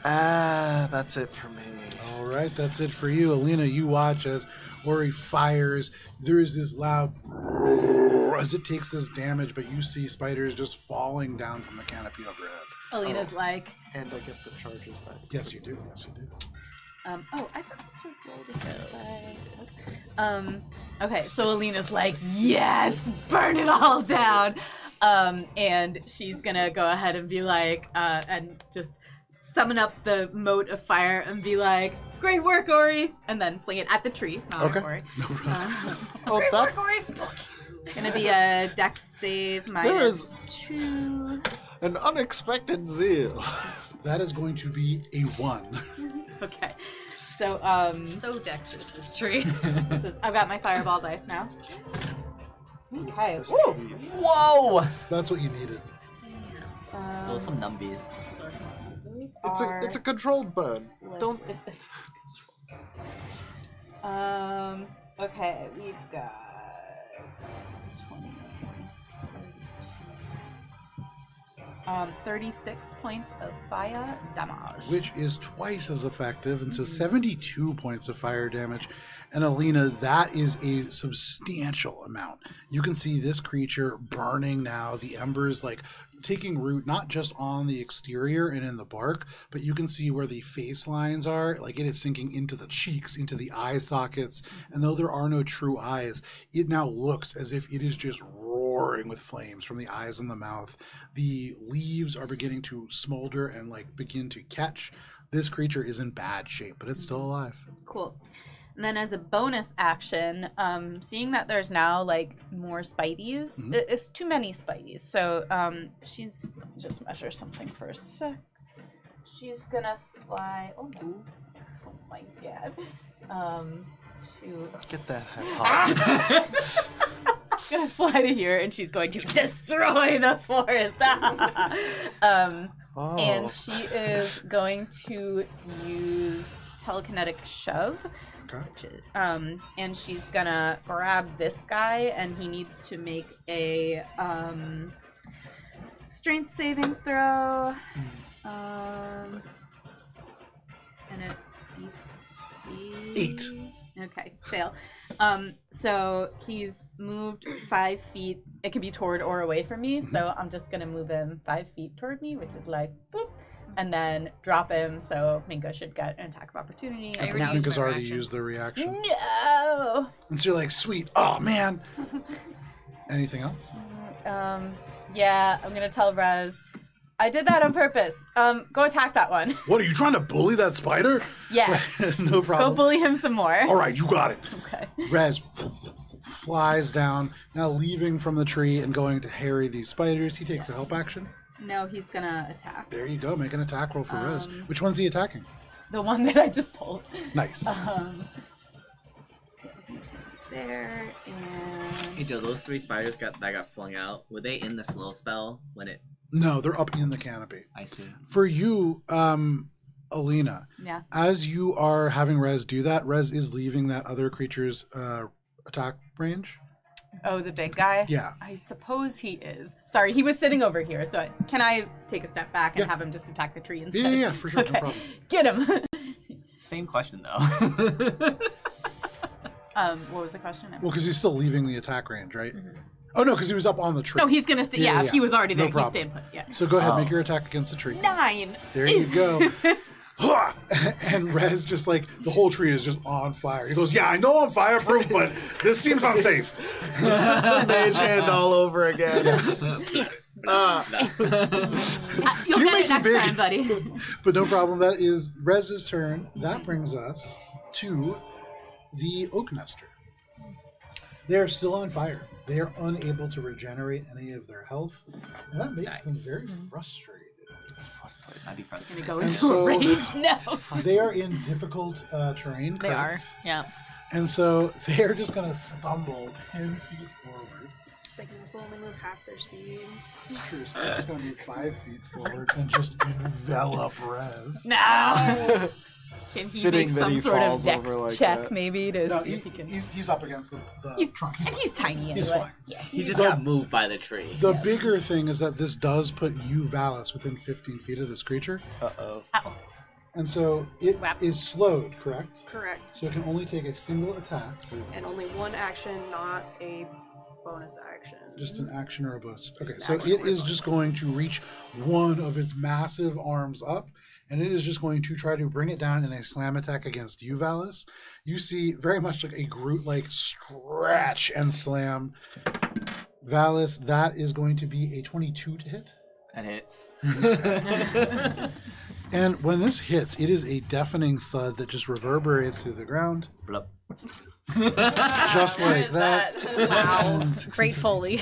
D: That's it for me.
A: All right, that's it for you. Alina, you watch as Ori fires. There is this loud as it takes this damage, but you see spiders just falling down from the canopy overhead.
B: Alina's like,
D: And I get the charges back.
A: Yes, you do. Yes, you do.
B: I forgot to roll this. Okay, so Alina's like, yes, burn it all down. And she's gonna go ahead and be like, and just summon up the mote of fire and be like, great work, Ori! And then fling it at the tree, not at Ori.
A: No problem.
B: Great work, Ori! Gonna be a dex save -2.
D: An unexpected zeal.
A: That is going to be a 1.
B: Okay. So,
H: So dexterous, this tree.
B: I've got my fireball dice now. Okay.
F: Woo! Whoa!
A: That's what you needed.
F: Those some numbies.
D: It's a controlled burn. Don't.
B: Okay, we've got 20, 36 points of fire damage.
A: Which is twice as effective, and so 72 points of fire damage. And Alina, that is a substantial amount. You can see this creature burning now. The embers like taking root not just on the exterior and in the bark, but you can see where the face lines are. Like it is sinking into the cheeks, into the eye sockets. And though there are no true eyes, it now looks as if it is just roaring with flames from the eyes and the mouth. The leaves are beginning to smolder and like begin to catch. This creature is in bad shape, but it's still alive.
B: Cool. And then as a bonus action, seeing that there's now like more spideys, it's too many spideys. So she's, let me just measure something for a sec. She's gonna fly, oh my god, to...
D: Get that head.
B: She's gonna fly to here and she's going to destroy the forest. And she is going to use telekinetic shove.
A: Okay.
B: And she's gonna grab this guy, and he needs to make a strength saving throw. And it's DC
A: 8.
B: Okay, fail. So he's moved 5 feet. It could be toward or away from me. So I'm just gonna move him 5 feet toward me, which is like boop. And then drop him, so Minka should get an attack of opportunity.
A: Minka's already used the reaction.
B: No!
A: And so you're like, sweet, oh man. Anything else?
B: Yeah, I'm gonna tell Rez. I did that on purpose. Go attack that one.
A: What, are you trying to bully that spider?
B: Yeah.
A: No problem.
B: Go bully him some more.
A: All right, you got it.
B: Okay.
A: Rez flies down, now leaving from the tree and going to harry these spiders. He takes a help action.
B: No, he's gonna attack.
A: There you go. Make an attack roll for Rez. Which one's he attacking?
B: The one that I just pulled.
A: Nice.
B: So he's there, and...
K: Hey Joe, those 3 spiders that got flung out, were they in the slow spell when it...
A: No, they're up in the canopy.
K: I see.
A: For you, Alina,
B: Yeah.
A: as you are having Rez do that, Rez is leaving that other creature's attack range.
B: Oh, the big guy?
A: Yeah.
B: I suppose he is. Sorry, he was sitting over here, so can I take a step back and have him just attack the tree instead?
A: Yeah, for sure.
B: Okay.
A: No problem.
B: Get him.
F: Same question though.
B: What was the question?
A: Well, because he's still leaving the attack range, right? Oh, no, because he was up on the tree.
B: No, he's going to stay. Yeah, if he was already there, he's
A: problem.
B: staying put. Yeah.
A: So go ahead, make your attack against the tree.
B: 9.
A: There you go. And Rez just like, the whole tree is just on fire. He goes, yeah, I know I'm fireproof, but this seems unsafe.
J: Mage hand all over again.
B: You'll
A: You
B: get
A: make
B: it next
A: big.
B: time, buddy.
A: But no problem. That is Rez's turn. That brings us to the Oak Nester. They're still on fire. They are unable to regenerate any of their health. And that makes them very frustrated.
F: I'd be frustrated.
B: Gonna go
A: And
B: into
A: so-
B: a rage. No.
A: They are in difficult terrain,
H: They are.
A: correct?
H: Yeah.
A: And so they're just going to stumble 10 feet
G: frogs will only move half their speed.
A: It's true. So I'm just going to move 5 feet forward and just envelop Rez.
B: No. Can he
J: Fitting
B: make
J: that
B: some
J: he
B: sort of
J: falls
B: dex
J: over like
B: check
J: that.
B: maybe to
A: No,
B: see if he can?
A: he's up against the
B: He's-
A: trunk.
B: He's tiny anyway.
A: He's fine.
B: Yeah.
K: He just
A: The-
K: got moved by the tree.
A: The bigger thing is that this does put you, Valis, within 15 feet of this creature.
J: Uh-oh.
B: Ow.
A: And so it
B: Whap.
A: is slowed, correct?
G: Correct.
A: So it can only take a single attack,
G: And only one action, not a bonus action.
A: just an action or a bonus. Okay,
G: Just
A: so
G: an action
A: it
G: or a
A: is
G: bonus.
A: just going to reach one of its massive arms up, and it is just going to try to bring it down in a slam attack against you, Valis. You see very much like a Groot-like stretch and slam. Valis, that is going to be a 22 to hit.
F: That hits.
A: And when this hits, it is a deafening thud that just reverberates through the ground.
F: Blup.
A: Just
C: Where
A: like
C: is
A: that.
B: Wow.
A: And 16,
B: Great
A: 17.
B: Foley.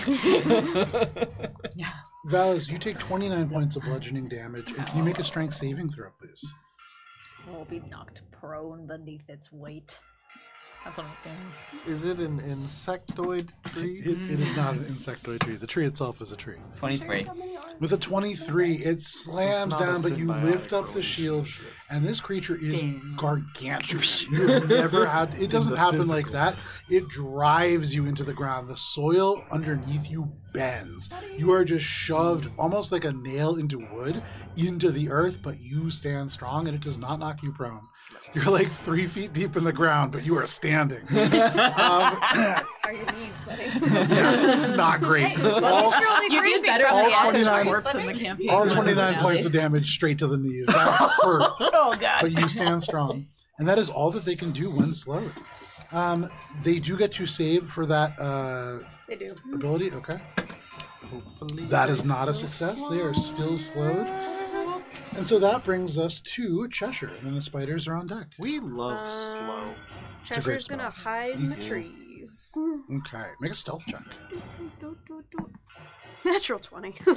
A: Valis, you take 29 points of bludgeoning damage. And can you make a strength saving throw, please?
H: Will be knocked prone beneath its weight. That's what I'm assuming.
D: Is it an insectoid tree?
A: It is not an insectoid tree. The tree itself is a tree.
F: 23.
A: With a 23, it slams
D: not a
A: down, but you lift up the shield, and this creature is gargantuan. You have never had. It doesn't
D: the
A: happen like
D: physical
A: that. It drives you into the ground. The soil underneath you bends. You are just shoved almost like a nail into wood into the earth, but you stand strong, and it does not knock you prone. You're like 3 feet deep in the ground, but you are standing.
G: Are your knees, buddy?
A: Yeah, not great. All,
B: You did better
A: all
B: than the
A: 29
B: corpse in the campaign.
A: all 29 points of damage straight to the knees. That hurts.
B: Oh god.
A: But you stand strong. And that is all that they can do when slowed. They do get to save for that
G: They do.
A: ability. Okay.
D: Hopefully
A: That is
D: they're
A: not a
D: still
A: success.
D: slow.
A: They are still slowed. And so that brings us to Cheshire. And then the spiders are on deck.
D: We love slow.
A: a great
G: Cheshire's gonna
A: spell.
G: hide in the
F: Me too.
G: trees.
A: Okay. Make a stealth check.
G: Natural 20.
A: You're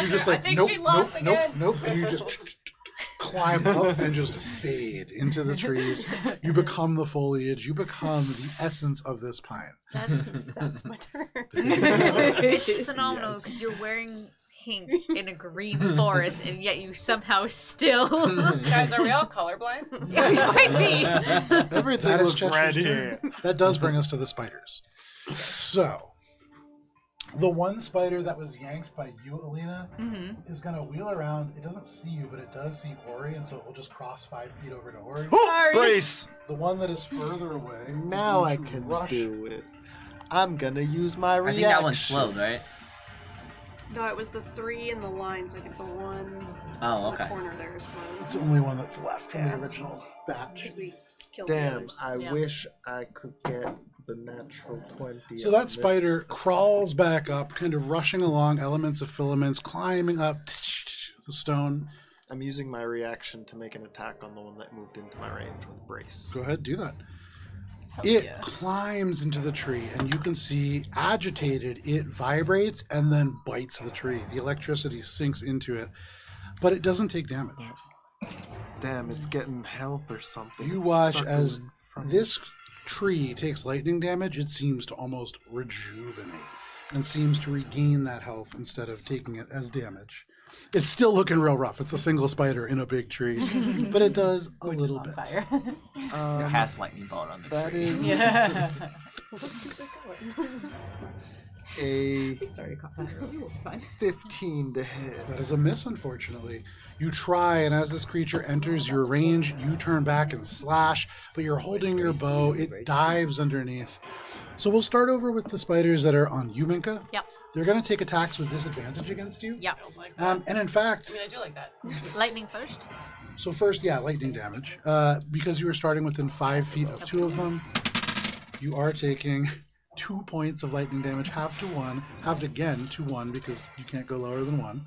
A: just
C: I
A: like,
C: think
A: nope,
C: she
A: nope,
C: lost
A: nope,
C: again.
A: nope. And you just climb up and just fade into the trees. You become the foliage. You become the essence of this pine.
G: That's my turn.
H: It's phenomenal
A: Yes.
H: because you're wearing pink in a green forest, and yet you somehow still.
C: Guys, are we all colorblind?
H: Yeah, we might be.
D: Everything
A: That is
D: looks red
A: Cheshire's
D: here.
A: turn. That does bring us to the spiders. So, the one spider that was yanked by you, Alina, is going to wheel around. It doesn't see you, but it does see Ori, and so it will just cross 5 feet over to Ori.
J: Brace!
A: The one that is further away. is
D: Now I
A: going to
D: can
A: rush.
D: do it. I'm gonna use my
K: I
D: reaction.
K: think that one's slowed, right?
G: No, it was the 3 in the line, so I think the one
K: Oh,
G: in the
K: okay.
G: corner there is slow.
A: It's the only one that's left from
G: Yeah.
A: the original batch.
G: Because we killed the
D: Damn,
G: others.
D: I
H: Yeah.
D: wish I could get the natural 20.
A: So
D: on
A: that
D: this
A: spider
D: attack.
A: crawls back up, kind of rushing along elements of filaments, climbing up the stone.
D: I'm using my reaction to make an attack on the one that moved into my range with brace.
A: Go ahead, do that. It climbs into the tree, and you can see, agitated, it vibrates and then bites the tree. The electricity sinks into it, but it doesn't take damage.
D: Damn, it's getting health or something.
A: You
D: It's
A: watch as
D: suckling from
A: this tree takes lightning damage. It seems to almost rejuvenate and seems to regain that health instead of taking it as damage. It's still looking real rough. It's a single spider in a big tree, but it does a little bit.
F: Cast lightning bolt on the
D: That
F: tree.
D: is
B: Yeah.
G: Let's keep this going.
D: a
B: Started caught fire. Ooh, fine.
D: 15 to hit.
A: That is a miss, unfortunately. You try, and as this creature enters your range, you turn back and slash, but you're holding your bow. It dives underneath. So we'll start over with the spiders that are on you, Minka.
H: Yep.
A: They're going to take attacks with disadvantage against you.
H: Yep.
C: I don't like that.
A: And in fact,
C: I mean, I do like that.
H: Lightning first.
A: so first, yeah, lightning damage. Because you were starting within 5 feet of 2 of them, you are taking 2 points of lightning damage, halved to 1, halved again to 1 because you can't go lower than 1.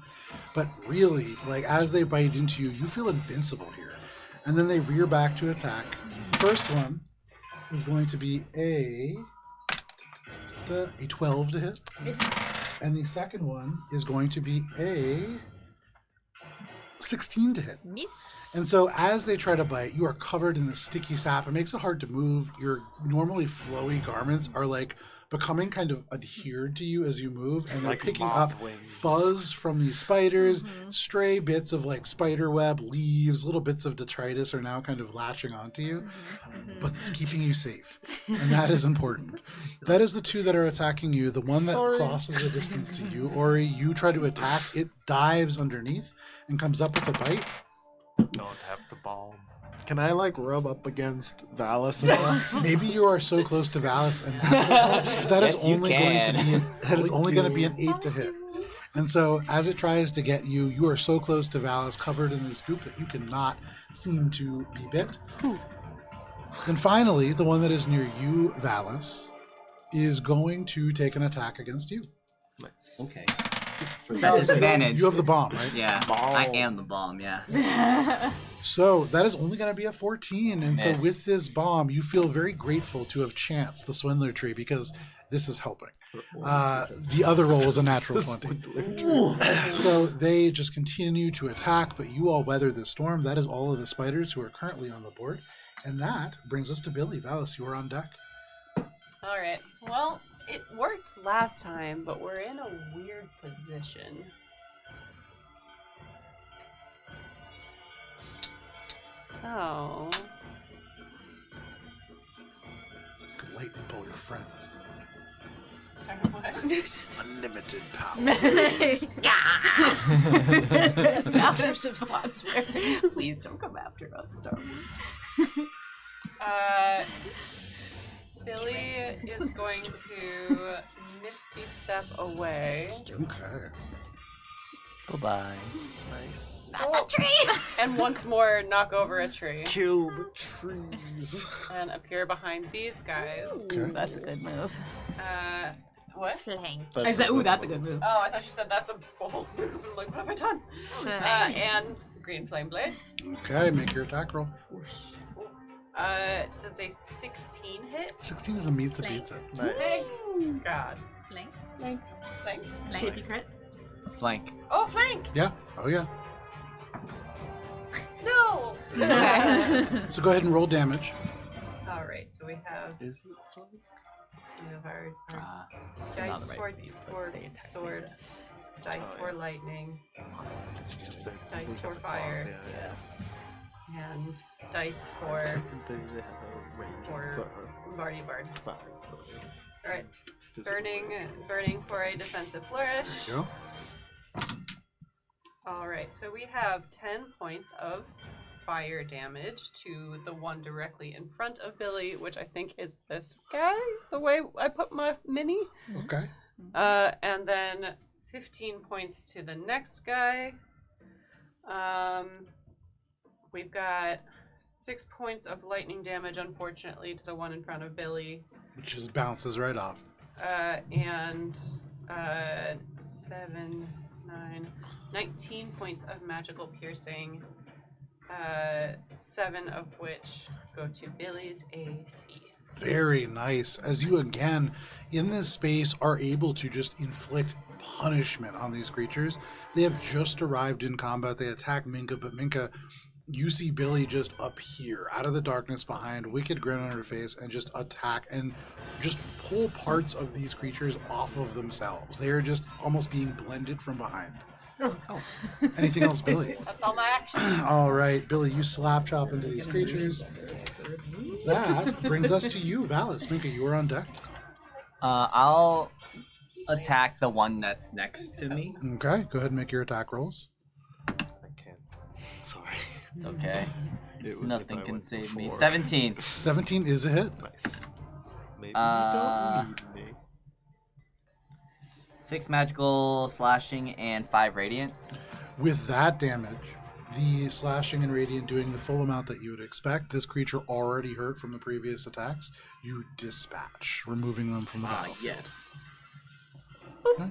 A: But really, like as they bite into you, you feel invincible here. And then they rear back to attack. First one is going to be a 12 to hit. And the second one is going to be a 16 to hit.
H: Miss.
A: And so as they try to bite, you are covered in the sticky sap. It makes it hard to move. Your normally flowy garments are like becoming kind of adhered to you as you move, and they're
J: Like
A: picking
J: moth
A: up
J: wings.
A: fuzz from these spiders, stray bits of like spider web, leaves, little bits of detritus are now kind of latching onto you, but it's keeping you safe, and that is important. That is the two that are attacking you. The one that crosses the distance to you, Ori, you try to attack, it dives underneath and comes up with a bite.
J: Don't have the balm. Can I like rub up against Valis enough?
A: Maybe you are so close to Valis, and that's what helps. But that is
F: Yes, you
A: only going to
F: can.
A: be going to be an 8 to hit. And so, as it tries to get you, you are so close to Valis, covered in this goop that you cannot seem to be bit. And finally, the one that is near you, Valis, is going to take an attack against you.
J: Nice.
F: Okay.
A: Valis,
F: Disadvantage.
A: you have the bomb, right?
K: Yeah,
J: Bomb.
K: I am the bomb. Yeah.
A: So that is only going to be a 14. And so
F: Miss.
A: with this bomb, you feel very grateful to have chanced the Swindler tree because this is helping. The other roll was a natural 20. So they just continue to attack, but you all weather this storm. That is all of the spiders who are currently on the board. And that brings us to Billy. Valis, you are on deck.
C: All right. Well, it worked last time, but we're in a weird position. So,
A: Lightning bolt your friends.
C: sorry, what?
A: Unlimited power.
B: Now there's some thoughts there. Please don't come after us, Star
C: Billy is going to Misty Step away
A: Okay.
F: Bye-bye.
J: Nice.
C: and once more knock over a tree
J: Kill the trees.
C: and appear behind these guys.
A: Okay.
B: That's a good move.
C: What?
B: Flank.
J: That's
B: I said,
J: a
B: ooh,
J: good
B: that's a
J: move.
B: good move.
C: Oh, I thought you said that's a bold move. I'm like, what have I done? And Green Flame Blade.
A: Okay, make your attack roll.
C: Does a 16 hit?
A: 16 is a meets a beats it.
J: Nice.
C: God.
B: Flank.
C: Flank.
B: Flank. Crit.
F: Flank.
C: Oh, flank!
A: Yeah. Oh, yeah.
C: No!
A: So go ahead and roll damage.
C: Alright, so we have
J: Is it fun?
C: our
F: Not
C: dice
F: the right
C: for
F: piece, but they attack
C: sword, dice
J: Oh,
C: for
J: yeah.
C: lightning,
J: They-
C: Dice
J: we
C: for
J: got the
C: fire.
J: claws, yeah.
C: and dice for
J: They have a range
C: For-
J: for
C: Barty Bard.
J: fire.
C: Alright,
J: Does it-
C: burning for a defensive flourish.
A: There you go.
C: Alright, so we have 10 points of fire damage to the one directly in front of Billy, which I think is this guy, the way I put my mini.
A: Okay.
C: And then 15 points to the next guy. We've got 6 points of lightning damage, unfortunately, to the one in front of Billy.
A: Which just bounces right off.
C: And 7, 9, 19 points of magical piercing. 7 of which go to Billy's AC.
A: Very nice. As you again, in this space, are able to just inflict punishment on these creatures. They have just arrived in combat. They attack Minka, but Minka, you see Billy just appear out of the darkness behind, wicked grin on her face, and just attack and just pull parts of these creatures off of themselves. They are just almost being blended from behind. Anything else, Billy?
C: That's all my action.
A: All right, Billy, you slap chop into these creatures. That brings us to you, Valis. Minka, you are on deck.
F: I'll attack the one that's next to me.
A: Okay, go ahead and make your attack rolls.
J: I can't. Sorry.
F: It's okay.
J: It was
F: Nothing
J: if I
F: can
J: went
F: save me.
J: before.
F: 17.
A: 17 is a hit.
J: Nice. Maybe
F: Uh,
J: you don't need me.
F: 6 magical slashing and 5 radiant.
A: With that damage, the slashing and radiant doing the full amount that you would expect, this creature already hurt from the previous attacks, you dispatch, removing them from the battlefield.
K: Yes.
A: Okay.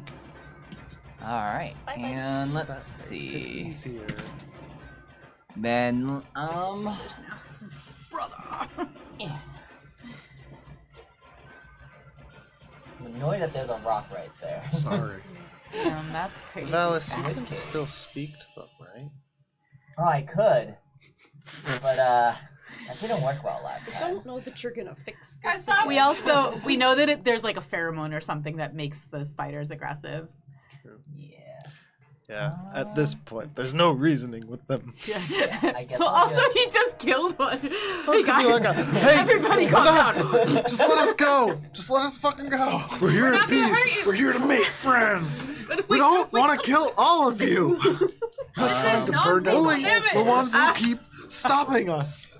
F: Alright. And let's
J: That makes it
F: see.
J: easier.
F: Then,
B: Brother.
F: I'm annoyed that there's a rock right there.
A: Sorry.
B: That's crazy.
J: Valis, you can still speak to them, right?
F: Oh, I could. But, That didn't work well last
G: I
F: time.
G: don't know that you're gonna fix
C: Guys,
G: this.
C: stop.
B: We know that there's like a pheromone or something that makes the spiders aggressive.
F: Yeah.
J: Yeah. At this point, there's no reasoning with them.
B: Yeah.
F: I guess
B: Well,
F: I'll
B: also
F: just-
B: he just killed one. Hey
J: could be
B: guys,
J: like hey,
B: everybody calm down.
J: Just let us go. Just let us fucking go.
A: We're here
B: not
A: in
B: gonna
A: peace.
B: hurt you.
A: We're here to make friends.
B: But it's
J: We
B: like-
J: don't
B: it's like-
J: want to kill all of you.
A: Time to
C: not
A: burn down
J: Only
A: the
J: the ones who keep stopping us.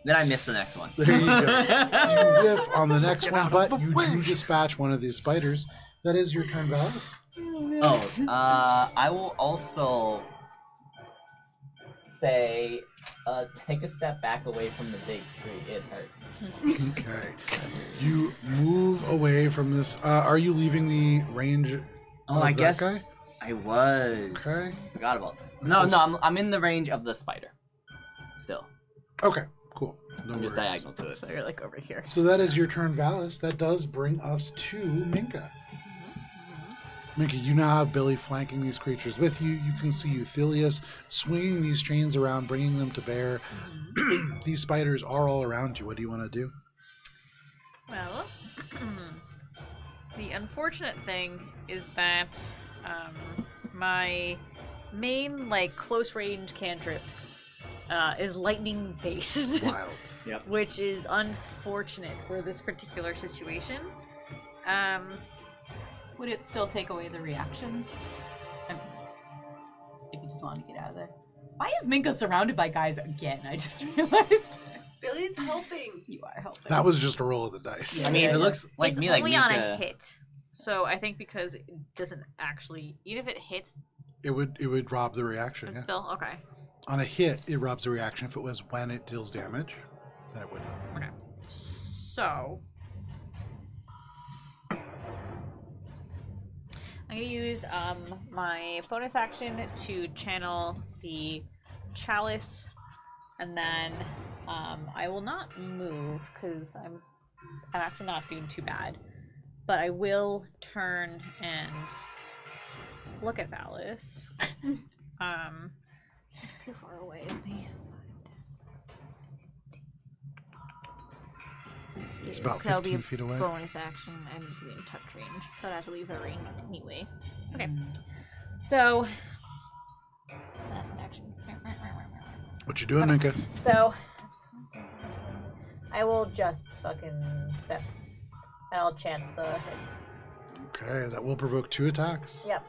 K: Then I missed the next one.
A: There you go. So you whiff on the next
J: get
A: one,
J: out of
A: but
J: the
A: you
J: way.
A: do dispatch one of these spiders. That is your turn, Valis.
F: Oh, I will also say, take a step back away from the big tree. It hurts.
A: Okay. You move away from this. Are you leaving the range
K: Oh,
A: of
K: I
A: that
K: guess
A: guy?
K: I was.
A: Okay.
K: Forgot about that.
A: So-
K: No, I'm in the range of the spider. Still.
A: Okay, cool. No
K: I'm just
A: worries.
K: diagonal to it.
B: So you're like over here.
A: So that is your turn, Valis. That does bring us to Minka. Minka, you now have Billy flanking these creatures with you. You can see Euthelius swinging these chains around, bringing them to bear. These spiders are all around you. What do you want to do?
H: Well, the unfortunate thing is that my main close range cantrip is lightning based,
A: Wild.
H: which is unfortunate for this particular situation.
B: Would it still take away the reaction? If you just want to get out of there. Why is Minka surrounded by guys again? I just realized.
C: Billy's helping.
B: You are helping.
A: That was just a roll of the dice.
K: I mean, if it looks like
H: it's
K: me, like
H: only on a
K: Minka.
H: hit, so I think because it doesn't actually, even if it hits,
A: It would rob the reaction,
H: it's
A: yeah.
H: still okay.
A: On a hit, it robs the reaction. If it was when it deals damage, then it wouldn't.
H: Okay. So I'm gonna use my bonus action to channel the chalice, and then I will not move because I'm actually not doing too bad, but I will turn and look at Valis. He's too far away, isn't he?
A: It's about
H: That'll be
A: 15
H: a
A: feet away.
H: bonus action and within touch range, so I'd have to leave her range anyway. Okay, so that's an action.
A: What you doing, Minka?
H: So I will just fucking step, and I'll chance the hits.
A: Okay, that will provoke 2 attacks.
H: Yep.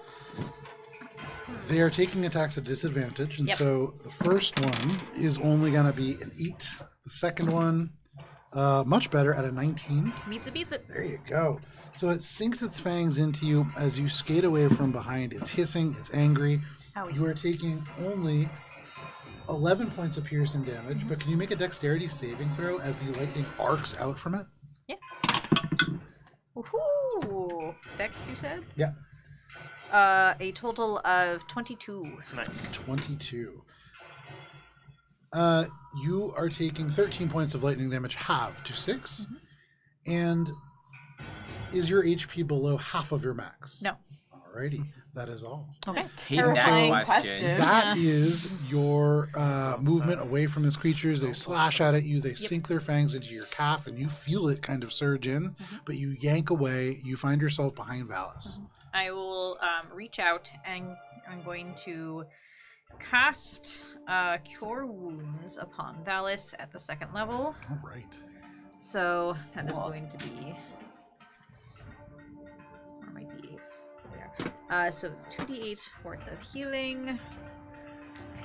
A: They are taking attacks at disadvantage, and
H: Yep.
A: so the first one is only going to be an 8. The second one, much better at a 19.
H: Meets it, beats it.
A: There you go. So it sinks its fangs into you as you skate away from behind. It's hissing, it's angry.
H: Owie.
A: You are taking only 11 points of piercing damage, but can you make a dexterity saving throw as the lightning arcs out from it?
H: Woohoo! Dex, you said?
A: Yeah.
H: A total of 22.
J: Nice.
A: 22. You are taking 13 points of lightning damage, halved to 6. And is your HP below half of your max?
H: No.
A: Alrighty, that is all.
H: Okay.
K: Take
B: Terrifying
K: that
B: question.
A: That is your movement away from these creatures. They slash out at you. They sink their fangs into your calf, and you feel it kind of surge in. But you yank away. You find yourself behind Valis.
H: I will reach out and I'm going to cast Cure Wounds upon Valis at the 2nd level.
A: All right.
H: So that is going to be. Where are my d8s? There. So it's 2d8 worth of healing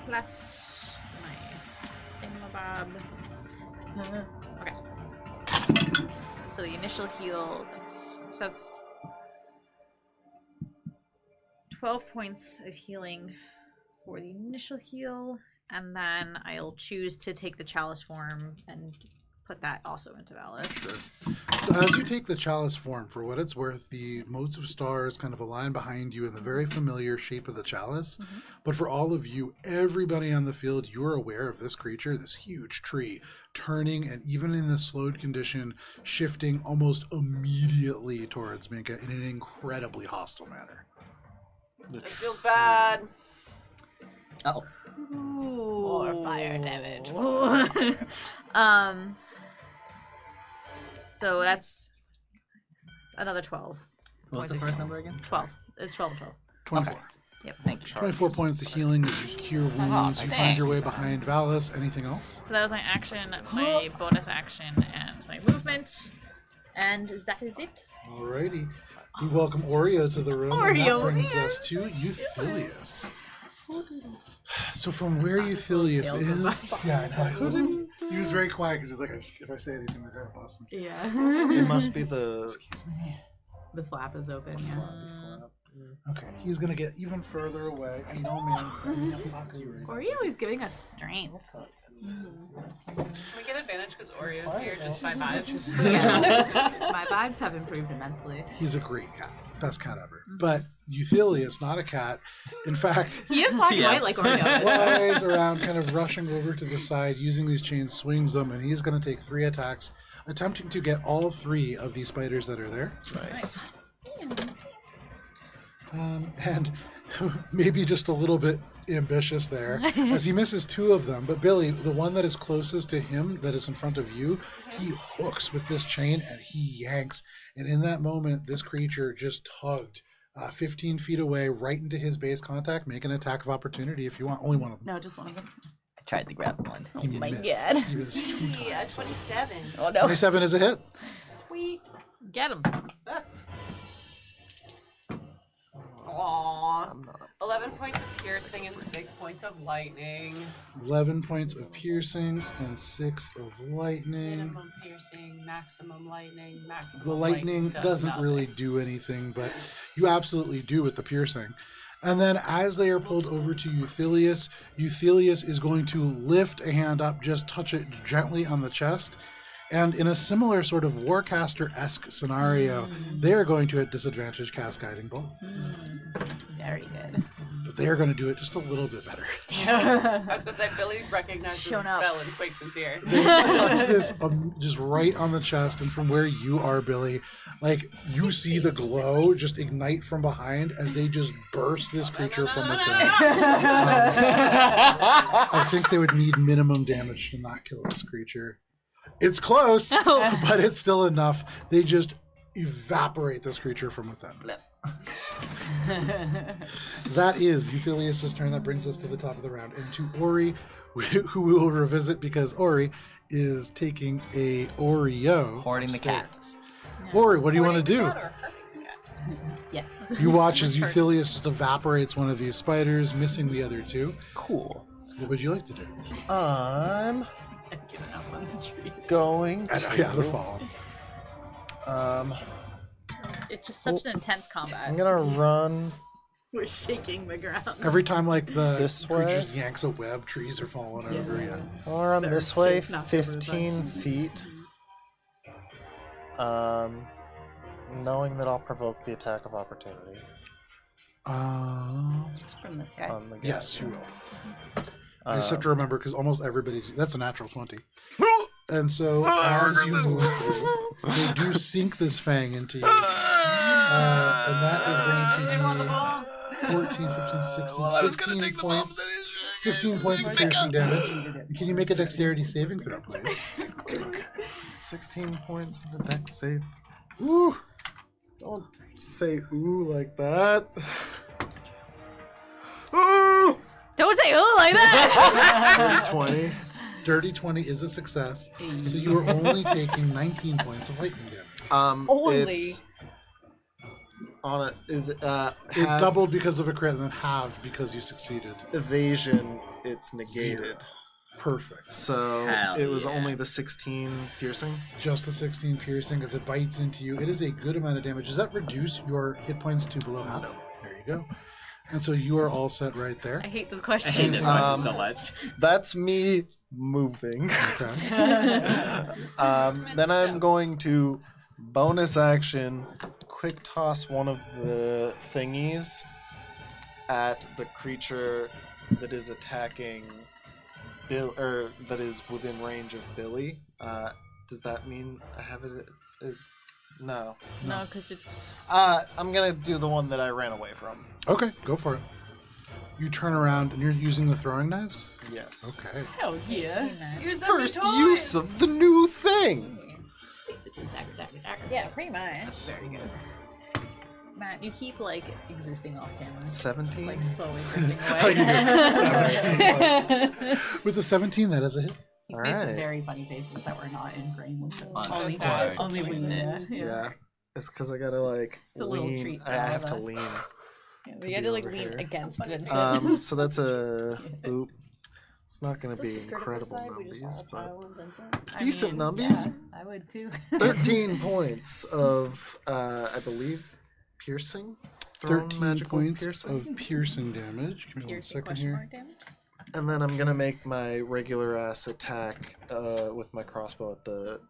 H: plus my thingamabob. Okay. So the initial heal. That's 12 points of healing for the initial heal, and then I'll choose to take the chalice form and put that also into Valis.
A: So as you take the chalice form, for what it's worth, the motes of stars kind of align behind you in the very familiar shape of the chalice. But for all of you, everybody on the field, you're aware of this creature, this huge tree, turning and even in the slowed condition, shifting almost immediately towards Minka in an incredibly hostile manner.
C: This feels bad.
K: Oh.
B: Ooh.
H: fire damage. So that's another 12.
F: What was the first number again?
H: 12. It's 12.
A: 24.
H: Yep, thank you.
A: 24 points of healing as you cure wounds. You find your way behind Valis. Anything else?
H: So that was my action, my bonus action, and my movement. And that is it.
A: Alrighty. We welcome Oreo to the room. And that
B: Oreo,
A: brings us to Euthilius. So from where Euthilius is... Yeah, I know. He was very quiet because he's like, if I say anything, they're going to bust me.
B: Yeah.
D: It must be the.
A: Excuse me.
B: The flap is open, yeah.
A: Okay, he's going to get even further away. I know, man. I'm not going to
B: Oreo is giving us strength.
C: Can we get advantage because Oreo's here just by vibes?
B: My vibes have improved immensely.
A: He's a great cat. Best cat ever. But Euthilius, not a cat. In fact,
B: He is black and white like Oreo.
A: flies around, kind of rushing over to the side, using these chains, swings them, and he's going to take 3 attacks, attempting to get all 3 of these spiders that are there.
D: Nice.
A: And maybe just a little bit ambitious there, as he misses 2 of them. But Billy, the one that is closest to him, that is in front of you, he hooks with this chain and he yanks. And in that moment, this creature just tugged 15 feet away right into his base contact. Make an attack of opportunity if you want. Only one of them.
B: No, just one of them.
F: I tried to grab one.
A: He
H: my
A: missed.
H: God.
A: He missed 2
C: Yeah,
A: times.
C: 27.
H: Oh no.
A: 27 is a hit.
C: Sweet.
H: Get him.
C: Aww.
D: I'm not.
C: 11 points of piercing and 6 points of lightning.
A: 11 points of piercing and 6 of lightning.
C: Minimum piercing, maximum lightning, maximum
A: The lightning
C: does
A: doesn't
C: nothing.
A: really do anything, but you absolutely do with the piercing. And then as they are pulled over to Euthilius, Euthilius is going to lift a hand up, just touch it gently on the chest. And in a similar sort of Warcaster-esque scenario, they are going to at disadvantage cast Guiding Bolt.
B: Very good.
A: But they are going to do it just a little bit better.
C: I was going to say, Billy recognizes the
H: Shown up.
C: spell and quakes in fear.
A: They touch this just right on the chest, and from where you are, Billy, like you see the glow just ignite from behind as they just burst this creature from within. I think they would need minimum damage to not kill this creature. It's close, but it's still enough. They just evaporate this creature from within. That is Euthilius' turn. That brings us to the top of the round. And to Ori, who we will revisit because Ori is taking a Oreo.
F: Hoarding the cat.
A: upstairs. Ori, what do you want to do?
C: Cat or hurting cat?
B: Yes.
A: You watch as Euthilius just evaporates one of these spiders, missing the other 2.
F: Cool.
A: What would you like to do?
D: I'm
B: I've given up on the trees.
D: going
A: I
D: to.
A: know, yeah, they're falling.
H: It's just such an intense combat.
D: I'm gonna run.
B: We're shaking the ground.
A: Every time, like, the
D: This way?
A: creature just yanks a web, trees are falling over, yeah.
D: I'll run
B: They're
D: this way,
B: knocked over by
D: 15
B: some-
D: feet. Knowing that I'll provoke the attack of opportunity
B: From this guy.
D: on the guy.
A: Yes, you will. I just have to remember, because almost everybody's... That's a natural 20. And so, as you move through, they do sink this fang into you. And that is going to be 14, 15, 16, 16 points. 16 points of piercing damage. And can you make a dexterity saving throw, please?
D: 16 points in a dex save.
J: Ooh. Don't say ooh like that. Ooh!
H: Don't say ooh like that.
D: 20.
A: Dirty 20 is a success. So you are only taking 19 points of lightning damage.
B: Only.
D: It's on it is
A: It
D: halved
A: doubled because of a crit and then halved because you succeeded.
D: evasion. It's negated.
A: 0. Perfect.
D: So
K: Hell
D: it was
K: yeah.
D: only the 16 piercing.
A: Just the 16 piercing as it bites into you. It is a good amount of damage. Does that reduce your hit points to below half?
D: No.
A: There you go. And so you are all set right there.
H: I hate this
F: I
H: question.
F: hate this question
D: Um,
F: so much.
D: That's me moving.
A: Okay.
D: Then I'm going to bonus action, quick toss one of the thingies at the creature that is attacking Bill, or that is within range of Billy. Does that mean I have it? No.
H: No, because it's
D: I'm gonna do the one that I ran away from.
A: Okay, go for it. You turn around and you're using the throwing knives?
D: Yes.
A: Okay.
B: Hell yeah.
C: Use them
D: First
C: toys.
D: use of the new thing.
B: Basically, dagger, dagger, dagger.
H: Yeah, pretty much. Very good. Matt, you keep like existing off camera.
D: 17.
H: Like slowly drifting
A: Like you
H: away.
A: get 17. With the 17, that is a hit.
H: He
D: All
H: made some
D: right.
H: very funny faces that were not in frame with
K: Oh, so
H: only
K: sad.
H: only we did.
D: Yeah. It's because I gotta like
H: It's a little
D: lean.
H: treat for
D: I
H: all
D: have
H: of
D: to
H: us.
D: lean.
H: Yeah,
D: To
H: we had
D: be
H: to like
D: over
H: lean
D: here.
H: against Vincent.
D: So that's a oop. It's not gonna
G: Is this
D: be
G: the critical
D: incredible
G: side? We just
D: numbies,
G: all
D: but
G: pile on Vincent?
D: decent numbies.
H: Yeah, I would too.
D: 13 points of I believe piercing. Thrown
A: 13
D: magical
A: points
D: piercing.
A: of piercing damage. Give me one
H: Piercing
A: second
H: question
A: here.
H: mark damage?
D: And then I'm gonna make my regular ass attack with my crossbow at the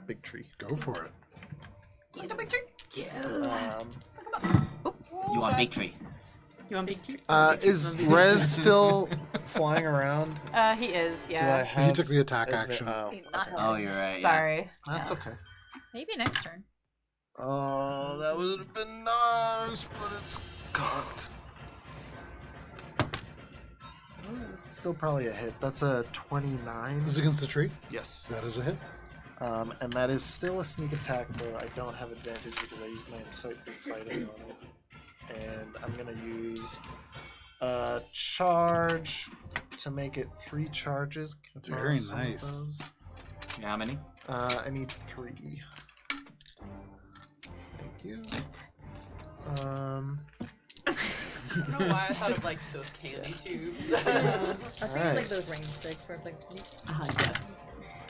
D: big tree.
A: Go for it.
F: You want big tree?
B: You want big tree?
D: Is Rez still flying around?
B: He is,
D: Do I
B: yeah.
D: have
A: He took the attack
D: adva-
A: action.
D: Oh,
H: He's not
D: okay.
F: Oh, you're right. yeah.
B: Sorry.
D: That's okay.
H: Maybe next turn.
D: Oh, that would have been nice, but it's cocked. It's still probably a hit. That's a 29.
A: This is against the tree?
D: Yes.
A: That is a hit.
D: And that is still a sneak attack, though I don't have advantage because I used my insightful fighting on it. And I'm gonna use charge to make it 3 charges. Can I borrow
A: Very
D: some of
A: nice.
D: those?
F: Yeah, how many?
D: I need 3. Thank you.
C: I don't know why I thought of like those candy tubes.
H: I think
D: Alright.
H: it's like those range sticks where it's like.
B: Yes.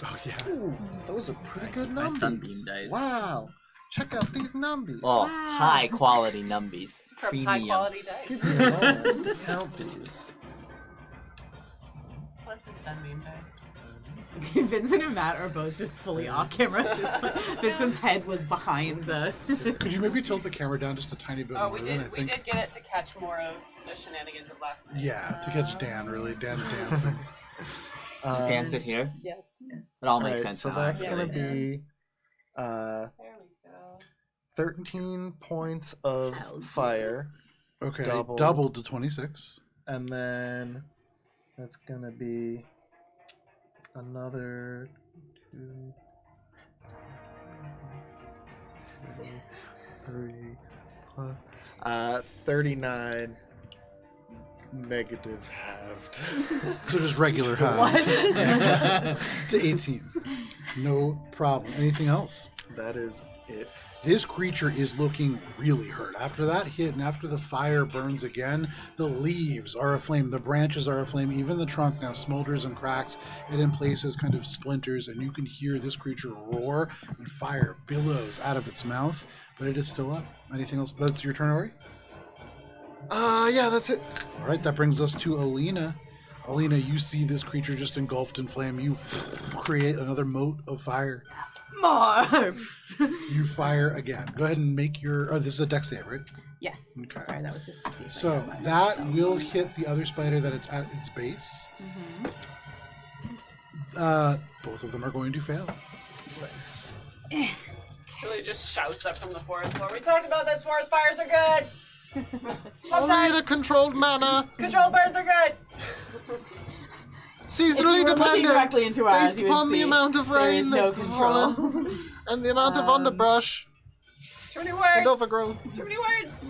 A: Oh, yeah.
D: Ooh, those are pretty good
K: My
D: numbies.
K: sunbeam dice.
D: Wow. Check out these numbies.
F: Oh, high quality numbies.
C: From
F: Premium.
C: high quality dice.
D: Give me a moment to count these.
C: Plus it's sunbeam dice.
B: Vincent and Matt are both just fully off camera at this point. Vincent's head was behind the.
A: Could you maybe tilt the camera down just a tiny bit
C: Oh,
A: more
C: we
A: than I
C: did. We
A: think?
C: did get it to catch more of the shenanigans of last night.
A: Yeah, to catch Dan, really. Dan dancing.
F: Just dance it here.
G: Yes.
F: It all makes
D: Alright,
F: sense
D: so
F: now.
D: that's
F: actually.
D: gonna be
C: There we go.
D: 13 points of fire,
A: Okay,
D: Double.
A: doubled to 26.
D: and then that's gonna be another 2, 3 plus 39 negative halved.
A: So just regular half.
B: What?
A: To 18. No problem. Anything else?
D: That is it.
A: This creature is looking really hurt. After that hit and after the fire burns again, the leaves are aflame, the branches are aflame, even the trunk now smolders and cracks, and in places kind of splinters, and you can hear this creature roar and fire billows out of its mouth, but it is still up. Anything else? That's your turn, Ori?
D: Yeah, that's it.
A: All right, that brings us to Alina. Alina, you see this creature just engulfed in flame. You create another mote of fire.
B: More.
A: You fire again. Go ahead and make your... Oh, this is a dex save, right?
B: Yes.
A: Okay.
B: Sorry, that was just to see. If I
A: So
B: had my
A: that
B: spells.
A: will hit the other spider that it's at its base. Both of them are going to fail.
D: Nice.
C: Billy just shouts up from the forest floor. We talked about this. Forest fires are good.
D: Only in a controlled manner.
C: Control birds are good.
B: If
D: Seasonally
B: you were looking
D: dependent.
B: directly into our eyes,
D: Based
B: you would
D: upon the
B: see
D: amount of
B: there is
D: rain
B: no
D: that's
B: control.
D: fallen and the amount of
B: Um,
D: underbrush
C: Too many
D: and
C: words.
D: overgrowth.
C: Too many words.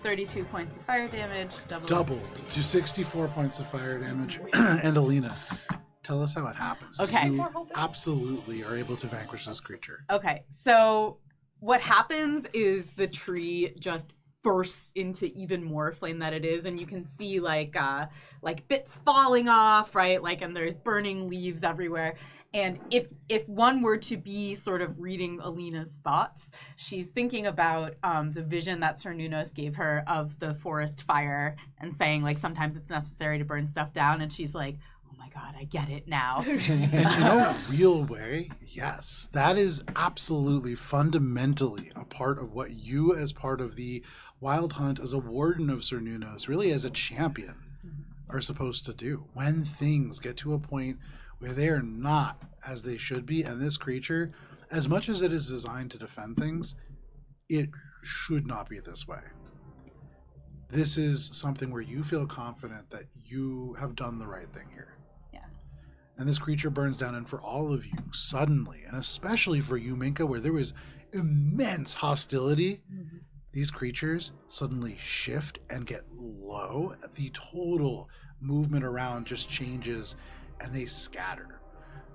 B: 32 points of fire damage.
A: Doubled to 64 points of fire damage. And Alina, tell us how it happens.
B: Okay.
A: You absolutely are able to vanquish this creature.
B: Okay, so what happens is the tree just bursts into even more flame that it is, and you can see like bits falling off, right? Like, and there's burning leaves everywhere. And if one were to be sort of reading Alina's thoughts, she's thinking about the vision that Sir Nunos gave her of the forest fire and saying, like, sometimes it's necessary to burn stuff down, and she's like, oh my god, I get it now.
A: And in a real way, yes, that is absolutely fundamentally a part of what you, as part of the Wild Hunt, as a warden of Sir Nunos, really as a champion, are supposed to do. When things get to a point where they are not as they should be, and this creature, as much as it is designed to defend things, it should not be this way. This is something where you feel confident that you have done the right thing here.
B: Yeah.
A: And this creature burns down, and for all of you, suddenly, and especially for you, Minka, where there was immense hostility, these creatures suddenly shift and get low. The total movement around just changes, and they scatter.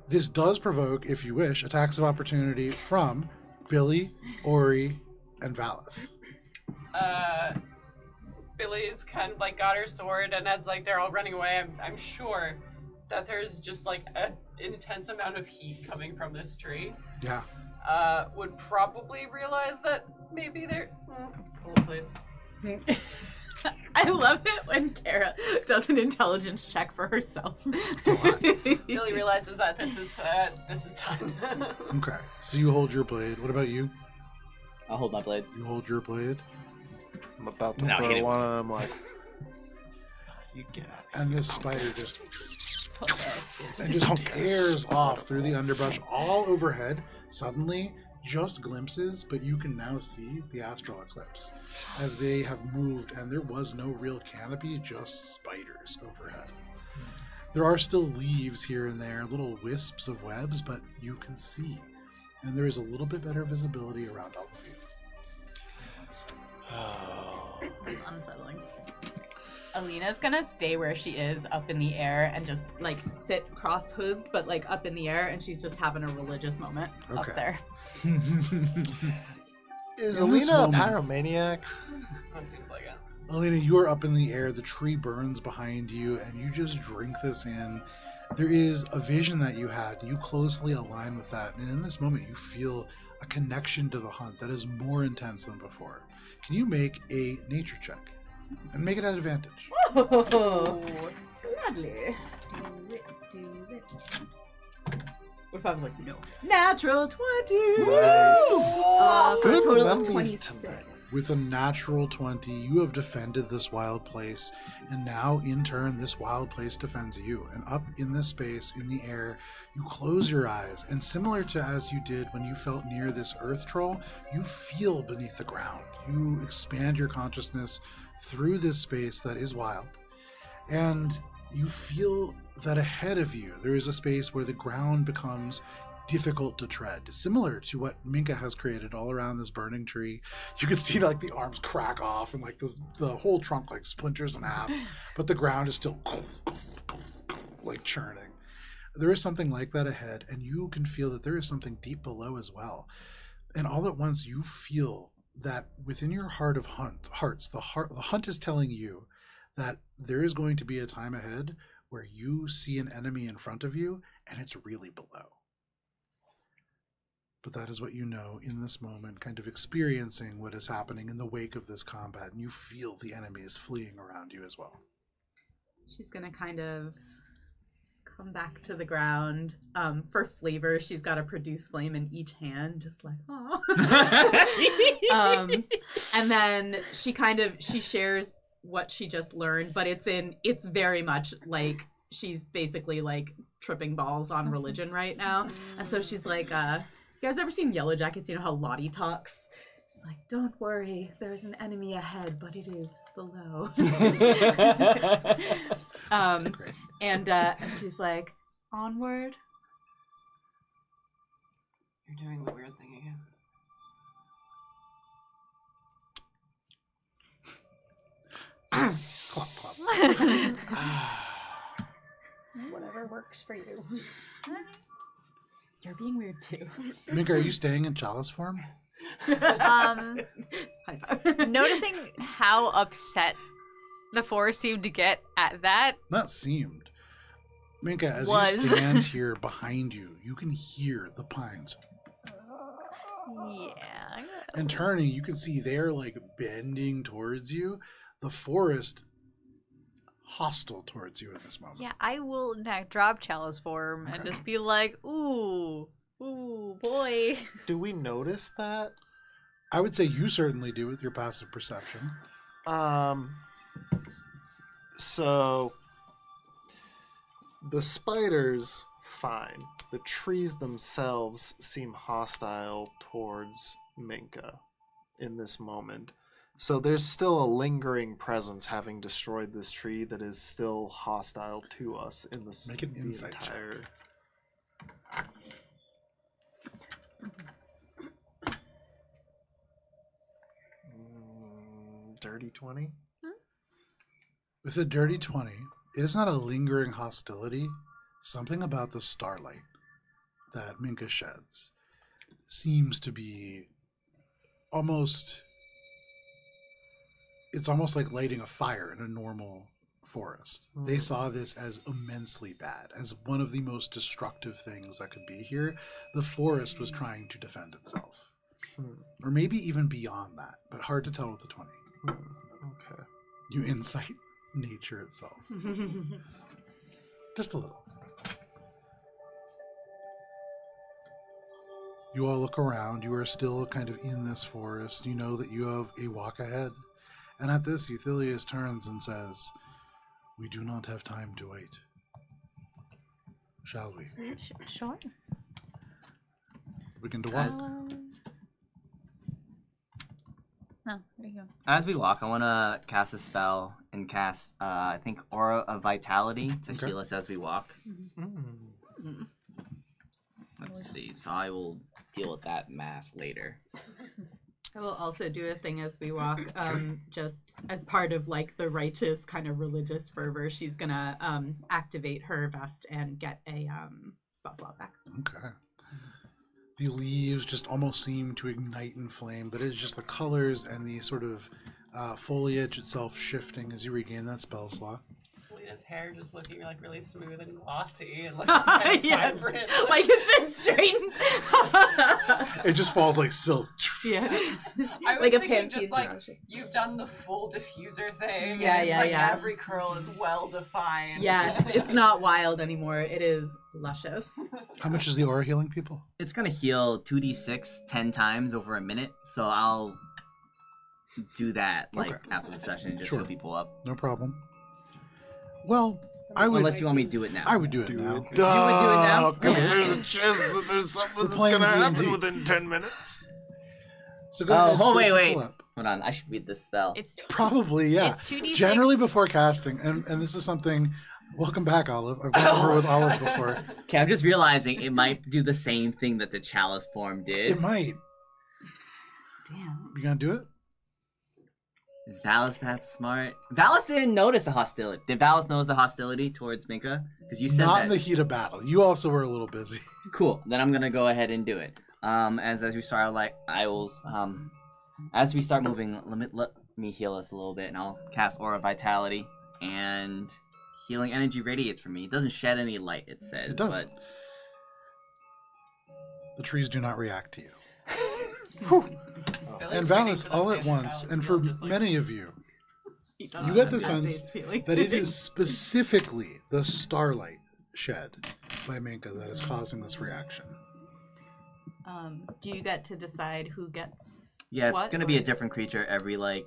A: This does provoke, if you wish, attacks of opportunity from Billy, Ori, and Valis.
C: Billy's kind of like got her sword, and as like they're all running away, I'm sure that there's just like an intense amount of heat coming from this tree.
A: Yeah.
C: Would probably realize that maybe they're hold please.
B: I love it when Kara does an intelligence check for herself.
C: Billy realizes that this is done.
A: Okay. So you hold your blade. What about you?
F: I'll hold my blade.
A: You hold your blade.
D: I'm about to
F: No, hit
D: throw
F: it.
D: one of them like, you get out of
A: And this spider just tears off through the underbrush all overhead. Suddenly, just glimpses, but you can now see the astral eclipse as they have moved, and there was no real canopy, just spiders overhead. There are still leaves here and there, little wisps of webs, but you can see, and there is a little bit better visibility around all of you.
B: It's unsettling. Alina's gonna stay where she is up in the air and just like sit cross-hooved but like up in the air, and she's just having a religious moment up there.
D: Is
A: In this
D: Alina a
A: moment-
D: pyromaniac?
C: That seems like it.
A: Alina, you are up in the air, the tree burns behind you, and you just drink this in. There is a vision that you had, you closely align with that, and in this moment you feel a connection to the hunt that is more intense than before. Can you make a nature check? And make it at advantage.
B: Oh, lovely. Do it. What if I was like, no? Natural 20!
D: Nice.
B: For a
D: Good
B: total of
D: numbers
B: 26.
D: tonight.
A: With a natural 20, you have defended this wild place, and now in turn, this wild place defends you. And up in this space, in the air, you close your eyes, and similar to as you did when you felt near this earth troll, you feel beneath the ground. You expand your consciousness through this space that is wild, and you feel that ahead of you, there is a space where the ground becomes difficult to tread, similar to what Minka has created all around this burning tree. You can see like the arms crack off and like the whole trunk like splinters in half, but the ground is still like churning. There is something like that ahead, and you can feel that there is something deep below as well. And all at once you feel that within your heart of hearts, the hunt is telling you that there is going to be a time ahead where you see an enemy in front of you and it's really below. But that is what you know in this moment, kind of experiencing what is happening in the wake of this combat, and you feel the enemies fleeing around you as well.
B: She's gonna kind of come back to the ground. For flavor, she's got to produce flame in each hand, just like, oh. And then she shares what she just learned, but it's very much like she's basically like tripping balls on religion right now. And so she's like, you guys ever seen Yellow Jackets? You know how Lottie talks? She's like, don't worry, there's an enemy ahead, but it is below. And she's like, onward.
C: You're doing the weird thing again.
A: Clop, clop.
G: Whatever works for you.
B: You're being weird too.
A: Minka, are you staying in chalice form?
B: High five.
H: Noticing how upset the forest seemed to get at that.
A: Not seemed. Minka, as
H: Was.
A: you stand here behind you, you can hear the pines.
H: Yeah.
A: And turning, you can see they're like bending towards you. The forest hostile towards you in this moment.
H: Yeah, I will now drop Chalice form and
A: Okay.
H: just be like, ooh, boy.
D: Do we notice that?
A: I would say you certainly do with your passive perception.
D: So the spiders, fine. The trees themselves seem hostile towards Minka in this moment. So there's still a lingering presence, having destroyed this tree, that is still hostile to us in this.
A: Make an insight
D: entire. Dirty 20.
A: With a dirty 20, it is not a lingering hostility. Something about the starlight that Minka sheds seems to be almost... It's almost like lighting a fire in a normal forest. They saw this as immensely bad, as one of the most destructive things that could be here. The forest was trying to defend itself. Or maybe even beyond that, but hard to tell with the 20.
D: Okay.
A: You insight nature itself. Just a little. You all look around. You are still kind of in this forest. You know that you have a walk ahead. And at this, Euthelius turns and says, "We do not have time to wait. Shall we?"
E: Sure.
A: Begin to walk.
E: No, there you go.
F: As we walk, I want to cast a spell and cast, I think, Aura of Vitality to heal us as we walk. Let's see. So I will deal with that math later.
B: I will also do a thing as we walk, just as part of like the righteous kind of religious fervor. She's gonna activate her vest and get a spell slot back.
A: Okay. The leaves just almost seem to ignite in flame, but it's just the colors and the sort of foliage itself shifting as you regain that spell slot.
C: Selena's hair just looking like really smooth and glossy and like kind of vibrant.
B: Like it's been straightened.
A: It just falls like silk.
B: Yeah.
C: I was
B: Like a
C: thinking just like
A: Yeah.
C: you've done the full diffuser thing.
B: Yeah,
C: and it's
B: yeah,
C: like
B: yeah.
C: every curl is well defined.
B: Yes, it's not wild anymore. It is luscious.
A: How much is the aura healing people?
F: It's going to heal 2d6 10 times over a minute, so I'll do that after the session just
A: Sure.
F: to heal people up.
A: No problem. Well, I would.
F: Unless you want me to do it now.
A: I would do it now.
F: You would do it now?
D: Because there's a chance that there's something
A: We're
D: that's
A: playing
D: going to happen
A: D&D.
D: within 10 minutes.
A: So go ahead.
F: Oh,
A: shoot
F: wait.
A: people up.
F: Hold on, I should read this spell.
H: It's
A: Probably, yeah.
H: It's 2d6.
A: Generally before casting, and this is something. Welcome back, Olive. I've gone over with Olive before.
F: Okay, I'm just realizing it might do the same thing that the chalice form did.
A: It might.
B: Damn.
A: You gonna do it?
F: Is Valis that smart? Valis didn't notice the hostility. Did Valis notice the hostility towards Minka? Because you said
A: Not
F: that.
A: in the heat of battle. You also were a little busy.
F: Cool. Then I'm gonna go ahead and do it. As we start, as we start moving, let me heal us a little bit, and I'll cast Aura of Vitality, and healing energy radiates from me. It doesn't shed any light. It says.
A: It doesn't.
F: But...
A: The trees do not react to you.
C: I
A: And
C: like
A: Valis,
C: waiting
A: all
C: the
A: at
C: stand
A: once,
C: for
A: and
C: Valis
A: for
C: to just, like,
A: many of you,
B: You
A: you get the sense that it is specifically the starlight shed by Minka that is causing this reaction.
B: Do you get to decide who gets
F: Yeah, it's
B: what,
F: gonna be a
B: or-
F: different creature every
B: Okay.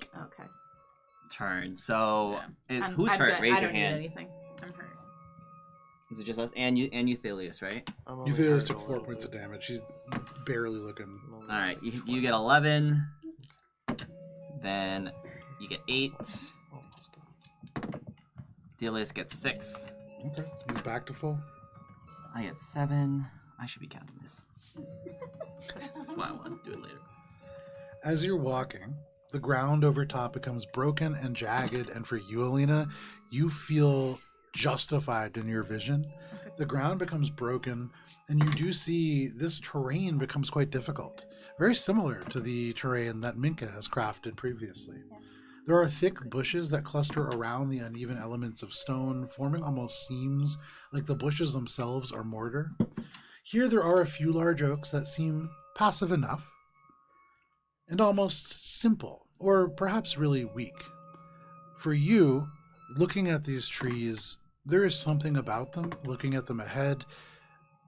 F: turn. So,
B: I'm-
F: who's
B: I'm
F: hurt?
B: good.
F: Raise
B: I
F: your
B: don't need
F: hand.
B: anything. I'm hurt.
F: Is it just us and Euthelius, right?
A: Euthelius took 4 points of damage. He's barely looking.
F: All right, you get 11. Then you get 8. Euthelius gets 6.
A: Okay, he's back to full.
F: I get 7. I should be counting this. This is why I want to do it later.
A: As you're walking, the ground over top becomes broken and jagged, and for you, Alina, you feel justified in your vision. The ground becomes broken, and you do see this terrain becomes quite difficult. Very similar to the terrain that Minka has crafted previously. There are thick bushes that cluster around the uneven elements of stone, forming almost seams, like the bushes themselves are mortar. Here there are a few large oaks that seem passive enough, and almost simple, or perhaps really weak. For you, looking at these trees, there is something about them, looking at them ahead,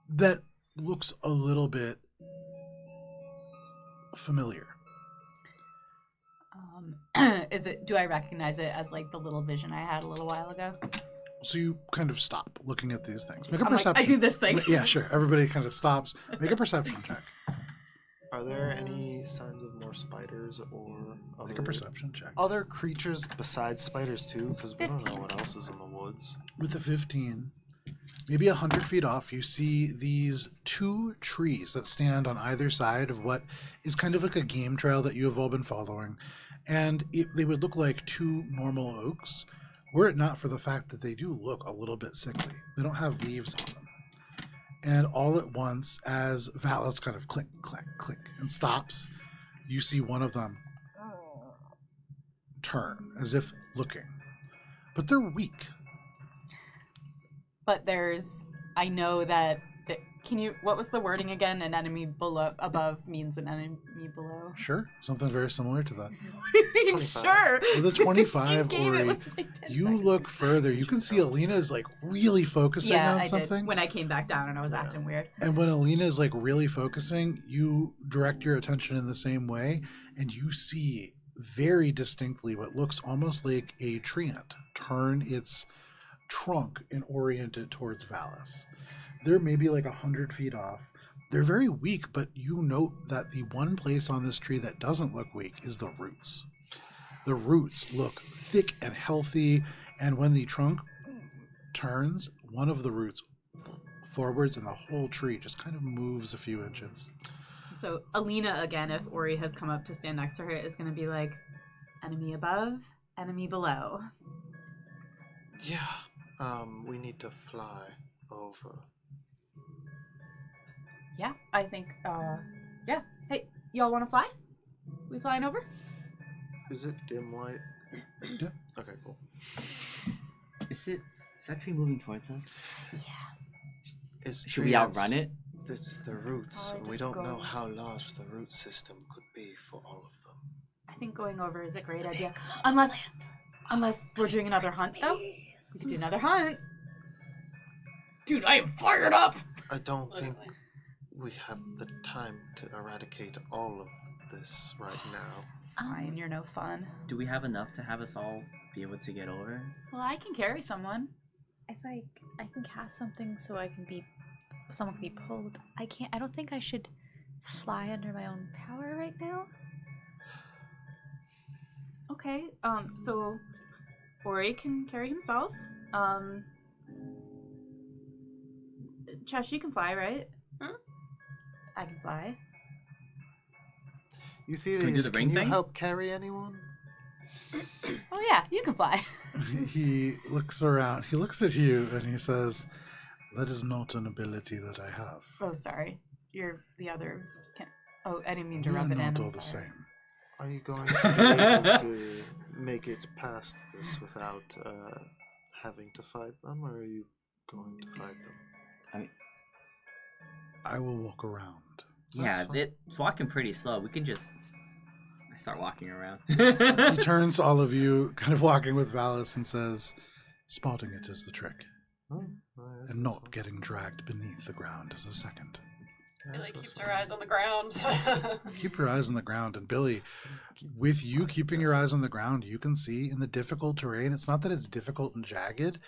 A: that looks a little bit familiar.
B: Do I recognize it as like the little vision I had a little while ago?
A: So you kind of stop looking at these things. Make a
B: I'm like,
A: perception.
B: I do this thing.
A: Yeah, sure. Everybody kind of stops. Make a perception check.
D: Are there any signs of more spiders or
A: Make a perception check.
D: Other creatures besides spiders too, because we don't know what else is in the woods.
A: With a 15, maybe 100 feet off, you see these 2 trees that stand on either side of what is kind of like a game trail that you have all been following. And they would look like 2 normal oaks, were it not for the fact that they do look a little bit sickly. They don't have leaves on them. And all at once, as Valis kind of clink, clink, clink, and stops, you see one of them turn, as if looking. But they're weak.
B: But I know that, what was the wording again? An enemy above means an enemy below.
A: Sure, something very similar to that.
B: What do you mean,
D: 25.
B: sure?
A: With a 25,
B: Game, it
A: Ori,
B: was like 10
A: you
B: seconds.
A: look further. You can see Alina is like really focusing
B: Yeah,
A: on
B: I
A: something.
B: did. When I came back down and I was acting weird.
A: And when Alina is like really focusing, you direct your attention in the same way, and you see very distinctly what looks almost like a treant turn its trunk and orient it towards Valis. They're maybe like 100 feet off. They're very weak, but you note that the one place on this tree that doesn't look weak is the roots. The roots look thick and healthy, and when the trunk turns, one of the roots forwards and the whole tree just kind of moves a few inches.
B: So Alina, again, if Ori has come up to stand next to her, is going to be like, enemy above, enemy below.
D: Yeah. We need to fly over.
B: Yeah, I think, yeah. Hey, y'all want to fly? We flying over?
D: Is it dim light?
A: Yeah.
D: Okay, cool.
F: Is that tree moving towards us?
D: It's
F: Should we outrun it?
D: It's the roots,
B: Oh,
D: and we
B: just
D: don't know
B: go.
D: how large the root system could be for all of them.
B: I think going over is a great idea. Unless we're doing another hunt, though. We could do another hunt. Dude, I am fired up!
D: I don't think we have the time to eradicate all of this right now.
B: Fine, you're no fun.
F: Do we have enough to have us all be able to get over?
B: Well, I can carry someone.
E: If I can cast something so someone can be pulled. I don't think I should fly under my own power right now.
B: Okay, so Ori can carry himself. Chesh, you can fly, right?
C: Huh?
B: I can fly.
D: You
F: Can we do the ring
D: you
F: thing?
D: help carry anyone?
B: Oh yeah, you can fly.
A: He looks around, he looks at you, and he says, "That is not an ability that I have.
B: Oh, sorry. You're the others. Oh, I didn't mean to
A: We are
B: rub it in.
A: not
B: I'm
A: all the
B: sorry.
A: same."
D: Are you going to be able to make it past this without having to fight them, or are you going to fight them?
A: I will walk around.
F: Yeah, it's walking pretty slow. We can just start walking around.
A: He turns to all of you, kind of walking with Valis, and says, "Spotting it is the trick,
D: Oh, alright.
A: and not getting dragged beneath the ground is the second."
C: Billy keeps her eyes on the ground.
A: Keep your eyes on the ground. And Billy, with you keeping your eyes on the ground, you can see in the difficult terrain, it's not that it's difficult and jagged.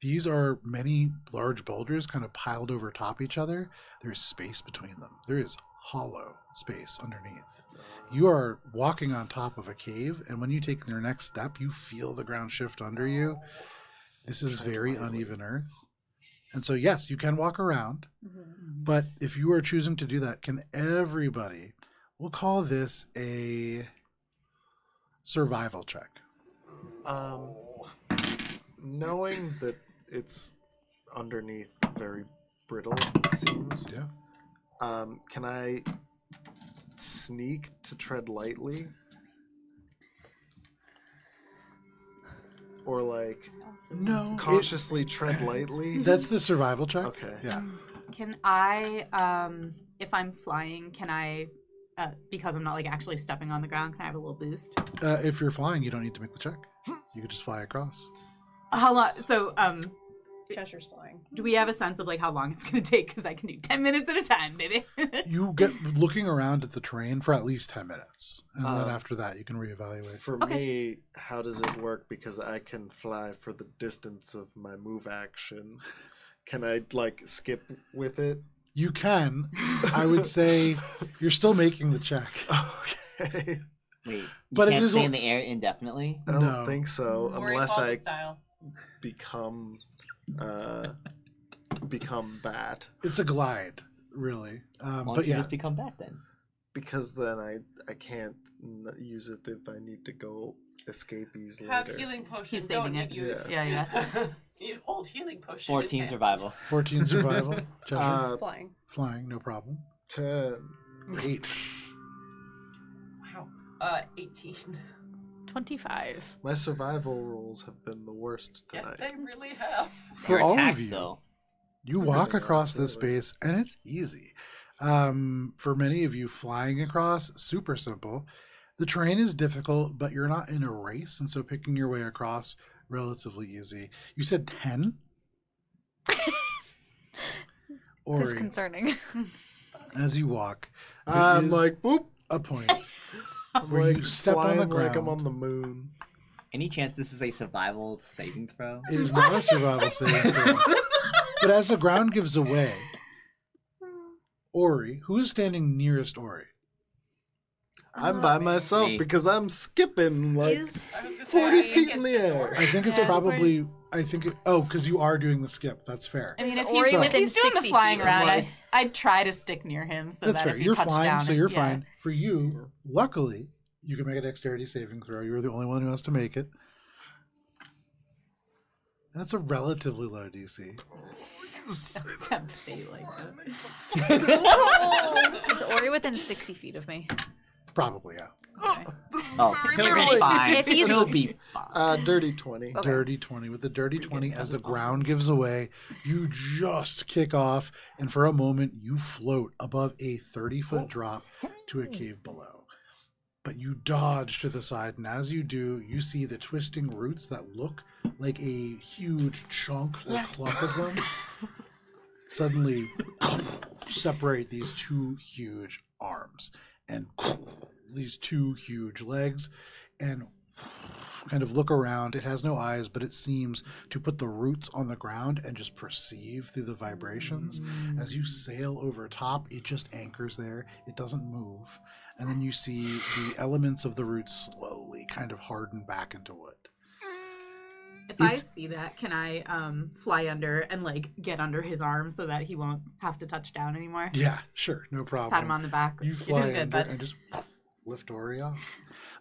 A: These are many large boulders kind of piled over top each other. There's space between them. There is hollow space underneath. You are walking on top of a cave, and when you take your next step, you feel the ground shift under you. This is very uneven earth. And so, yes, you can walk around, but if you are choosing to do that, can everybody, we'll call this a survival check.
D: Knowing that it's underneath very brittle, it seems.
A: Yeah.
D: Can I sneak to tread lightly? Or like
A: No.
D: cautiously tread lightly?
A: That's the survival check.
D: Okay.
A: Yeah.
B: Can I, if I'm flying, can I, because I'm not like actually stepping on the ground, can I have a little boost?
A: If you're flying, you don't need to make the check. You could just fly across.
B: How long? So,
G: Cheshire's flying.
B: do we have a sense of like how long it's gonna take? Because I can do 10 minutes at a time, baby.
A: You get looking around at the terrain for at least 10 minutes. And then after that, you can reevaluate.
D: For me, how does it work? Because I can fly for the distance of my move action. Can I, like, skip with it?
A: You can. I would say you're still making the check.
D: Okay.
F: Wait, you
A: But it
F: can't
A: is
F: stay
A: a-
F: in the air indefinitely?
D: I don't
A: No.
D: think so,
C: Ori
D: unless
C: Falcon
D: I
C: style.
D: become become bat.
A: It's a glide, really.
F: Why don't
A: But
F: you
A: yeah,
F: just become bat then?
D: Because then I can't use it if I need to go escapies
C: Have
D: later.
C: healing potion.
B: He's
C: Don't
B: saving it.
C: use.
B: Yeah.
C: You hold healing potion.
F: 14
C: in hand.
F: survival.
A: 14 survival. Cheshire.
G: Flying.
A: Flying, no problem.
D: 10.
A: 8.
C: Wow. 18.
H: 25.
D: My survival rolls have been the worst
C: Yeah,
D: tonight.
C: they really have.
A: For
F: Your
A: all
F: attacks,
A: of you,
F: though.
A: you walk
D: Everything
A: across
D: else,
A: this
D: really.
A: space, and it's easy. For many of you, flying across, super simple. The terrain is difficult, but you're not in a race, and so picking your way across, relatively easy. You said 10? Ori,
H: Disconcerting.
A: as you walk, there
D: I'm
A: is
D: like, boop.
A: a point
D: I'm
A: where
D: like
A: you step on
D: flying
A: the
D: like I'm
A: ground.
D: on the moon.
F: Any chance this is a survival saving throw?
A: It is not a survival saving throw. But as the ground gives away, Ori, who is standing nearest Ori?
D: I'm by myself
F: Me.
D: because I'm skipping like
H: Is-
C: I was gonna
D: 40
C: I think
D: feet in
C: it's
D: the
C: just
D: air.
C: Ori.
A: I think it's
B: Yeah.
A: probably. because you are doing the skip. That's fair.
B: I mean, if
H: Ori
B: he's, if
H: within
B: he's doing the
H: 60
B: flying
H: feet?
B: around,
D: Like-
B: I'd try to stick near him so
A: That's
B: that
A: fair.
B: if he
A: You're
B: touched
A: flying,
B: down
A: so
B: and-
A: you're
B: yeah.
A: fine. For you, luckily, you can make a dexterity saving throw. You're the only one who has to make it. That's a relatively low DC.
B: Tempt fate like that.
H: Is Ori within 60 feet of me?
A: Probably, yeah.
F: Oh,
B: He'll
F: he'll
B: be
F: be
B: fine.
H: If he's-
F: He'll be fine.
D: dirty 20.
H: Okay.
A: Dirty 20. With the dirty 20, as the ground gives away, you just kick off, and for a moment, you float above a 30-foot drop to a cave below. But you dodge to the side, and as you do, you see the twisting roots that look like a huge chunk or clump of them suddenly separate these two huge arms and these two huge legs and kind of look around. It has no eyes, but it seems to put the roots on the ground and just perceive through the vibrations. As you sail over top, it just anchors there. It doesn't move. And then you see the elements of the roots slowly kind of harden back into wood.
B: If I
A: It's-
B: see that, can I fly under and like get under his arm so that he won't have to touch down anymore?
A: Yeah, sure, no problem.
B: Pat him on the back.
A: You
B: You're
A: fly
B: doing good,
A: under
B: bud.
A: and just lift Ori off.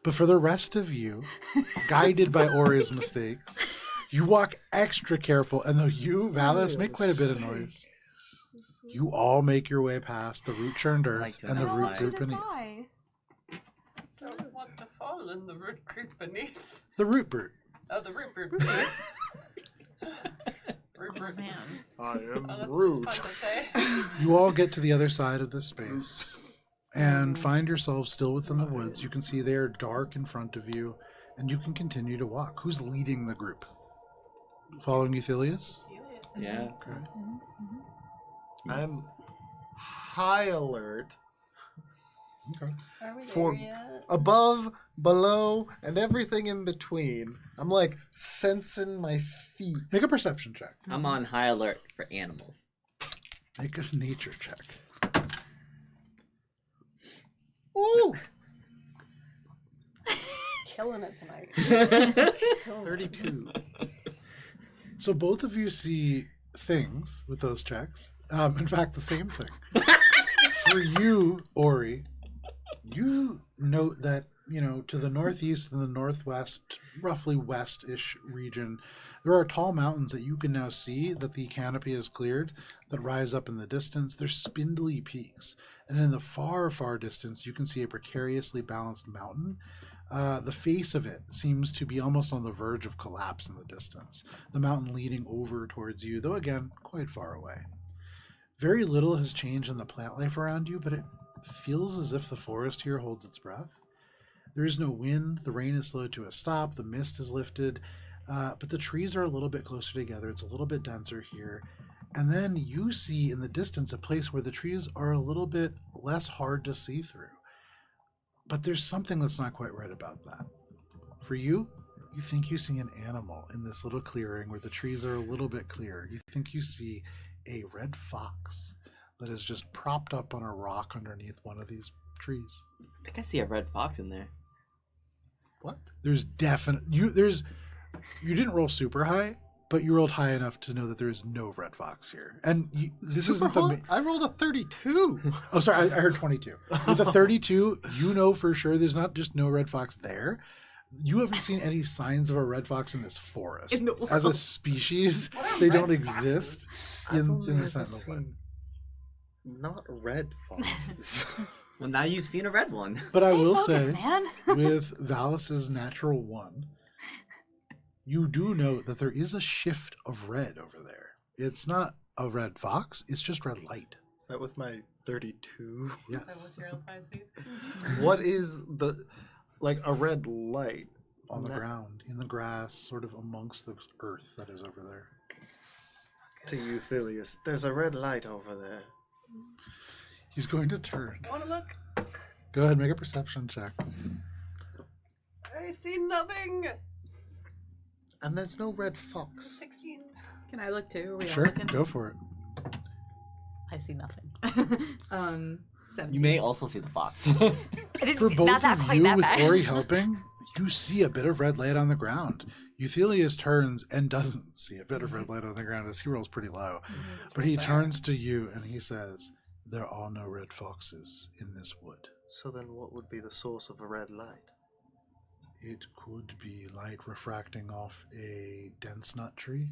A: But for the rest of you, guided by Ori's mistakes, you walk extra careful. And though you, Valis, make quite a bit of noise, you all make your way past the root churned earth
F: like to
A: and the
F: know
A: root
F: why.
A: group beneath.
C: Don't want to fall in the root group beneath.
A: The root brute.
C: Oh, the root group beneath. Root
H: Oh,
C: group.
H: man.
D: I am
C: Oh, that's
D: rude.
C: just fun to say.
A: You all get to the other side of this space and find yourselves still within the woods. You can see they are dark in front of you, and you can continue to walk. Who's leading the group? Following Euthelius?
F: Yeah.
A: Okay.
D: I'm high alert.
A: Okay.
G: Are we there
D: For-
G: yet?
D: Above, below, and everything in between. I'm like sensing my feet.
A: Make a perception check.
K: I'm on high alert for animals.
A: Make a nature check.
D: Ooh!
G: Killing it tonight.
D: 32.
A: So both of you see things with those checks. In fact, the same thing. For you, Ori, you note that, to the northeast and the northwest, roughly west-ish region, there are tall mountains that you can now see that the canopy has cleared that rise up in the distance. They're spindly peaks. And in the far, far distance, you can see a precariously balanced mountain. The face of it seems to be almost on the verge of collapse in the distance. The mountain leading over towards you, though again, quite far away. Very little has changed in the plant life around you, but it feels as if the forest here holds its breath. There is no wind, the rain is slowed to a stop, the mist is lifted, but the trees are a little bit closer together, it's a little bit denser here. And then you see in the distance a place where the trees are a little bit less hard to see through. But there's something that's not quite right about that. For you, you think you see an animal in this little clearing where the trees are a little bit clearer. You think you see a red fox that is just propped up on a rock underneath one of these trees.
K: I think I see a red fox in there.
D: What?
A: There's you didn't roll super high, but you rolled high enough to know that there is no red fox here. And this isn't the.
D: I rolled a 32.
A: Oh, sorry, I heard 22. With a 32, you know for sure there's not just no red fox there. You haven't seen any signs of a red fox in this forest.
I: In the world.
A: As a species,
C: What are
A: they
C: red
A: don't exist
D: I've
A: in
D: only
A: the
D: ever
A: Sentinel Wood.
D: seen not red foxes.
K: Well, now you've seen a red one.
A: But I
E: Stay
A: will
E: focused,
A: say,
E: man.
A: with Valis's natural 1, you do note that there is a shift of red over there. It's not a red fox, it's just red light.
D: Is that with my 32?
C: Is that
A: Yes.
C: what you're advising?
D: What is like a red light?
A: On the
D: That-
A: ground, in the grass, sort of amongst the earth that is over there.
D: To Euthelius, there's a red light over there.
A: He's going to turn.
C: I want to look.
A: Go ahead, make a perception check.
C: I see nothing.
D: And there's no red fox.
C: 16.
B: Can I look too? Are we all
A: Sure,
B: looking?
A: go for it.
B: I see nothing. 17.
F: You may also see the fox.
E: It is
A: For both
E: not that
A: of
E: quite
A: you,
E: that
A: with
E: bad.
A: Ori helping, you see a bit of red light on the ground. Euthelius turns and doesn't see a bit of red light on the ground as he rolls pretty low. But he turns to you and he says, "There are no red foxes in this wood.
D: So then what would be the source of a red light?
A: It could be light refracting off a dense nut tree,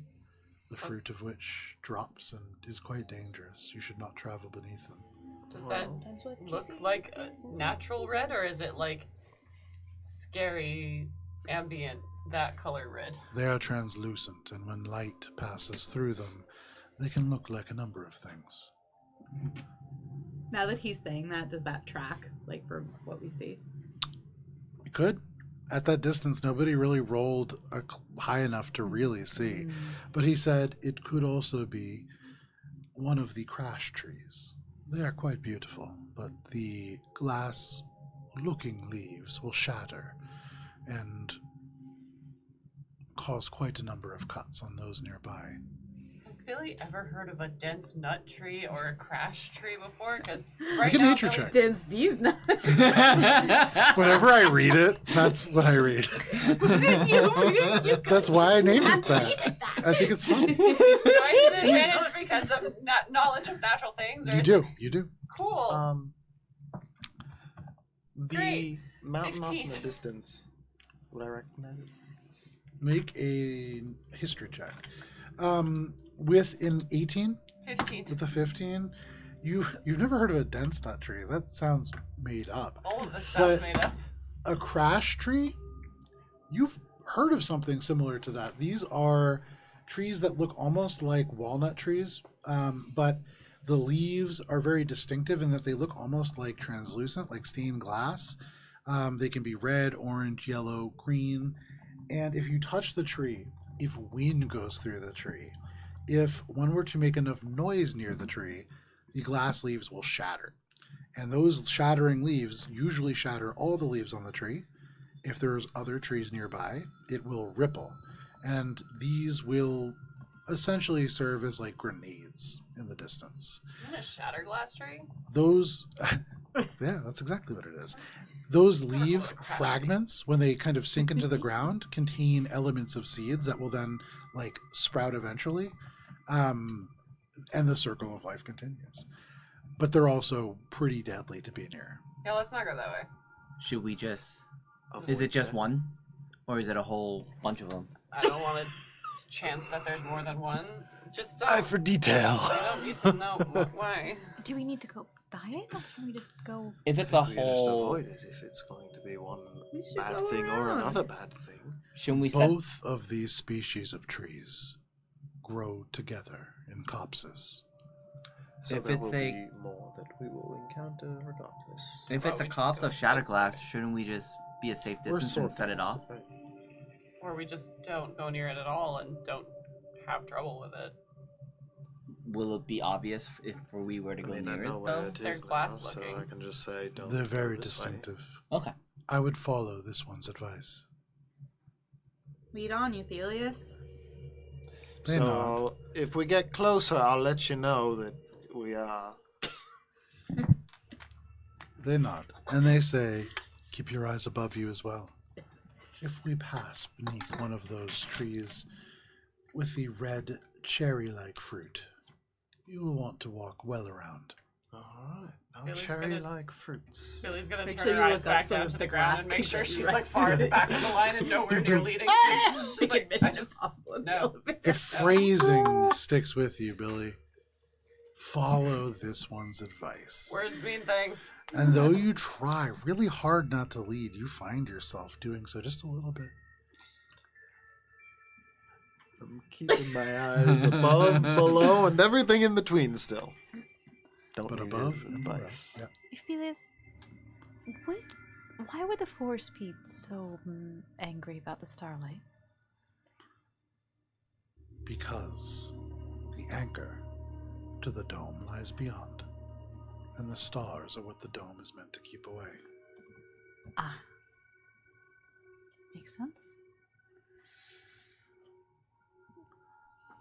A: the fruit of which drops and is quite dangerous. You should not travel beneath them."
C: Does that
G: That's what you
C: look
G: see.
C: like a natural red, or is it like scary, ambient, that color red?
A: They are translucent, and when light passes through them, they can look like a number of things.
B: Now that he's saying that, does that track, like, for what we see?
A: It could. At that distance, nobody really rolled high enough to really see. But he said it could also be one of the crash trees. They are quite beautiful, but the glass-looking leaves will shatter and cause quite a number of cuts on those nearby.
C: Has Billy ever heard of a dense nut tree or a crash tree before? Because
A: Make a
C: now,
A: nature
C: Billy-
A: check.
B: Dense D's not.
A: Whenever I read it, that's what I read. That's why I named it that. I think it's fun.
C: Do I get an advantage because of knowledge of natural things? Or
A: You
C: is
A: do.
C: it-
A: You do.
C: Cool.
D: The
C: Great.
D: mountain off in
C: 15.
D: the distance. Would I recognize it?
A: Make a history check. With an 18,
C: 15.
A: with a 15, you've never heard of a dense nut tree. That sounds made up.
C: All of this sounds
A: But-
C: made up.
A: A crash tree? You've heard of something similar to that. These are trees that look almost like walnut trees, but the leaves are very distinctive in that they look almost like translucent, like stained glass. They can be red, orange, yellow, green. And if you touch the tree, if wind goes through the tree, if one were to make enough noise near the tree, the glass leaves will shatter. And those shattering leaves usually shatter all the leaves on the tree. If there's other trees nearby, it will ripple. And these will essentially serve as like grenades in the distance.
C: Isn't it a shatter glass tree?
A: Those, yeah, that's exactly what it is. Those leaf
C: Like a crash
A: fragments, when they kind of sink into the ground, contain elements of seeds that will then like sprout eventually. And the circle of life continues. But they're also pretty deadly to be near.
C: Yeah, let's not go that way.
F: Should we just... Is
D: Avoid
F: it just
D: that.
F: one? Or is it a whole bunch of them?
C: I don't want to chance that there's more than one. Just don't.
D: Eye for detail.
C: I don't need to know why.
E: Do we need to go buy it, or can we just go?
F: If it's a
D: We can just
F: whole...
D: avoid it if it's going to be one
B: We should
D: bad
B: go
D: thing or
B: around.
D: another bad thing.
F: Shouldn't we set...
A: Both of these species of trees grow together in copses.
D: So
F: If
D: there
F: it's
D: will
F: a-
D: be more that we will encounter regardless.
F: If
C: Well,
F: it's a
C: we just
F: copse
C: go
F: of shatter
C: this
F: glass,
C: way.
F: shouldn't we just be a safe
D: Or
F: distance and set it off?
C: Or we just don't go near it at all and don't have trouble with it.
F: Will it be obvious if we were to
D: I
F: go
D: mean, I
F: near
D: know
F: it,
D: where
F: though?
D: it
C: They're
D: is now,
C: glass
D: so
C: looking.
D: I can just say don't.
A: They're
D: go
A: very
D: this way.
A: distinctive.
F: Okay.
A: I would follow this one's advice.
B: Lead on, Euthelius.
A: They
D: so
A: nod.
D: if we get closer, I'll let you know that we are.
A: They nod. And they say, keep your eyes above you as well. if we pass beneath one of those trees with the red cherry-like fruit, you will want to walk well around.
D: Alright, no
C: Billy's
D: cherry-like fruits.
C: Billy's gonna
B: Make
C: turn
B: sure
C: her
B: you
C: eyes
B: look
C: back
B: up so
C: down
B: that
C: to
B: the
C: the ground
B: glass
C: and make
B: can
C: sure
B: get you
C: she's
B: right.
C: like far at the back of the line and nowhere near leading. She's
B: Make
C: like,
B: it mission
C: I just
B: impossible in the
C: no.
B: elevator.
A: The phrasing sticks with you, Billy. Follow this one's advice.
C: Words mean things.
A: And though you try really hard not to lead, you find yourself doing so just a little bit.
D: I'm keeping my eyes above, below, and everything in between still. Don't
A: But
D: need
A: above
D: his
A: and below.
D: advice.
A: Yeah.
E: Euphileus, why were the forest peeps so angry about the starlight?
A: Because the anchor to the dome lies beyond, and the stars are what the dome is meant to keep away.
E: Ah. Makes sense.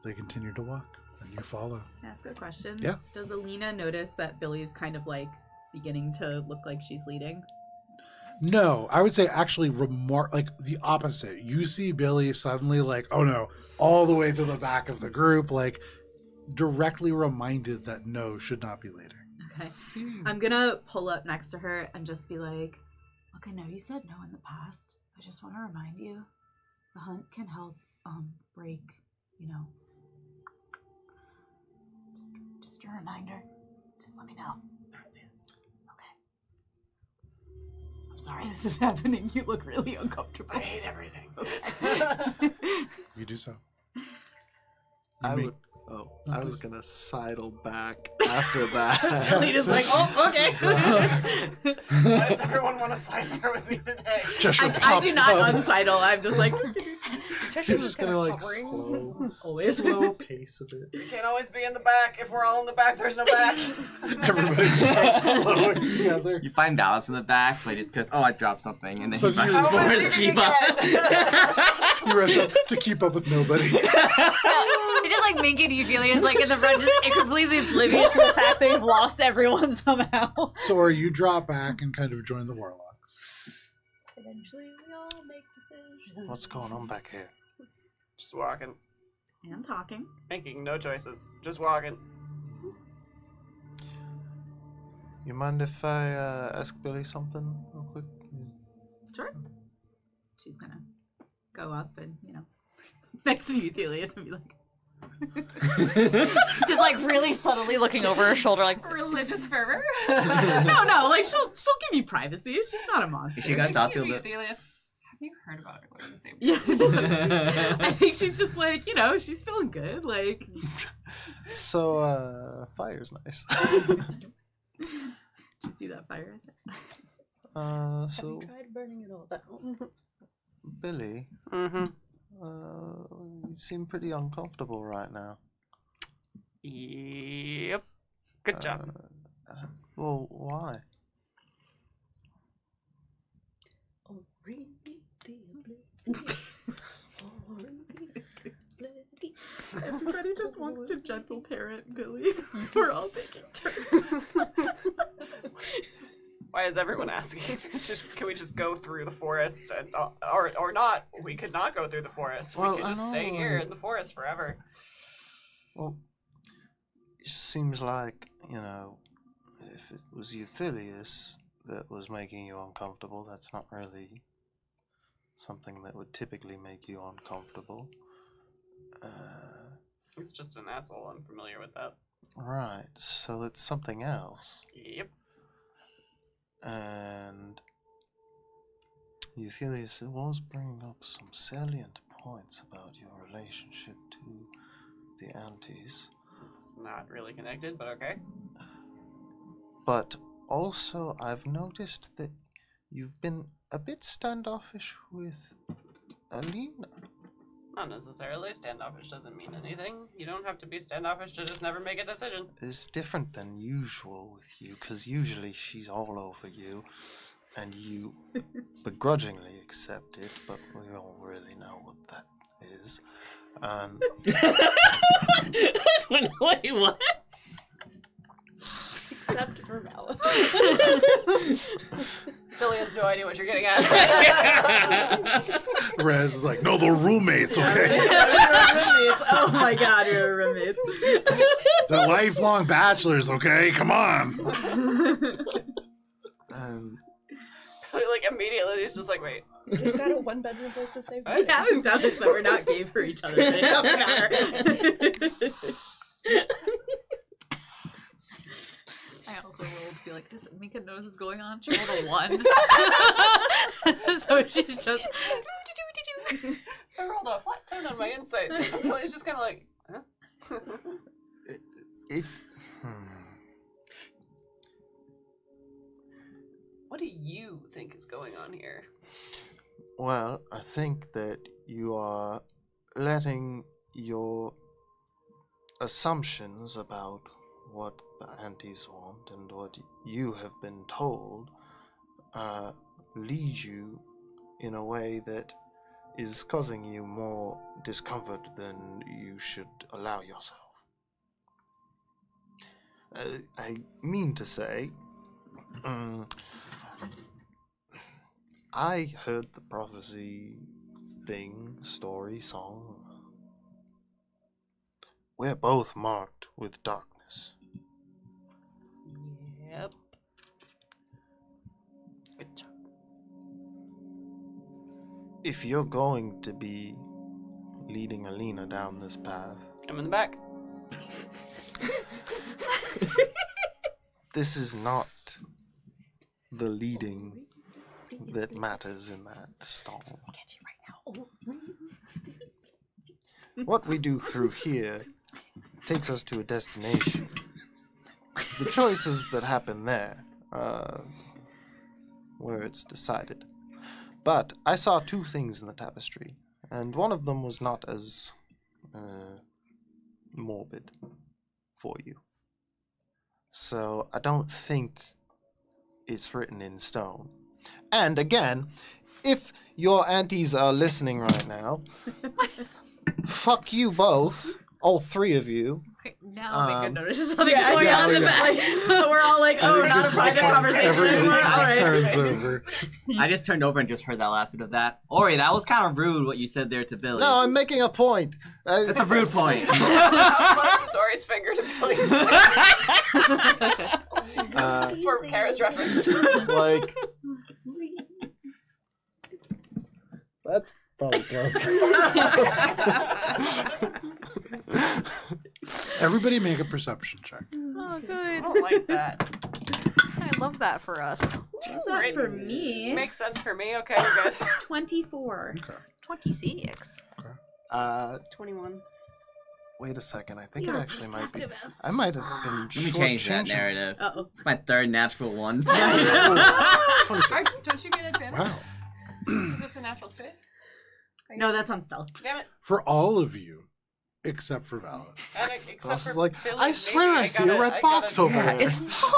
A: They continue to walk, and you follow.
B: Can I ask a question?
A: Yeah.
B: Does Alina notice that Billy's kind of like beginning to look like she's leading?
A: No, I would say actually like the opposite. You see Billy suddenly like, oh no, all the way to the back of the group, like directly reminded that no should not be leading.
B: Okay. I'm gonna pull up next to her and just be like, look, I know you said no in the past. I just want to remind you, the hunt can help break,
E: Just a reminder. Just let me know. Okay.
B: I'm sorry this is happening. You look really uncomfortable.
C: I hate everything.
B: Okay.
A: You do so.
D: I
A: make-
D: would. Oh,
A: No,
D: I was
A: please.
D: gonna sidle back after that.
B: Alina's like, oh, okay.
C: Why does everyone want to sidebar with me today?
A: Cheshire
B: I
A: pops
B: do not
A: up.
B: unsidle. I'm just like,
D: You're just gonna like slow pace a bit.
C: We can't always be in the back. If we're all in the back, there's no back.
A: Everybody starts slowing together.
K: You find balance in the back, but it's because, oh, I dropped something, and then
A: So
K: you
A: do you-
K: rush
A: Oh,
K: forward to
C: leaving
K: keep up.
A: You rush up to keep up with nobody.
H: It's just like Minky and Euphileus like in the front, just completely oblivious to the fact they've lost everyone somehow.
A: So, or you drop back and kind of join the warlocks.
G: Eventually, we all make decisions.
D: What's going on back here?
C: Just walking.
B: and talking.
C: Making no choices. Just walking.
D: You mind if I ask Billy something real quick?
B: Sure. She's gonna go up and, next to Euphileus and be like,
H: Just like really subtly looking over her shoulder, like
B: religious fervor? no, like she'll give you privacy. She's not a monster.
K: She got
C: Excuse me,
K: Dottil.
C: Euphileus. Have you heard about it going the same?
B: Yeah. I think she's just like, she's feeling good. Like,
D: So, fire's nice.
B: did you see that fire?
G: Have
D: So,
G: you tried burning it all down?
D: Billy,
C: Mm-hmm.
D: you seem pretty uncomfortable right now.
C: Yep. Good job.
D: Well, why?
G: Oh, read the oblivion. Oh, read the oblivion.
B: Everybody just wants to gentle parent Billy. We're all taking turns.
C: Why is everyone asking? Can we just go through the forest, and, or not? We could not go through the forest.
D: Well,
C: We could
D: I
C: just stay
D: know,
C: here in the forest forever.
D: Well, it seems like, if it was Euphileus that was making you uncomfortable, that's not really something that would typically make you uncomfortable.
C: He's just an asshole. I'm familiar with that.
D: Right, so it's something else.
C: Yep.
D: And Euphileus was bringing up some salient points about your relationship to the Antes.
C: It's not really connected, but okay.
D: But also, I've noticed that you've been a bit standoffish with Alina.
C: Not necessarily. Standoffish doesn't mean anything. You don't have to be standoffish to just never make a decision.
D: It's different than usual with you, because usually she's all over you, and you begrudgingly accept it, but we all really know what that is.
K: Wait, what?
G: Except for Malice.
C: Billy has no idea what you're getting at.
A: Rez is like, no, they're roommates,
B: Yeah,
A: okay?
B: we're roommates. Oh my god, we're roommates.
A: They're lifelong bachelors, okay? Come on.
C: Billy, like, immediately he's just like, wait.
G: You just got a one-bedroom place to save
C: I
G: money.
B: We have established that we're not gay for each other, but it doesn't matter.
H: I also rolled to be like, does Mika know what's going on? She rolled a 1. So she's just.
C: I rolled a flat 10 on my insight, so Billy's just kind of like, huh? What do you think is going on here?
D: Well, I think that you are letting your assumptions about what the aunties want and what you have been told lead you in a way that is causing you more discomfort than you should allow yourself. I mean to say, I heard the prophecy thing, story, song. We're both marked with darkness.
C: Yep.
D: If you're going to be leading Alina down this path,
C: I'm in the back.
D: this is not the leading that matters in that stall. What we do through here takes us to a destination. The choices that happen there, where it's decided. But I saw two things in the tapestry, and one of them was not as morbid for you. So I don't think it's written in stone. And again, if your aunties are listening right now, fuck you both, all three of you.
H: Okay, now Mika notices something
B: Yeah,
H: going on in the
A: yeah.
H: back.
B: We're all like,
A: I
B: oh,
A: think
B: not a
A: this is the
B: private
A: point
B: conversation
A: everybody
B: anymore. All right.
A: turns over.
F: I just turned over and just heard that last bit of that. Ori, that was kind of rude what you said there to Billy.
D: No, I'm making a point.
F: It's a rude point.
C: How close is Ori's finger to Billy's finger? For Kara's reference.
D: Like,
J: That's probably close.
A: Everybody make a perception check.
H: Oh,
C: I
H: good.
C: don't like that.
H: I love that for us.
B: Not
C: Great.
B: for me.
C: Makes sense for me. Okay, we're good.
B: 24.
A: Okay.
H: 26.
G: 21.
D: wait a second. I think
B: You're
D: it actually might be.
B: perceptive as
D: I might have been.
F: Let me change that
D: shortchanging
F: narrative.
B: Uh-oh.
F: It's my third natural one.
C: Don't you get advantage?
A: Wow.
C: Because it's a natural space.
B: No, that's on stealth.
C: Damn it.
A: For all of you, except for Valis.
C: And except
D: Ross
C: for
D: is like,
C: Billy,
D: I swear
C: maybe
D: I see a red fox
C: gotta-
D: over
F: Yeah,
D: there.
F: it's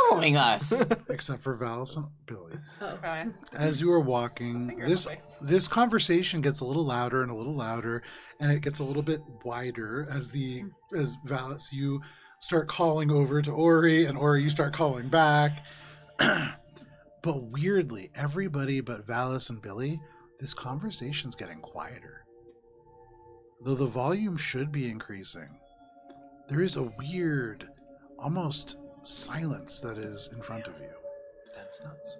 F: following us.
A: Except for Valis and Billy.
C: Okay.
A: As you are
C: It's a
A: walking,
C: finger in
A: this
C: the face.
A: this conversation gets a little louder and a little louder, and it gets a little bit wider as Valis, you start calling over to Ori, and Ori, you start calling back. But weirdly, everybody but Valis and Billy, this conversation's getting quieter. Though the volume should be increasing, there is a weird, almost silence that is in front of you.
D: That's nuts.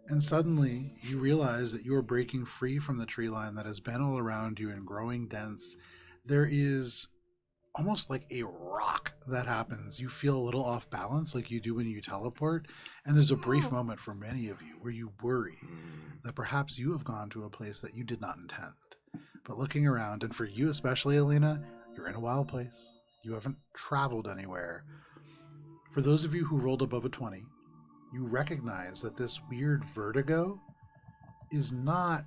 A: And suddenly, you realize that you are breaking free from the tree line that has been all around you and growing dense. There is almost like a rock that happens. You feel a little off balance like you do when you teleport. And there's a brief moment for many of you where you worry that perhaps you have gone to a place that you did not intend. But looking around, and for you especially, Alina, you're in a wild place. You haven't traveled anywhere. For those of you who rolled above a 20, you recognize that this weird vertigo is not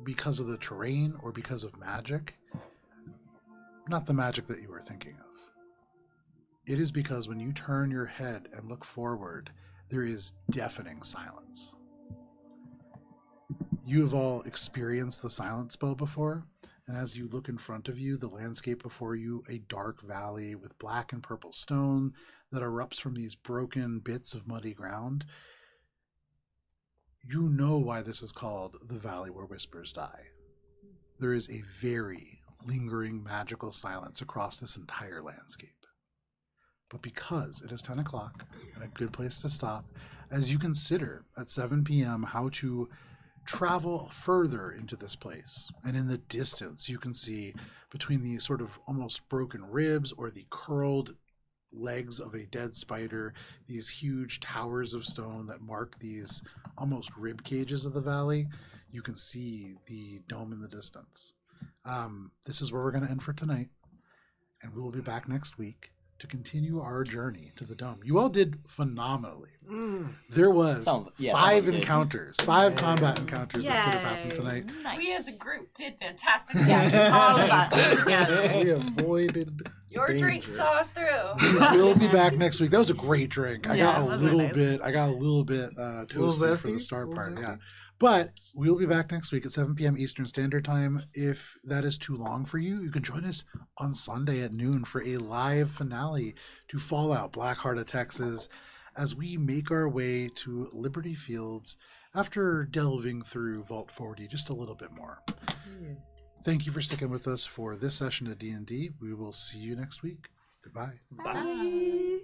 A: because of the terrain or because of magic. Not the magic that you were thinking of. It is because when you turn your head and look forward, there is deafening silence. You have all experienced the silent spell before, and as you look in front of you, the landscape before you, a dark valley with black and purple stone that erupts from these broken bits of muddy ground. You know why this is called the Valley Where Whispers Die. There is a very lingering magical silence across this entire landscape. But because it is 10 o'clock and a good place to stop, as you consider at 7 p.m. how to travel further into this place, and in the distance you can see between the sort of almost broken ribs or the curled legs of a dead spider, these huge towers of stone that mark these almost rib cages of the valley, you can see the dome in the distance. This is where we're going to end for tonight, and we will be back next week to continue our journey to the dome. You all did phenomenally. There was five encounters, five combat encounters that could have happened tonight.
H: Nice.
C: We as a group did fantastic.
B: All of us together.
J: We avoided
C: Your
J: danger.
C: drink saw us through.
A: We'll be back next week. That was a great drink. I got a
H: that was
A: little
H: nice.
A: bit. I got a little bit toasted for the
D: zesty?
A: start
D: Little
A: part.
D: zesty?
A: Yeah, but we'll be back next week at 7 p.m. Eastern Standard Time. If that is too long for you, you can join us on Sunday at noon for a live finale to Fallout: Black Heart of Texas, as we make our way to Liberty Fields after delving through Vault 40 just a little bit more. Thank you for sticking with us for this session of D&D. We will see you next week. Goodbye.
I: Bye.